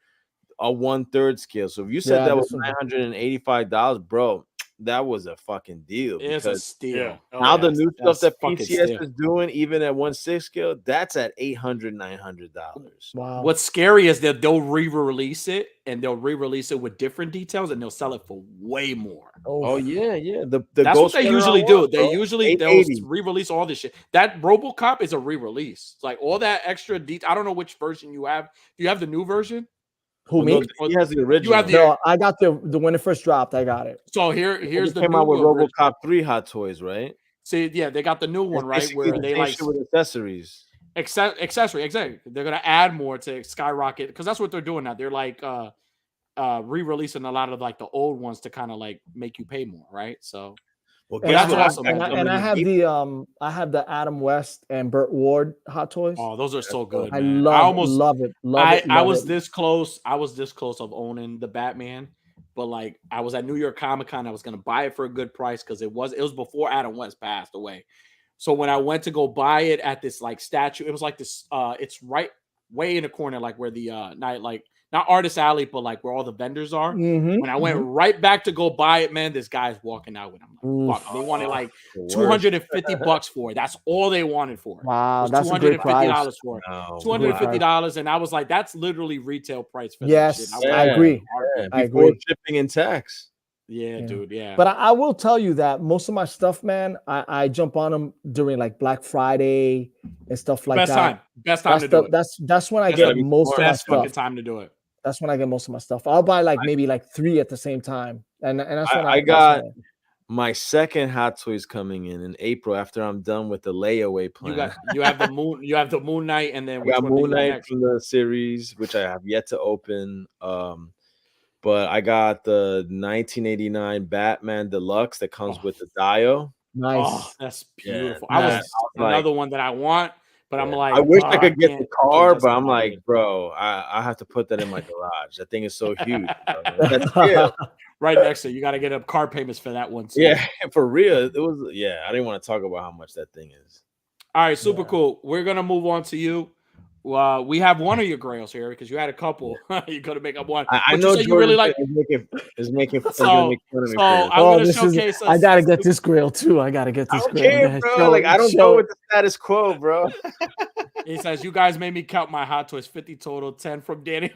a 1/3 scale. So if you said that was $985, bro, that was a fucking deal. It's a steal. Now the new stuff that PCS is doing, even at 1/6 scale, that's at $800, $900. Wow. What's scary is that they'll re-release it, and they'll re-release it with different details, and they'll sell it for way more. Oh yeah. That's what they usually do. They'll re-release all this shit. That RoboCop is a re-release. It's like all that extra detail. I don't know which version you have. Do you have the new version? Who, me? He has the original. No, I got the when it first dropped. I got it. So here's the came new out with one. RoboCop 3 Hot Toys, right? See, yeah, they got the new one, right? Where they like with accessories. Accessory, exactly. They're gonna add more to skyrocket because that's what they're doing now. They're like re-releasing a lot of like the old ones to kind of like make you pay more, right? So that's awesome. And I have the Adam West and Burt Ward Hot Toys. Oh, those are so good. I man. love it. I was this close. I was this close of owning the Batman, but like I was at New York Comic Con. I was gonna buy it for a good price because it was before Adam West passed away. So when I went to go buy it at this like statue, it was like this. It's right way in the corner, like where the not Artist Alley, but like where all the vendors are. Mm-hmm. When I went right back to go buy it, man, this guy's walking out with them. Like, fuck, they wanted like $250 for it. That's all they wanted for it. Wow, that's a great price. For it. $250, and I was like, that's literally retail price for that shit. I agree. I agree. Shipping and tax. Yeah, dude. Yeah. But I will tell you that most of my stuff, man, I jump on them during like Black Friday and stuff like that. Best time to do it. That's when I get most of my stuff. Time to do it. That's when I get most of my stuff. I'll buy like maybe like 3 at the same time, and that's when I got my second Hot Toys coming in April after I'm done with the layaway plan. You have the Moon Knight, and then we got Moon Knight from the series, which I have yet to open. But I got the 1989 Batman Deluxe that comes with the Dio. Nice. Oh, that's beautiful. Yeah, another one that I want. But I'm like, I wish I could get the car, but I'm like, bro, I have to put that in my garage. That thing is so huge. That's right next to it. You got to get up car payments for that one. Yeah, for real. It was. Yeah, I didn't want to talk about how much that thing is. All right, super cool. We're gonna move on to you. Well, we have one of your grails here because you had a couple. You could have make up one. I But know you say you really like. is making So, make fun of me so for this. I'm gonna showcase us. I gotta get this grill too. I gotta get I this don't grill. care, bro. Like I don't go with the status quo, bro. He says, "You guys made me count my hot toys. 50 total, 10 from Danny."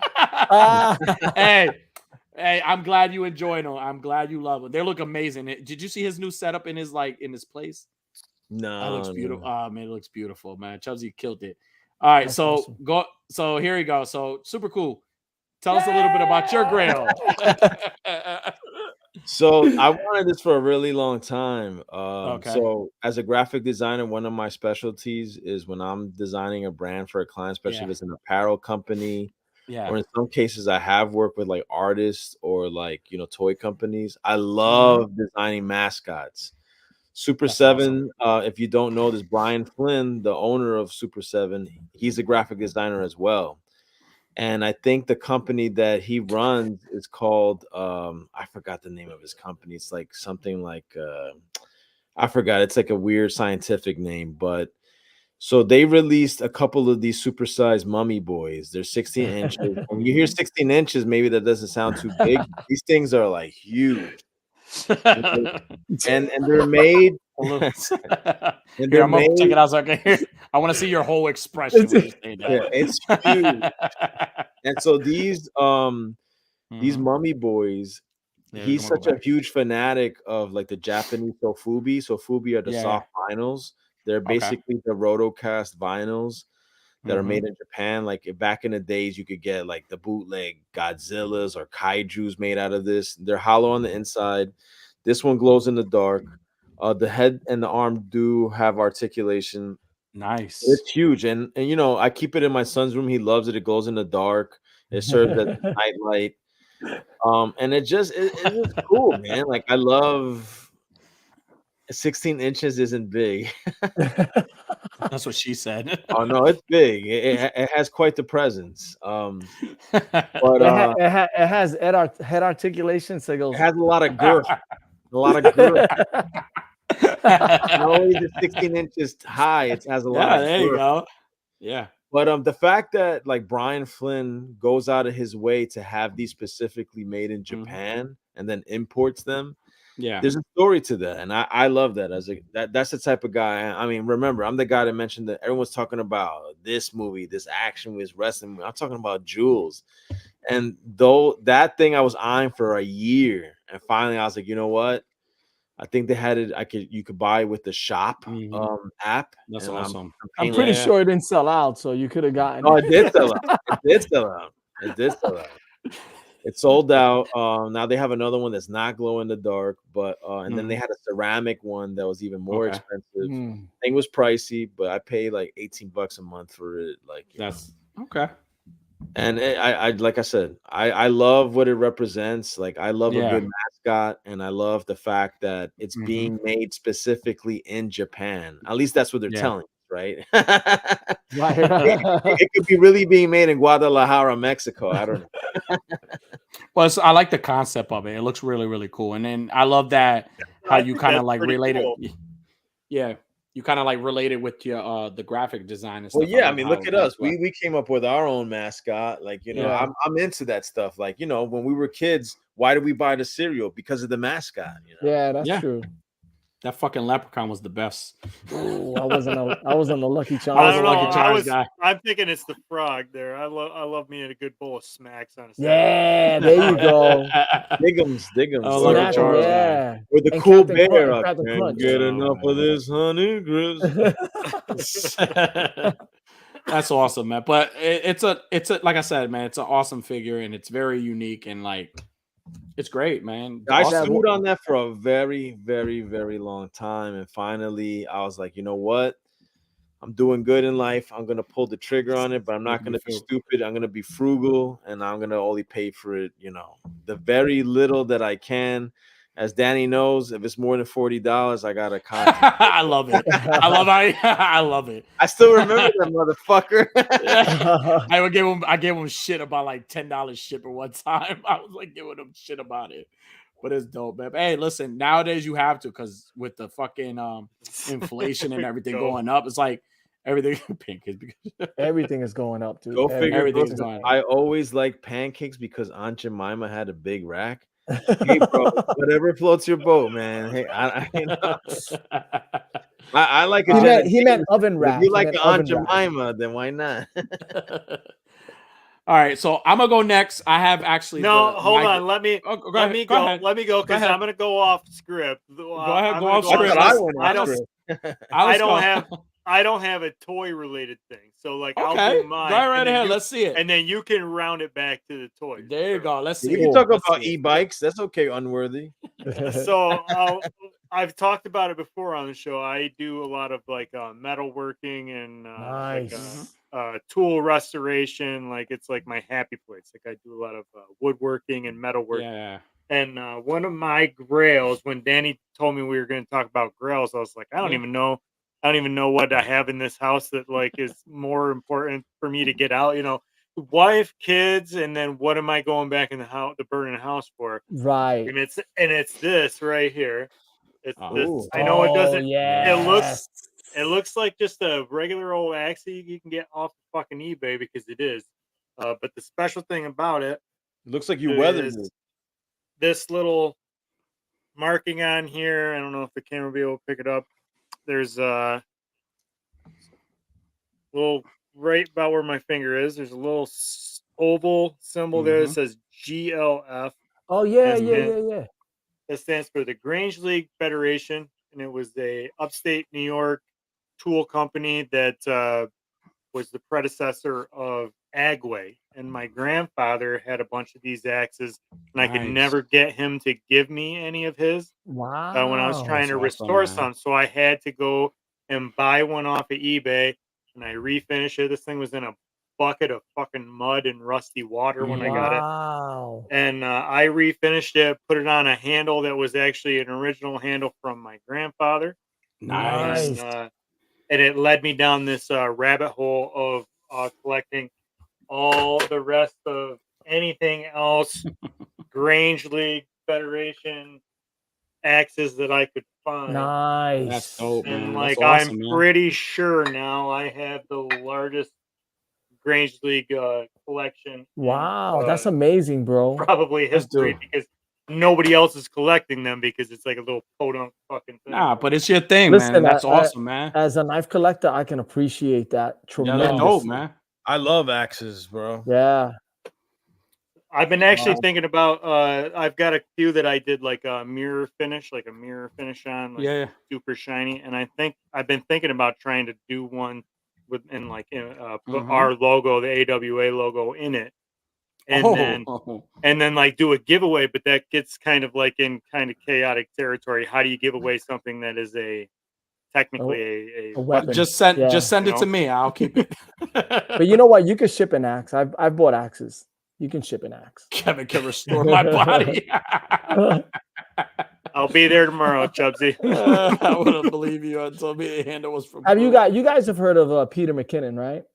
Hey, I'm glad you enjoy them. I'm glad you love them. They look amazing. Did you see his new setup in his place? No, That looks beautiful. Oh man, it looks beautiful, man. Chelsea killed it. All right, That's so awesome. go. So here you go. So super cool. Tell us a little bit about your grail. So I wanted this for a really long time. Okay. So as a graphic designer, one of my specialties is when I'm designing a brand for a client, especially if it's an apparel company, or in some cases I have worked with like artists or like, toy companies. I love designing mascots. Super That's 7, if you don't know this, Brian Flynn, the owner of Super 7, he's a graphic designer as well. And I think the company that he runs is called I forgot the name of his company. It's like something like I forgot. It's like a weird scientific name, but so they released a couple of these supersized mummy boys. They're 16 inches. When you hear 16 inches, maybe that doesn't sound too big. These things are like huge. And they're made. Here, And I'm gonna check it out. So I want to see your whole expression when you say that. Yeah, it's huge. And so these mummy boys, he's such a huge fanatic of like the Japanese sofubi. Sofubi are the soft vinyls. They're basically the rotocast vinyls that are made in Japan. Like back in the days, you could get like the bootleg Godzillas or Kaijus made out of this. They're hollow on the inside. This one glows in the dark. The head and the arm do have articulation. Nice. It's huge. And I keep it in my son's room. He loves it. It glows in the dark. It serves as a night light. And it's just cool, man. Like I love 16 inches isn't big. That's what she said. Oh no, it's big. It has quite the presence. But it has head articulation, so it has a lot of girth. A lot of girth. Not only is it 16 inches high, it has a lot of there girth. you go. Yeah. But the fact that like Brian Flynn goes out of his way to have these specifically made in Japan and then imports them, there's a story to that, and I love that. That's the type of guy. I mean, remember, I'm the guy that mentioned that everyone's talking about this movie, this action movie, this wrestling movie. I'm talking about jewels, and though that thing I was eyeing for a year, and finally I was like, you know what? I think they had it. You could buy it with the shop app. That's awesome. I'm pretty sure it didn't sell out, so you could have gotten. Oh, it did sell out. It did sell out. It did sell out. It sold out. Now they have another one that's not glow in the dark, but and then they had a ceramic one that was even more expensive. Thing was pricey, but I paid like $18 a month for it. Like that's okay. And I like I said, I love what it represents. Like I love a good mascot, and I love the fact that it's being made specifically in Japan. At least that's what they're telling us, right? It could be really being made in Guadalajara, Mexico. I don't know. Well, I like the concept of it. It looks really, really cool. And then I love that how you kind of like related. Cool. Yeah. You kind of like related with your the graphic design and stuff. Well, yeah, I mean, look at us. We came up with our own mascot. Like, I'm into that stuff. Like, when we were kids, why did we buy the cereal? Because of the mascot. Yeah, that's true. That fucking leprechaun was the best. Ooh, I wasn't a Lucky Charms. I was a Lucky Charms guy. I'm thinking it's the frog there. I love me a good bowl of smacks on a Saturday. Yeah, there you go. Diggums. Oh, Lucky Charms. Yeah. With the cool bear. I can't get enough of this honey crisp. That's awesome, man. But it's a like I said, man, it's an awesome figure and it's very unique and like it's great, man. I stood on that for a very, very, very long time. And finally, I was like, you know what? I'm doing good in life. I'm going to pull the trigger on it, but I'm not going to be stupid. I'm going to be frugal, and I'm going to only pay for it, the very little that I can. As Danny knows, if it's more than $40, I got a contact. I love it. I love it. I still remember that motherfucker. I gave him shit about like $10 shipping one time. I was like giving him shit about it. But it's dope, man. Hey, listen, nowadays you have to, because with the fucking inflation and everything going up, it's like Everything pancakes. Everything is going up, dude. Go figure. Everything's going up. I always like pancakes because Aunt Jemima had a big rack. Hey, bro, whatever floats your boat, man. Hey, I like a he meant oven rack. If you like Aunt Jemima, then why not? All right, so I'm gonna go next. I have actually hold on. Let me go because I'm gonna go off script. Go ahead, go off script. I don't have a toy related thing. So like okay, I'll do mine. Go right ahead. Let's see it. And then you can round it back to the toy. There you go. Let's see. We can talk about e-bikes. That's okay, Unworthy. So I've talked about it before on the show. I do a lot of like metalworking and tool restoration. Like it's like my happy place. Like I do a lot of woodworking and metalwork. Yeah. And one of my grails, when Danny told me we were going to talk about grails, I was like, I don't even know what I have in this house that like is more important for me to get out. You know, wife, kids, and then what am I going back in the house, the burning house for? Right. And it's this right here. It's this. I know Oh, it doesn't. yes. It looks like just a regular old axe you can get off fucking eBay because it is. But the special thing about it, looks like you weathered it. This little marking on here. I don't know if the camera will be able to pick it up. There's a little right about where my finger is. There's a little oval symbol there that says GLF. Oh yeah. That stands for the Grange League Federation, and it was a upstate New York tool company that was the predecessor of Agway. And my grandfather had a bunch of these axes, and I could never get him to give me any of his. Wow. When I was trying to restore some, so I had to go and buy one off of eBay, and I refinish it. This thing was in a bucket of fucking mud and rusty water when I got it. And I refinished it, put it on a handle that was actually an original handle from my grandfather. Nice. And it led me down this rabbit hole of collecting all the rest of anything else Grange League Federation axes that I could find. Nice. That's dope, man. And like That's awesome, I'm pretty sure now I have the largest Grange League collection. Wow, that's amazing, bro. Probably history because nobody else is collecting them because it's like a little podunk fucking thing. Nah, but it's your thing, Listen, man. That's awesome, man. As a knife collector, I can appreciate that tremendously. Yeah, that's dope, man. I love axes, bro. Yeah. I've been actually thinking about I've got a few that I did like a mirror finish on, like super shiny. And I've been thinking about trying to do one with put our logo, the AWA logo in it. And then like do a giveaway, but that gets kind of like in kind of chaotic territory. How do you give away something that is technically a weapon? Just send it to me. I'll keep it. But you know what? You can ship an axe. I've bought axes. You can ship an axe. Kevin can restore my body. I'll be there tomorrow, Chubsy. I wouldn't believe you until the handle was from. You guys have heard of Peter McKinnon, right?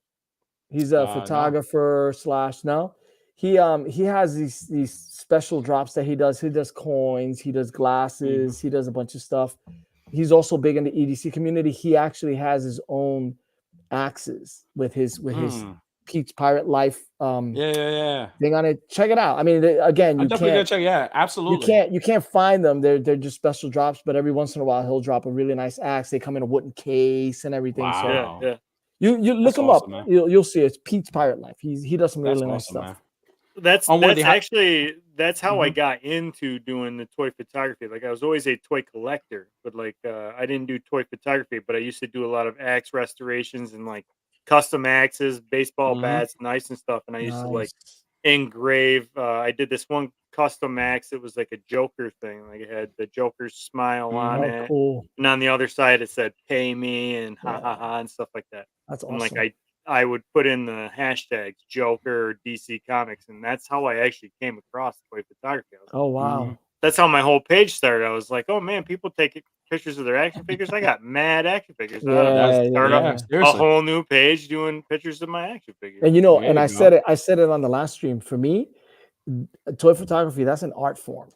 He's a photographer / no. He has these special drops that he does. He does coins. He does glasses. He does a bunch of stuff. He's also big in the EDC community. He actually has his own axes with his Pete's Pirate Life thing on it. Check it out. I mean, again, you can't check. Yeah, absolutely. You can't find them. They're just special drops. But every once in a while, he'll drop a really nice axe. They come in a wooden case and everything. Wow. So you look him up. You'll see it's Pete's Pirate Life. He does some really nice stuff. Man. That's how I got into doing the toy photography. Like I was always a toy collector, but like I didn't do toy photography, but I used to do a lot of axe restorations and like custom axes, baseball bats, knives and stuff. And I used to like engrave. I did this one custom axe. It was like a Joker thing. Like it had the Joker's smile on it. Cool. And on the other side it said "Pay me" and "ha ha ha" and stuff like that. That's awesome. And like I would put in the hashtags Joker or DC Comics, and that's how I actually came across toy photography. Oh wow. That's how my whole page started. I was like, oh man, people take pictures of their action figures. I got mad action figures. Start up a whole new page doing pictures of my action figures. And I said it on the last stream. For me, toy photography, that's an art form.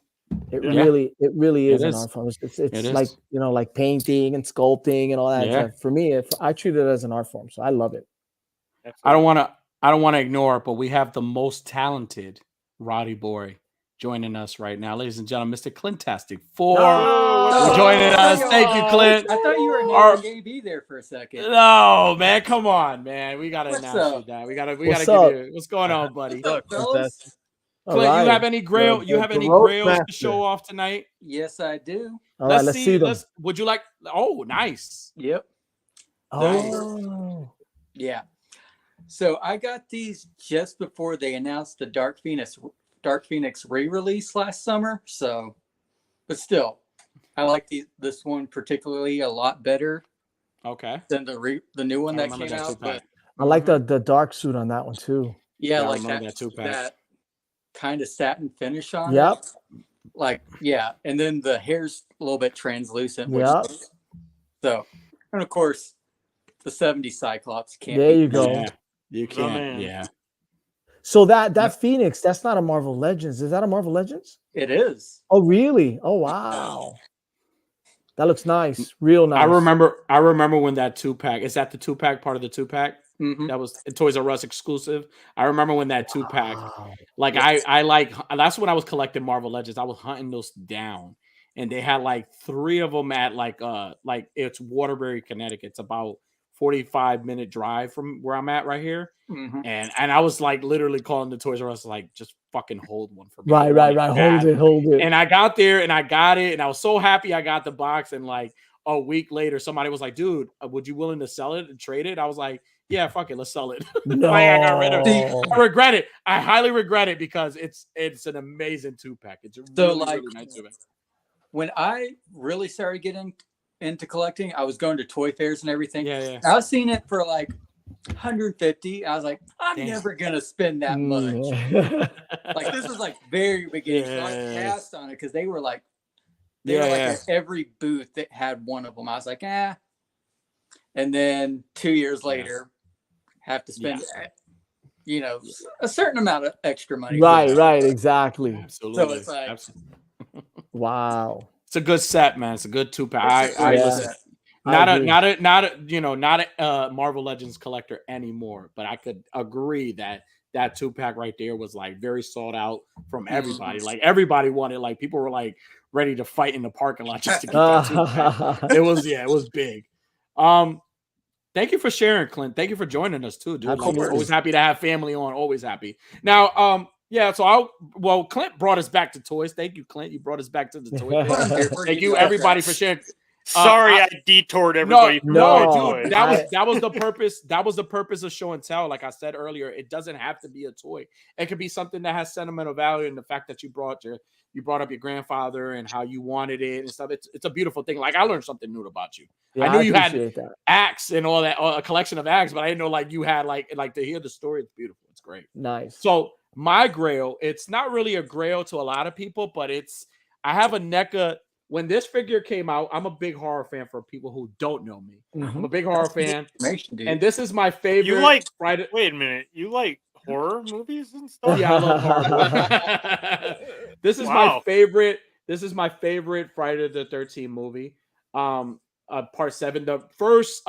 It really is an art form. It's like, you know, like painting and sculpting and all that. Yeah. For me, I treat it as an art form, so I love it. Absolutely. I don't want to ignore it, but we have the most talented Roddy boy joining us right now, ladies and gentlemen, Mr. Clintastic for joining us. Thank you, Clint. I thought you were naming AB there for a second. No, man, come on, man. We gotta announce you that. We gotta give you what's going on, buddy. Look, fellas. Clint, you have any grails to show off tonight? Yes, I do. All right, let's see them. Would you like? Oh, nice. Yep. Oh, yeah. So I got these just before they announced the Dark Phoenix re-release last summer. So, but still, I like this one particularly a lot better. Okay. Than the new one that came out. But I like the dark suit on that one too. Yeah, like that kind of satin finish on it. Yep. Like, yeah, and then the hair's a little bit translucent. Yep. So, and of course, the 70s Cyclops can't. There you go. Yeah, you can't. Yeah. So that Phoenix, that's not a Marvel Legends. Is that a Marvel Legends? It is. Oh, really? Oh, wow. That looks nice. Real nice. I remember when that 2-pack, is that the 2-pack part of the 2-pack? Mm-hmm. That was a Toys R Us exclusive. I remember when that 2-pack, like I like, that's when I was collecting Marvel Legends. I was hunting those down, and they had like 3 of them at like it's Waterbury, Connecticut. It's about 45-minute drive from where I'm at right here. Mm-hmm. And I was like literally calling the Toys R Us like, just fucking hold one for me. Right. Hold it. And I got there and I got it, and I was so happy I got the box. And like a week later, somebody was like, "Dude, would you willing to sell it and trade it?" I was like, "Yeah, fuck it, let's sell it." No. Like, I got rid of it. I regret it. I highly regret it because it's an amazing 2-pack. It's a really nice 2-pack. When I really started getting into collecting, I was going to toy fairs and everything. Yeah. I was seeing it for like 150. I was like, I'm never gonna spend that much. Like, this was like very beginning. So I passed on it because they were like at every booth that had one of them. I was like, And then 2 years later, have to spend a certain amount of extra money. Right, exactly. Absolutely. So it's like, wow. It's a good set, man. It's a good 2-pack. I listen. Not a Marvel Legends collector anymore, but I could agree that 2-pack right there was like very sought out from everybody. Like everybody wanted, like people were like ready to fight in the parking lot just to get that 2-pack. It was big. Thank you for sharing, Clint. Thank you for joining us too, dude. Like, we're always happy to have family on. Always happy. Now, Clint brought us back to toys. Thank you, Clint. You brought us back to the toy. Thank you, everybody, for sharing. Sorry, I detoured everybody. No, dude. That was the purpose. That was the purpose of show and tell. Like I said earlier, it doesn't have to be a toy. It could be something that has sentimental value, and the fact that you brought up your grandfather and how you wanted it and stuff. It's a beautiful thing. Like I learned something new about you. Yeah, I knew you had acts and all that, a collection of acts, but I didn't know like you had like to hear the story. It's beautiful. It's great. Nice. So my grail, it's not really a grail to a lot of people, but I have a NECA. When this figure came out, I'm a big horror fan for people who don't know me. Mm-hmm. I'm a big horror fan. And this is my favorite. You like Friday? Wait a minute. You like horror movies and stuff? Yeah, I love horror. This is my favorite. This is my favorite Friday the 13th movie. Part 7. The first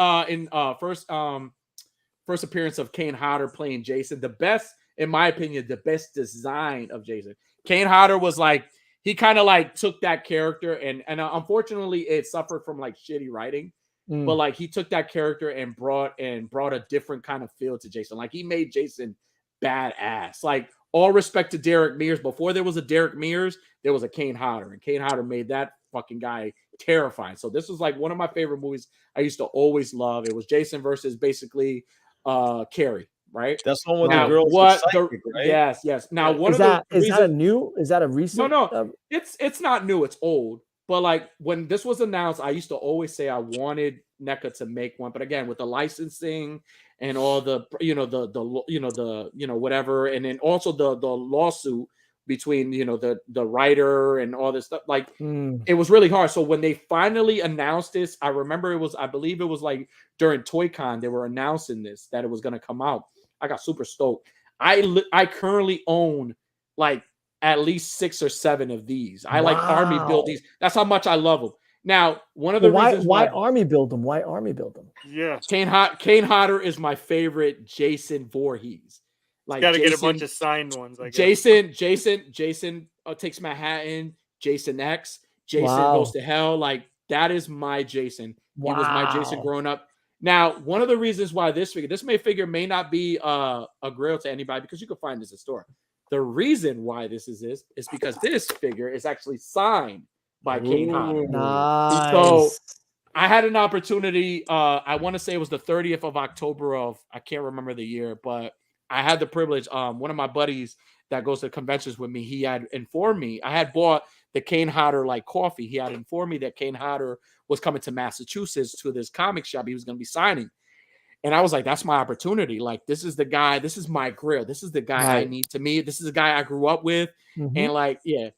first appearance of Kane Hodder playing Jason. The best, in my opinion, the best design of Jason. Kane Hodder was like, he kind of like took that character and unfortunately it suffered from like shitty writing, but like he took that character and brought a different kind of feel to Jason. Like he made Jason badass. Like all respect to Derek Mears. Before there was a Derek Mears, there was a Kane Hodder, and Kane Hodder made that fucking guy terrifying. So this was like one of my favorite movies I used to always love. It was Jason versus basically Carrie. Right, that's the one with the girls. Psychic, right? Yes. Now, is that a recent? No, it's not new. It's old. But like when this was announced, I used to always say I wanted NECA to make one. But again, with the licensing and all the whatever, and then also the lawsuit between the writer and all this stuff, like it was really hard. So when they finally announced this, I remember I believe it was like during ToyCon they were announcing this, that it was going to come out. I got super stoked. I currently own, like, at least 6 or 7 of these. I like army build these. That's how much I love them. Now, one of the reasons why army build them? Why army build them? Yeah, Kane Hodder is my favorite Jason Voorhees. Like, got to get a bunch of signed ones. I guess. Jason takes Manhattan. Jason X. Jason goes to hell. Like, that is my Jason. He was my Jason growing up. Now, one of the reasons why this figure may not be a grail to anybody, because you can find this in store. The reason why this is because this figure is actually signed by Kane Hodder. Nice. So I had an opportunity. I want to say it was the 30th of October of, I can't remember the year, but I had the privilege. One of my buddies that goes to conventions with me, he had informed me. I had bought the Kane Hodder like coffee. He had informed me that Kane Hodder was coming to Massachusetts to this comic shop he was going to be signing. And I was like, that's my opportunity. Like, this is the guy. This is my grill. This is the guy I need to meet. This is the guy I grew up with. And like, yeah,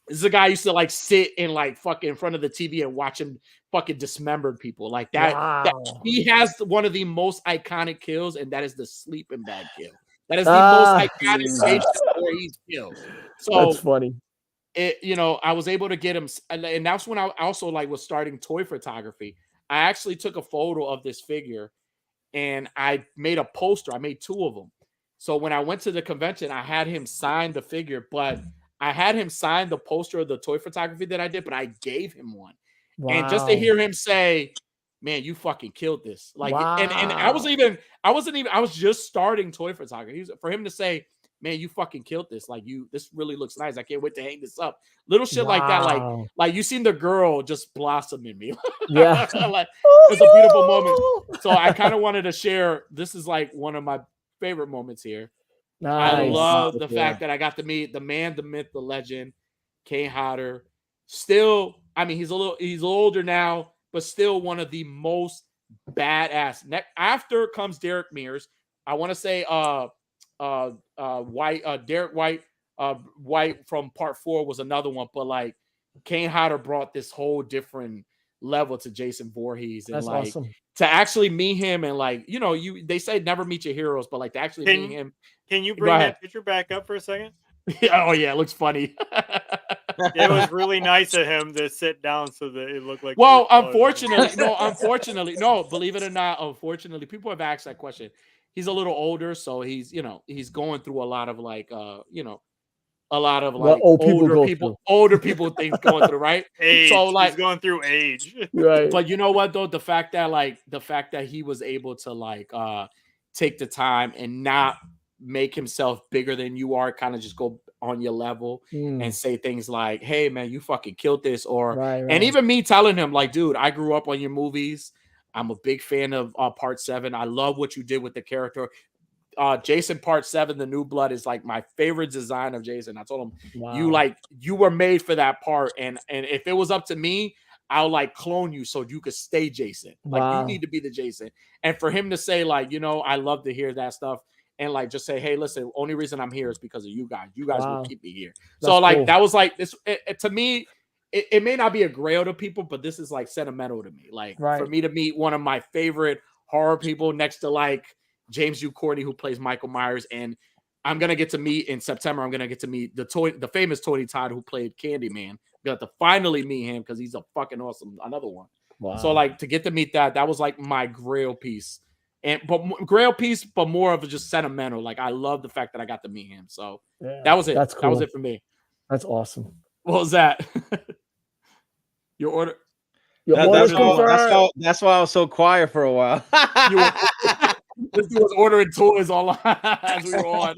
this is a guy I used to like sit and like fucking in front of the TV and watch him fucking dismembered people like that. That he has one of the most iconic kills, and that is the sleeping bag kill. That is the most iconic Jason Voorhees kill. So that's funny. I was able to get him, and that's when I also like was starting toy photography. I actually took a photo of this figure, and I made a poster. I made 2 of them. So when I went to the convention, I had him sign the figure, but I had him sign the poster of the toy photography that I did, but I gave him one. And just to hear him say, man, you fucking killed this. Like, and I was just starting toy photography. For him to say, man, you fucking killed this. Like, this really looks nice. I can't wait to hang this up. Little shit like that. Like you seen the girl just blossom in me. Yeah. Like, it's a beautiful moment. So I kind of wanted to share. This is like one of my favorite moments here. Nice. I love the fact that I got to meet the man, the myth, the legend, Kane Hodder. Still, I mean, he's a little older now, but still one of the most badass. After comes Derek Mears. I want to say Derek White from part 4 was another one, but like Kane Hodder brought this whole different level to Jason Voorhees. And that's like awesome. To actually meet him, and like, they say never meet your heroes, but like to actually meet him. Can you bring that picture back up for a second? Oh yeah, it looks funny. It was really nice of him to sit down so that it looked like. Well, unfortunately, no. Believe it or not, unfortunately, people have asked that question. He's a little older, so he's going through a lot of like older people things going through, right? Age. So like he's going through age. Right. But you know what though? The fact that he was able to like take the time and not make himself bigger than you are, kind of just go on your level and say things like, hey man, you fucking killed this, or and even me telling him like, dude, I grew up on your movies. I'm a big fan of part 7. I love what you did with the character. Jason part 7, the New Blood, is like my favorite design of Jason. I told him, you were made for that part. And if it was up to me, I'll like clone you so you could stay Jason. Like you need to be the Jason. And for him to say like, I love to hear that stuff. And like, just say, hey, listen, only reason I'm here is because of you guys. You guys will keep me here. That's so like, cool. That was like this to me. It may not be a grail to people, but this is like sentimental to me. Like for me to meet one of my favorite horror people next to like James U. Courtney, who plays Michael Myers, and I'm gonna get to meet in September. I'm gonna get to meet the famous Tony Todd, who played Candyman. I'm gonna have to finally meet him because he's a fucking awesome another one. Wow. So like to get to meet that was like my grail piece, but more of just sentimental. Like I love the fact that I got to meet him. So that was it. That's cool. That was it for me. That's awesome. What was that? Your order. That's why I was so quiet for a while. This dude was ordering toys all as we were on.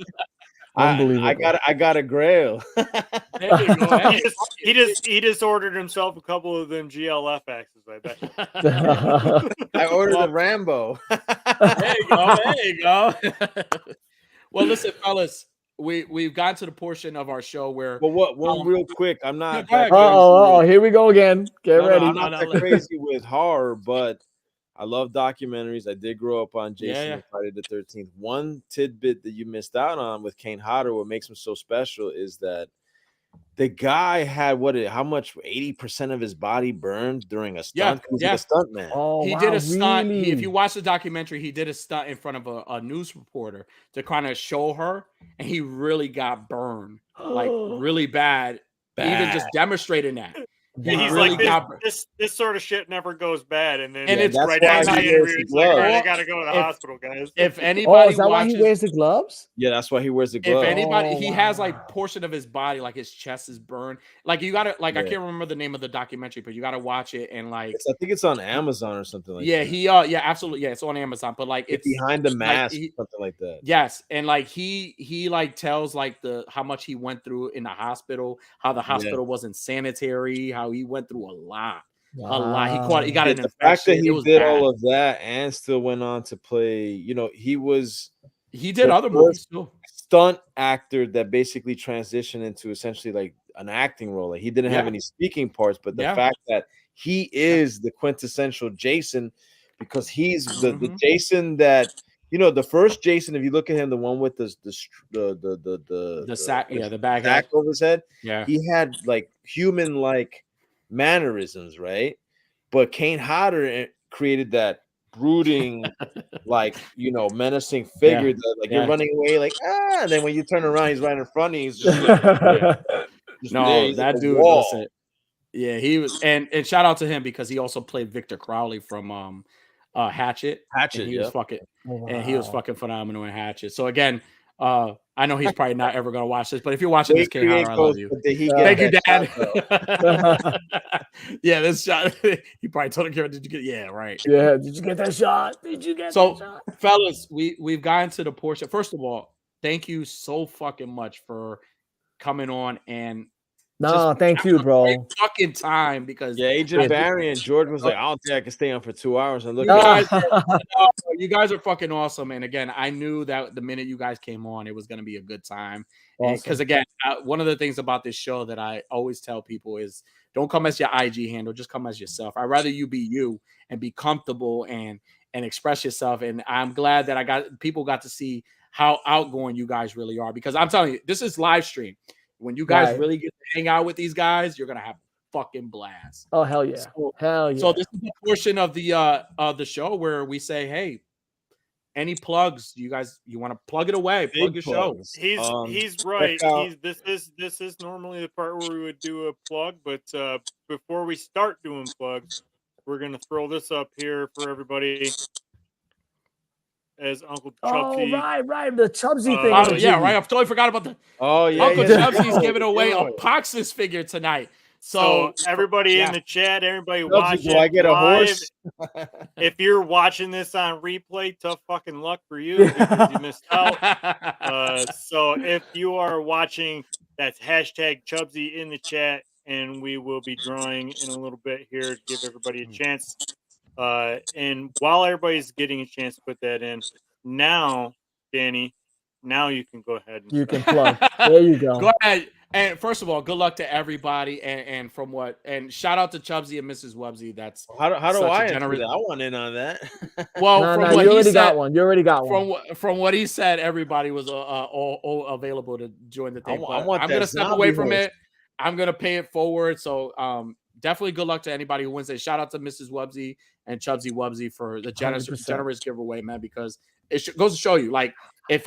Unbelievable. I got a grail. There you go. He just ordered himself a couple of them GLF axes, I bet. I ordered a Rambo. There you go. Well, listen, fellas. We've gotten to the portion of our show where. But one real quick, I'm not. Here we go again. Get ready. I'm not that crazy with horror, but I love documentaries. I did grow up on Jason and Friday the 13th. One tidbit that you missed out on with Kane Hodder, what makes him so special, is that the guy had how much 80% of his body burned during a stunt. He was a stunt man. Oh, he wow, did a stunt. really? If you watch the documentary, he did a stunt in front of a news reporter to kind of show her, and he really got burned, like really bad. Even just demonstrating that. Yeah, he's really like, this sort of shit never goes bad, and then it's right after the interview, it's like, all right, I gotta go to the hospital, guys. If anybody is that why he wears the gloves? Yeah, that's why he wears the gloves. If anybody, he has like portion of his body, like his chest is burned. Like you gotta, like I can't remember the name of the documentary, but you gotta watch it and like I think it's on Amazon or something like that. Yeah, absolutely, it's on Amazon. But like it's Behind the Mask, something like that. Yes, and like he like tells like how much he went through in the hospital, how the hospital wasn't sanitary, how he went through a lot. A lot. He got an infection. The fact that he did all of that and still went on to play, you know, he did other movies too. Stunt actor that basically transitioned into essentially like an acting role. Like he didn't have any speaking parts, but the fact that he is the quintessential Jason, because he's the Jason that, you know, the first Jason, if you look at him, the one with the sack, the bag sack over his head, he had like human like mannerisms, right? But Kane Hodder created that brooding, like, you know, menacing figure that like you're running away, like and then when you turn around, he's right in front of you. He's just like, that dude was it. Yeah, he was, and shout out to him because he also played Victor Crowley from Hatchet. He was fucking, and he was fucking phenomenal in Hatchet. So again, I know he's probably not ever gonna watch this, but if you're watching this, Kane Hodder, I love you. Thank you, Dad. Yeah, this shot. He probably told him, "Did you get?" Yeah, right. Yeah, did you get that shot? Did you get that shot? Fellas, we've gotten to the portion. First of all, thank you so fucking much for coming on and. No, thank you, bro. Fucking time because Agent Variant George was like, I don't think I can stay on for 2 hours. And look, you guys are fucking awesome. And again, I knew that the minute you guys came on, it was going to be a good time. Because again, one of the things about this show that I always tell people is don't come as your IG handle, just come as yourself. I'd rather you be you and be comfortable and express yourself. And I'm glad that people got to see how outgoing you guys really are, because I'm telling you, this is live stream. When you guys really get to hang out with these guys, you're gonna have fucking blast. Oh hell yeah, hell yeah! So this is the portion of the show where we say, hey, any plugs? You want to plug it away? Plug your show. He's right. This is normally the part where we would do a plug, but before we start doing plugs, we're gonna throw this up here for everybody. As Uncle Chubsy. Oh, right. The Chubsy thing. Yeah, right. I totally forgot about the. Oh, yeah. Uncle Chubsy's giving away a Poxus figure tonight. So everybody in the chat, everybody watching. Do I get a horse? If you're watching this on replay, tough fucking luck for you because you missed out. So if you are watching, that's hashtag Chubsy in the chat, and we will be drawing in a little bit here to give everybody a chance. And while everybody's getting a chance to put that in, now, Danny, now you can go ahead. You can plug. There you go. Go ahead. And first of all, good luck to everybody. And shout out to Chubsy and Mrs. Wubsy. That's how do I generous? I want in on that. Well, no, you already got one. You already got one. From what he said, everybody was all available to join the thing. I'm gonna step away from it. I'm gonna pay it forward. So definitely good luck to anybody who wins it. Shout out to Mrs. Wubsy and Chubsy Wubsy for the generous giveaway, man, because it goes to show you, like, if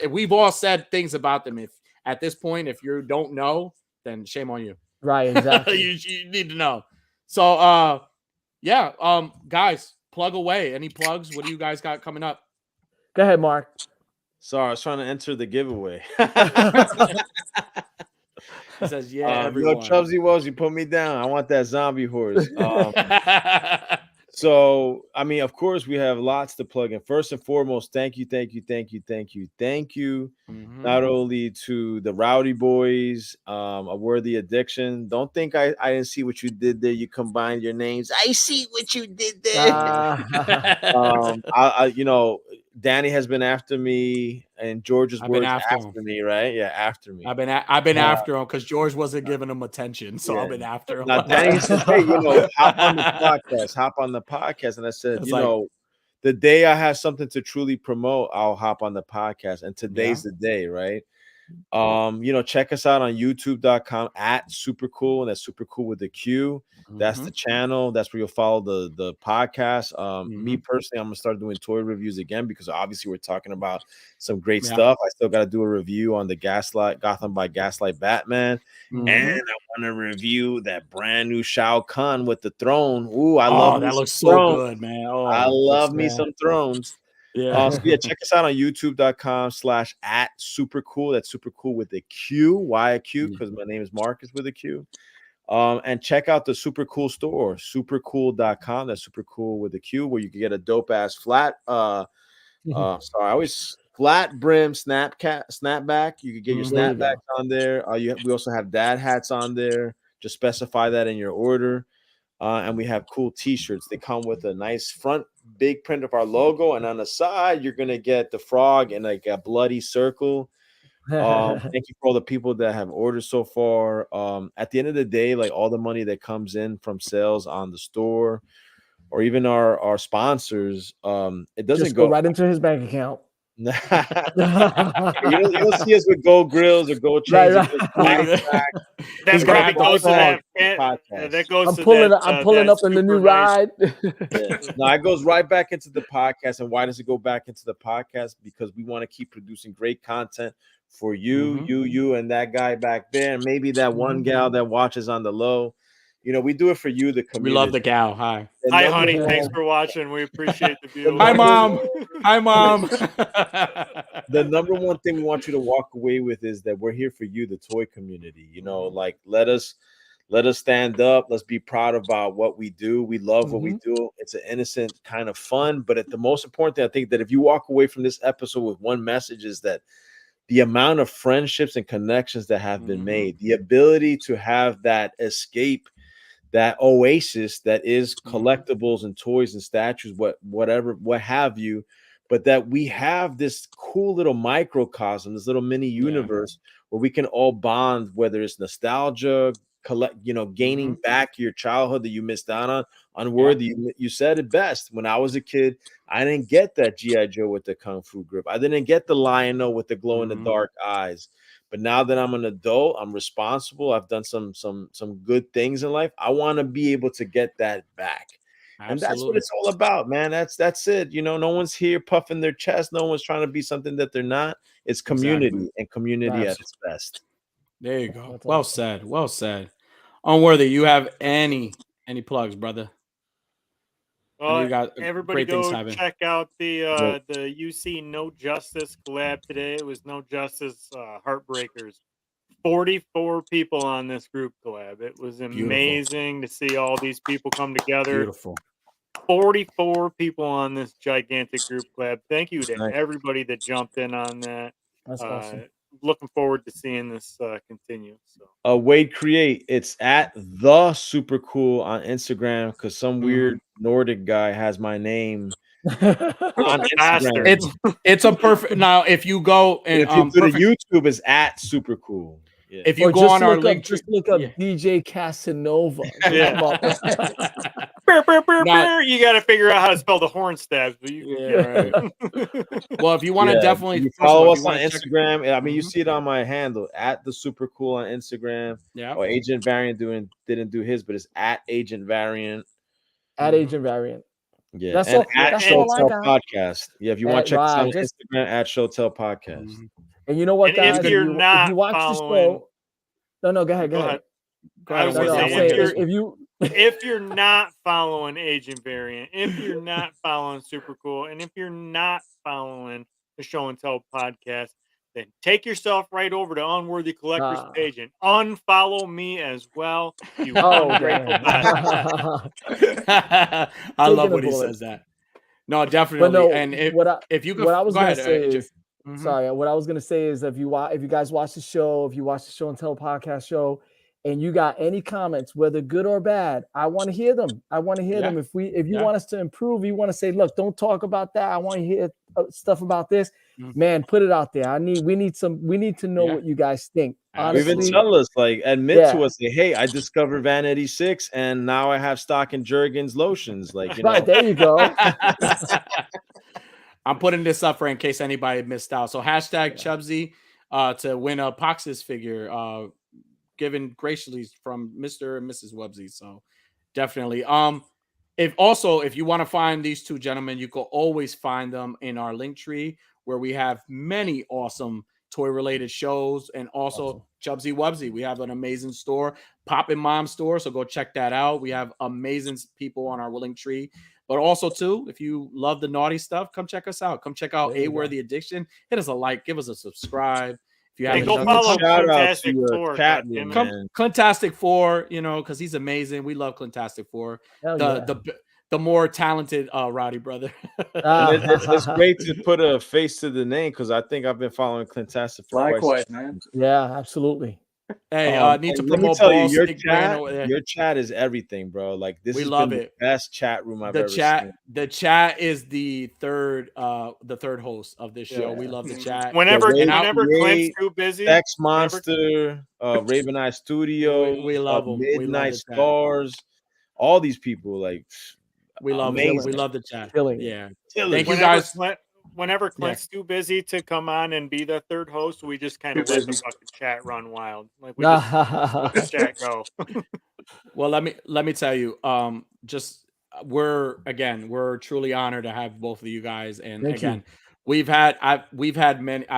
we've all said things about them. If at this point, if you don't know, then shame on you. Right, exactly. you need to know. So guys, plug away. Any plugs? What do you guys got coming up? Go ahead, Mark. Sorry, I was trying to enter the giveaway. He says, "Yeah, everyone." Chubsy Wells, you put me down. I want that zombie horse. So, I mean, of course, we have lots to plug in. First and foremost, thank you. Mm-hmm. Not only to the Rowdy Boys, A Worthy Addiction. Don't think I didn't see what you did there. You combined your names. I see what you did there. Danny has been after me, and George's words after me, right? Yeah, after me. I've been after him because George wasn't giving him attention, so I've been after him. Now Danny said, "Hey, hop on the podcast." And I said, the day I have something to truly promote, I'll hop on the podcast. And today's the day, right? Check us out on youtube.com at SuperQool, and that's SuperQool with a Q. That's the channel. That's where you'll follow the podcast. Me personally, I'm gonna start doing toy reviews again because obviously we're talking about some great stuff. I still got to do a review on the Gotham by Gaslight Batman, and I want to review that brand new Shao Kahn with the throne. Ooh, I love that looks so throne. good, man. I love me some thrones. Check us out on youtube.com/@SuperQool. That's SuperQool with a Q. Why a Q? Because my name is Marcus with a Q. And check out the SuperQool store, supercool.com. That's SuperQool with a Q, where you can get a dope ass flat. Flat brim snapback. You can get your snapbacks on there. We also have dad hats on there. Just specify that in your order. And we have cool t-shirts. They come with a nice front big print of our logo, and on the side you're gonna get the frog and like a bloody circle. Thank you for all the people that have ordered so far. At the end of the day, like all the money that comes in from sales on the store or even our sponsors, it doesn't just go right into his bank account. you don't see us with gold grills or gold chains. That probably goes to that podcast. That goes. I'm pulling up in the new ride. No, it goes right back into the podcast. And why does it go back into the podcast? Because we want to keep producing great content for you, and that guy back there, and maybe that one gal that watches on the low. We do it for you, the community. We love the gal. Hi, honey. Thanks for watching. We appreciate the view. Hi, mom. Hi, mom. The number one thing we want you to walk away with is that we're here for you, the toy community. Like let us stand up. Let's be proud about what we do. We love what we do. It's an innocent kind of fun. But the most important thing, I think, that if you walk away from this episode with one message, is that the amount of friendships and connections that have been made, the ability to have that escape, that oasis that is collectibles and toys and statues, what have you, but that we have this cool little microcosm, this little mini universe where we can all bond, whether it's nostalgia, gaining back your childhood that you missed out on. Unworthy. You said it best. When I was a kid, I didn't get that G.I. Joe with the Kung Fu grip. I didn't get the Lion-O with the glow in the dark eyes. But now that I'm an adult, I'm responsible. I've done some good things in life. I want to be able to get that back. Absolutely. And that's what it's all about, man. That's it. No one's here puffing their chest. No one's trying to be something that they're not. It's community and community at its best. There you go. That's well said. Well said. Unworthy, you have any plugs, brother? You got everybody go check out the UC No Justice collab today. It was No Justice Heartbreakers. 44 people on this group collab. It was amazing to see all these people come together. Beautiful. 44 people on this gigantic group collab. Thank you to everybody that jumped in on that. That's awesome. Looking forward to seeing this continue. So Wade Create, it's at the SuperQool on Instagram, because some weird Nordic guy has my name on Instagram. It's a perfect. Now if you go and if you go to YouTube, is at SuperQool. Yeah. If you go on our link, just look up DJ Casanova. You got to figure out how to spell the horn stabs. But well, if you want to definitely follow us on Instagram. I mean, you see it on my handle at the SuperQool on Instagram. Yeah. Or Agent Variant didn't do his, but it's at Agent Variant. At Agent Variant. Yeah. That's and at Showtell Podcast. Yeah. If you want to check us out on Instagram, at Showtell Podcast. And you know what, guys? If you're not following, go ahead. If you're not following Agent Variant, if you're not following SuperQool, and if you're not following the Show and Tell podcast, then take yourself right over to Unworthy Collector's page and unfollow me as well. You ungrateful bastard. I love when he says that. No, definitely. No, and if you could, what I was going to say is. Sorry, what I was gonna say is if you guys watch the show, if you watch the Show and Tell podcast show, and you got any comments, whether good or bad, I want to hear them. I want to hear them. If you want us to improve, you want to say, look, don't talk about that. I want to hear stuff about this. Man, put it out there. We need to know what you guys think. Honestly, even tell us, admit to us, say, hey, I discovered Vanity 6 and now I have stock in Jergens lotions. Right, there you go. I'm putting this up in case anybody missed out. So hashtag Chubsy. to win a Pox's figure given graciously from Mr. and Mrs. Wubsy. So definitely. If you want to find these two gentlemen, you can always find them in our link tree where we have many awesome toy related shows, and also Chubsy Wubsy. We have an amazing store, Poppin' Mom store. So go check that out. We have amazing people on our link tree. But also, too, if you love the naughty stuff, come check us out. Come check out A Worthy Addiction. Hit us a like, give us a subscribe. If you haven't go follow Clintastic 4, Clintastic 4, because he's amazing. We love Clintastic 4. The more talented Rowdy brother. It's great to put a face to the name, because I think I've been following Clintastic for likewise, man. Yeah, absolutely. Hey, need to promote your chat is everything, bro. Like this we love it. The best chat room I've ever seen. The chat is the third host of this show. We love the chat. Whenever Clint's too busy, Sex Monster, Raven Eye Studio, we love them. Midnight Stars, all these people, like we love them. We love the chat. Yeah. Thank you guys. Whenever Clint's too busy to come on and be the third host, we just kind of let the fucking chat run wild. Like we just let the chat go. Well, let me tell you, we're truly honored to have both of you guys, and I've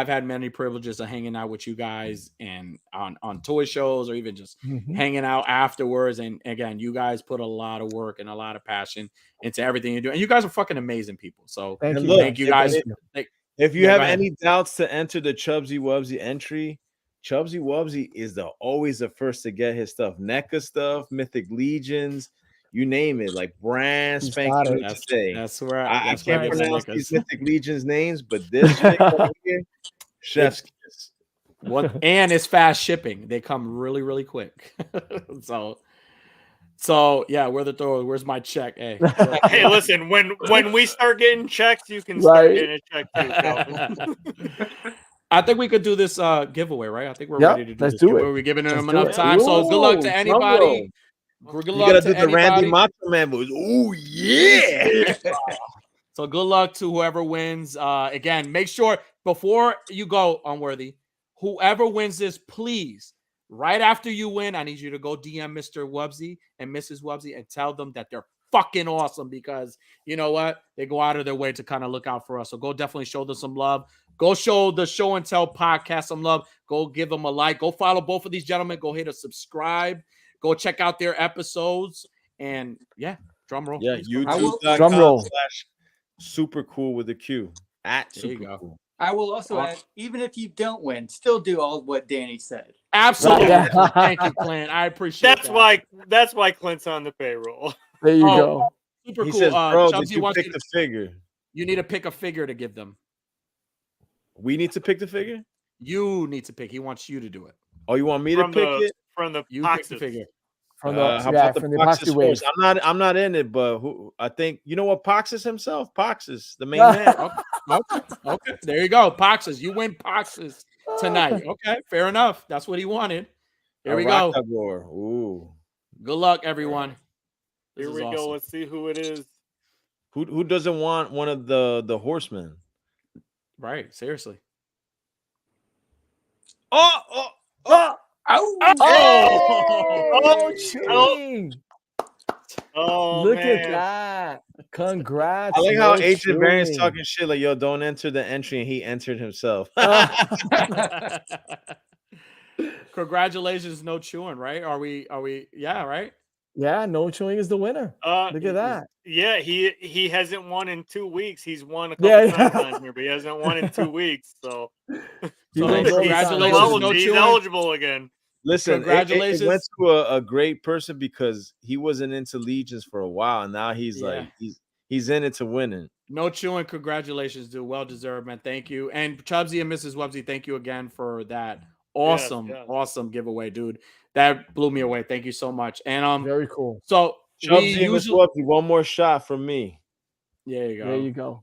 had many privileges of hanging out with you guys and on toy shows, or even just hanging out afterwards. And again, you guys put a lot of work and a lot of passion into everything you do, and you guys are fucking amazing people. So thank you guys. If you have any doubts to enter the Chubsy Wubsy entry, Chubsy Wubsy is always the first to get his stuff. NECA stuff, Mythic Legions, you name it, like brand spanking new today. That's where I can't pronounce these Mythic Legions names, but this here, chef's kiss. And it's fast shipping. They come really, really quick. So yeah, we're the thrower. Where's my check? Hey, hey, listen, when we start getting checks, you can start getting a check too. I think we could do this giveaway, right? I think we're ready to do this giveaway. We're giving them enough time. Ooh, so good luck to anybody. You gotta do the Randy Macho Man moves. Oh yeah. So good luck to whoever wins. Again, make sure before you go, Unworthy, whoever wins this, please, right after you win, I need you to go DM Mr. Wubsy and Mrs. Wubsy and tell them that they're fucking awesome, because you know what? They go out of their way to kind of look out for us. So go definitely show them some love. Go show the Show and Tell podcast some love. Go give them a like. Go follow both of these gentlemen. Go hit a subscribe. Go check out their episodes. And yeah, drum roll. Yeah, YouTube.com/SuperQool with a Q at SuperQool. I will also add, even if you don't win, still do all what Danny said. Absolutely. Thank you, Clint. I appreciate that's why Clint's on the payroll. There you go. Super he cool. Says, bro, did you pick the figure? You need to pick a figure to give them. We need to pick the figure? You need to pick. He wants you to do it. Oh, you want me to pick it? From the pick the figure. From the Poxy waves. I'm not in it, but I think you know what Poxis himself. Poxis, the main man. Okay. There you go. Poxis. You win Poxis tonight. Okay, fair enough. That's what he wanted. Here we go. Ooh. Good luck, everyone. Here we go. Let's see who it is. Who doesn't want one of the horsemen? Right. Seriously. Oh, look at that. Congrats. I like how Agent Variant's talking shit like, yo, don't enter the entry, and he entered himself. Congratulations, no chewing, right? Are we yeah, right? Yeah, no chewing is the winner. Look at that. Yeah, he hasn't won in 2 weeks. He's won a couple times on here, but he hasn't won in 2 weeks. So congratulations, he's eligible again. Listen, congratulations. It went to a great person, because he wasn't into Legions for a while, and now he's like he's in it to win it. No chewing. Congratulations, dude. Well deserved, man. Thank you. And Chubsy and Mrs. Wubsy, thank you again for that awesome giveaway, dude. That blew me away. Thank you so much. And very cool. So Chubsy and Mrs. Wubsy, one more shot from me. There you go. There you go.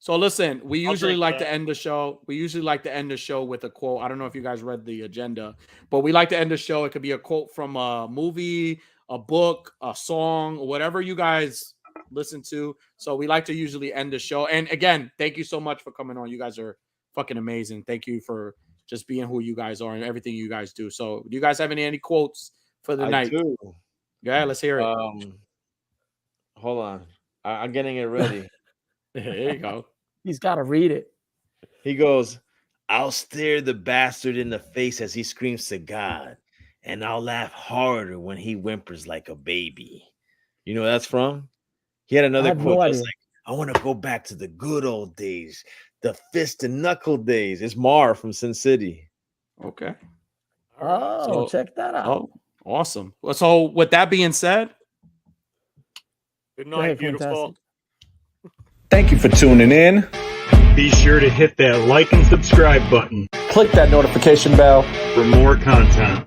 So listen, we usually like to end the show. We usually like to end the show with a quote. I don't know if you guys read the agenda, but we like to end the show. It could be a quote from a movie, a book, a song, whatever you guys listen to. So we like to usually end the show. And again, thank you so much for coming on. You guys are fucking amazing. Thank you for just being who you guys are and everything you guys do. So, do you guys have any quotes for the night? Do. Yeah, let's hear it. Hold on, I'm getting it ready. There you go. He's got to read it. He goes, I'll stare the bastard in the face as he screams to God, and I'll laugh harder when he whimpers like a baby. You know where that's from? He had another quote that was like, I want to go back to the good old days, the fist and knuckle days. It's Mar from Sin City. Okay. Oh, check that out. Oh, awesome. So, with that being said, good night, beautiful. Thank you for tuning in. Be sure to hit that like and subscribe button. Click that notification bell for more content.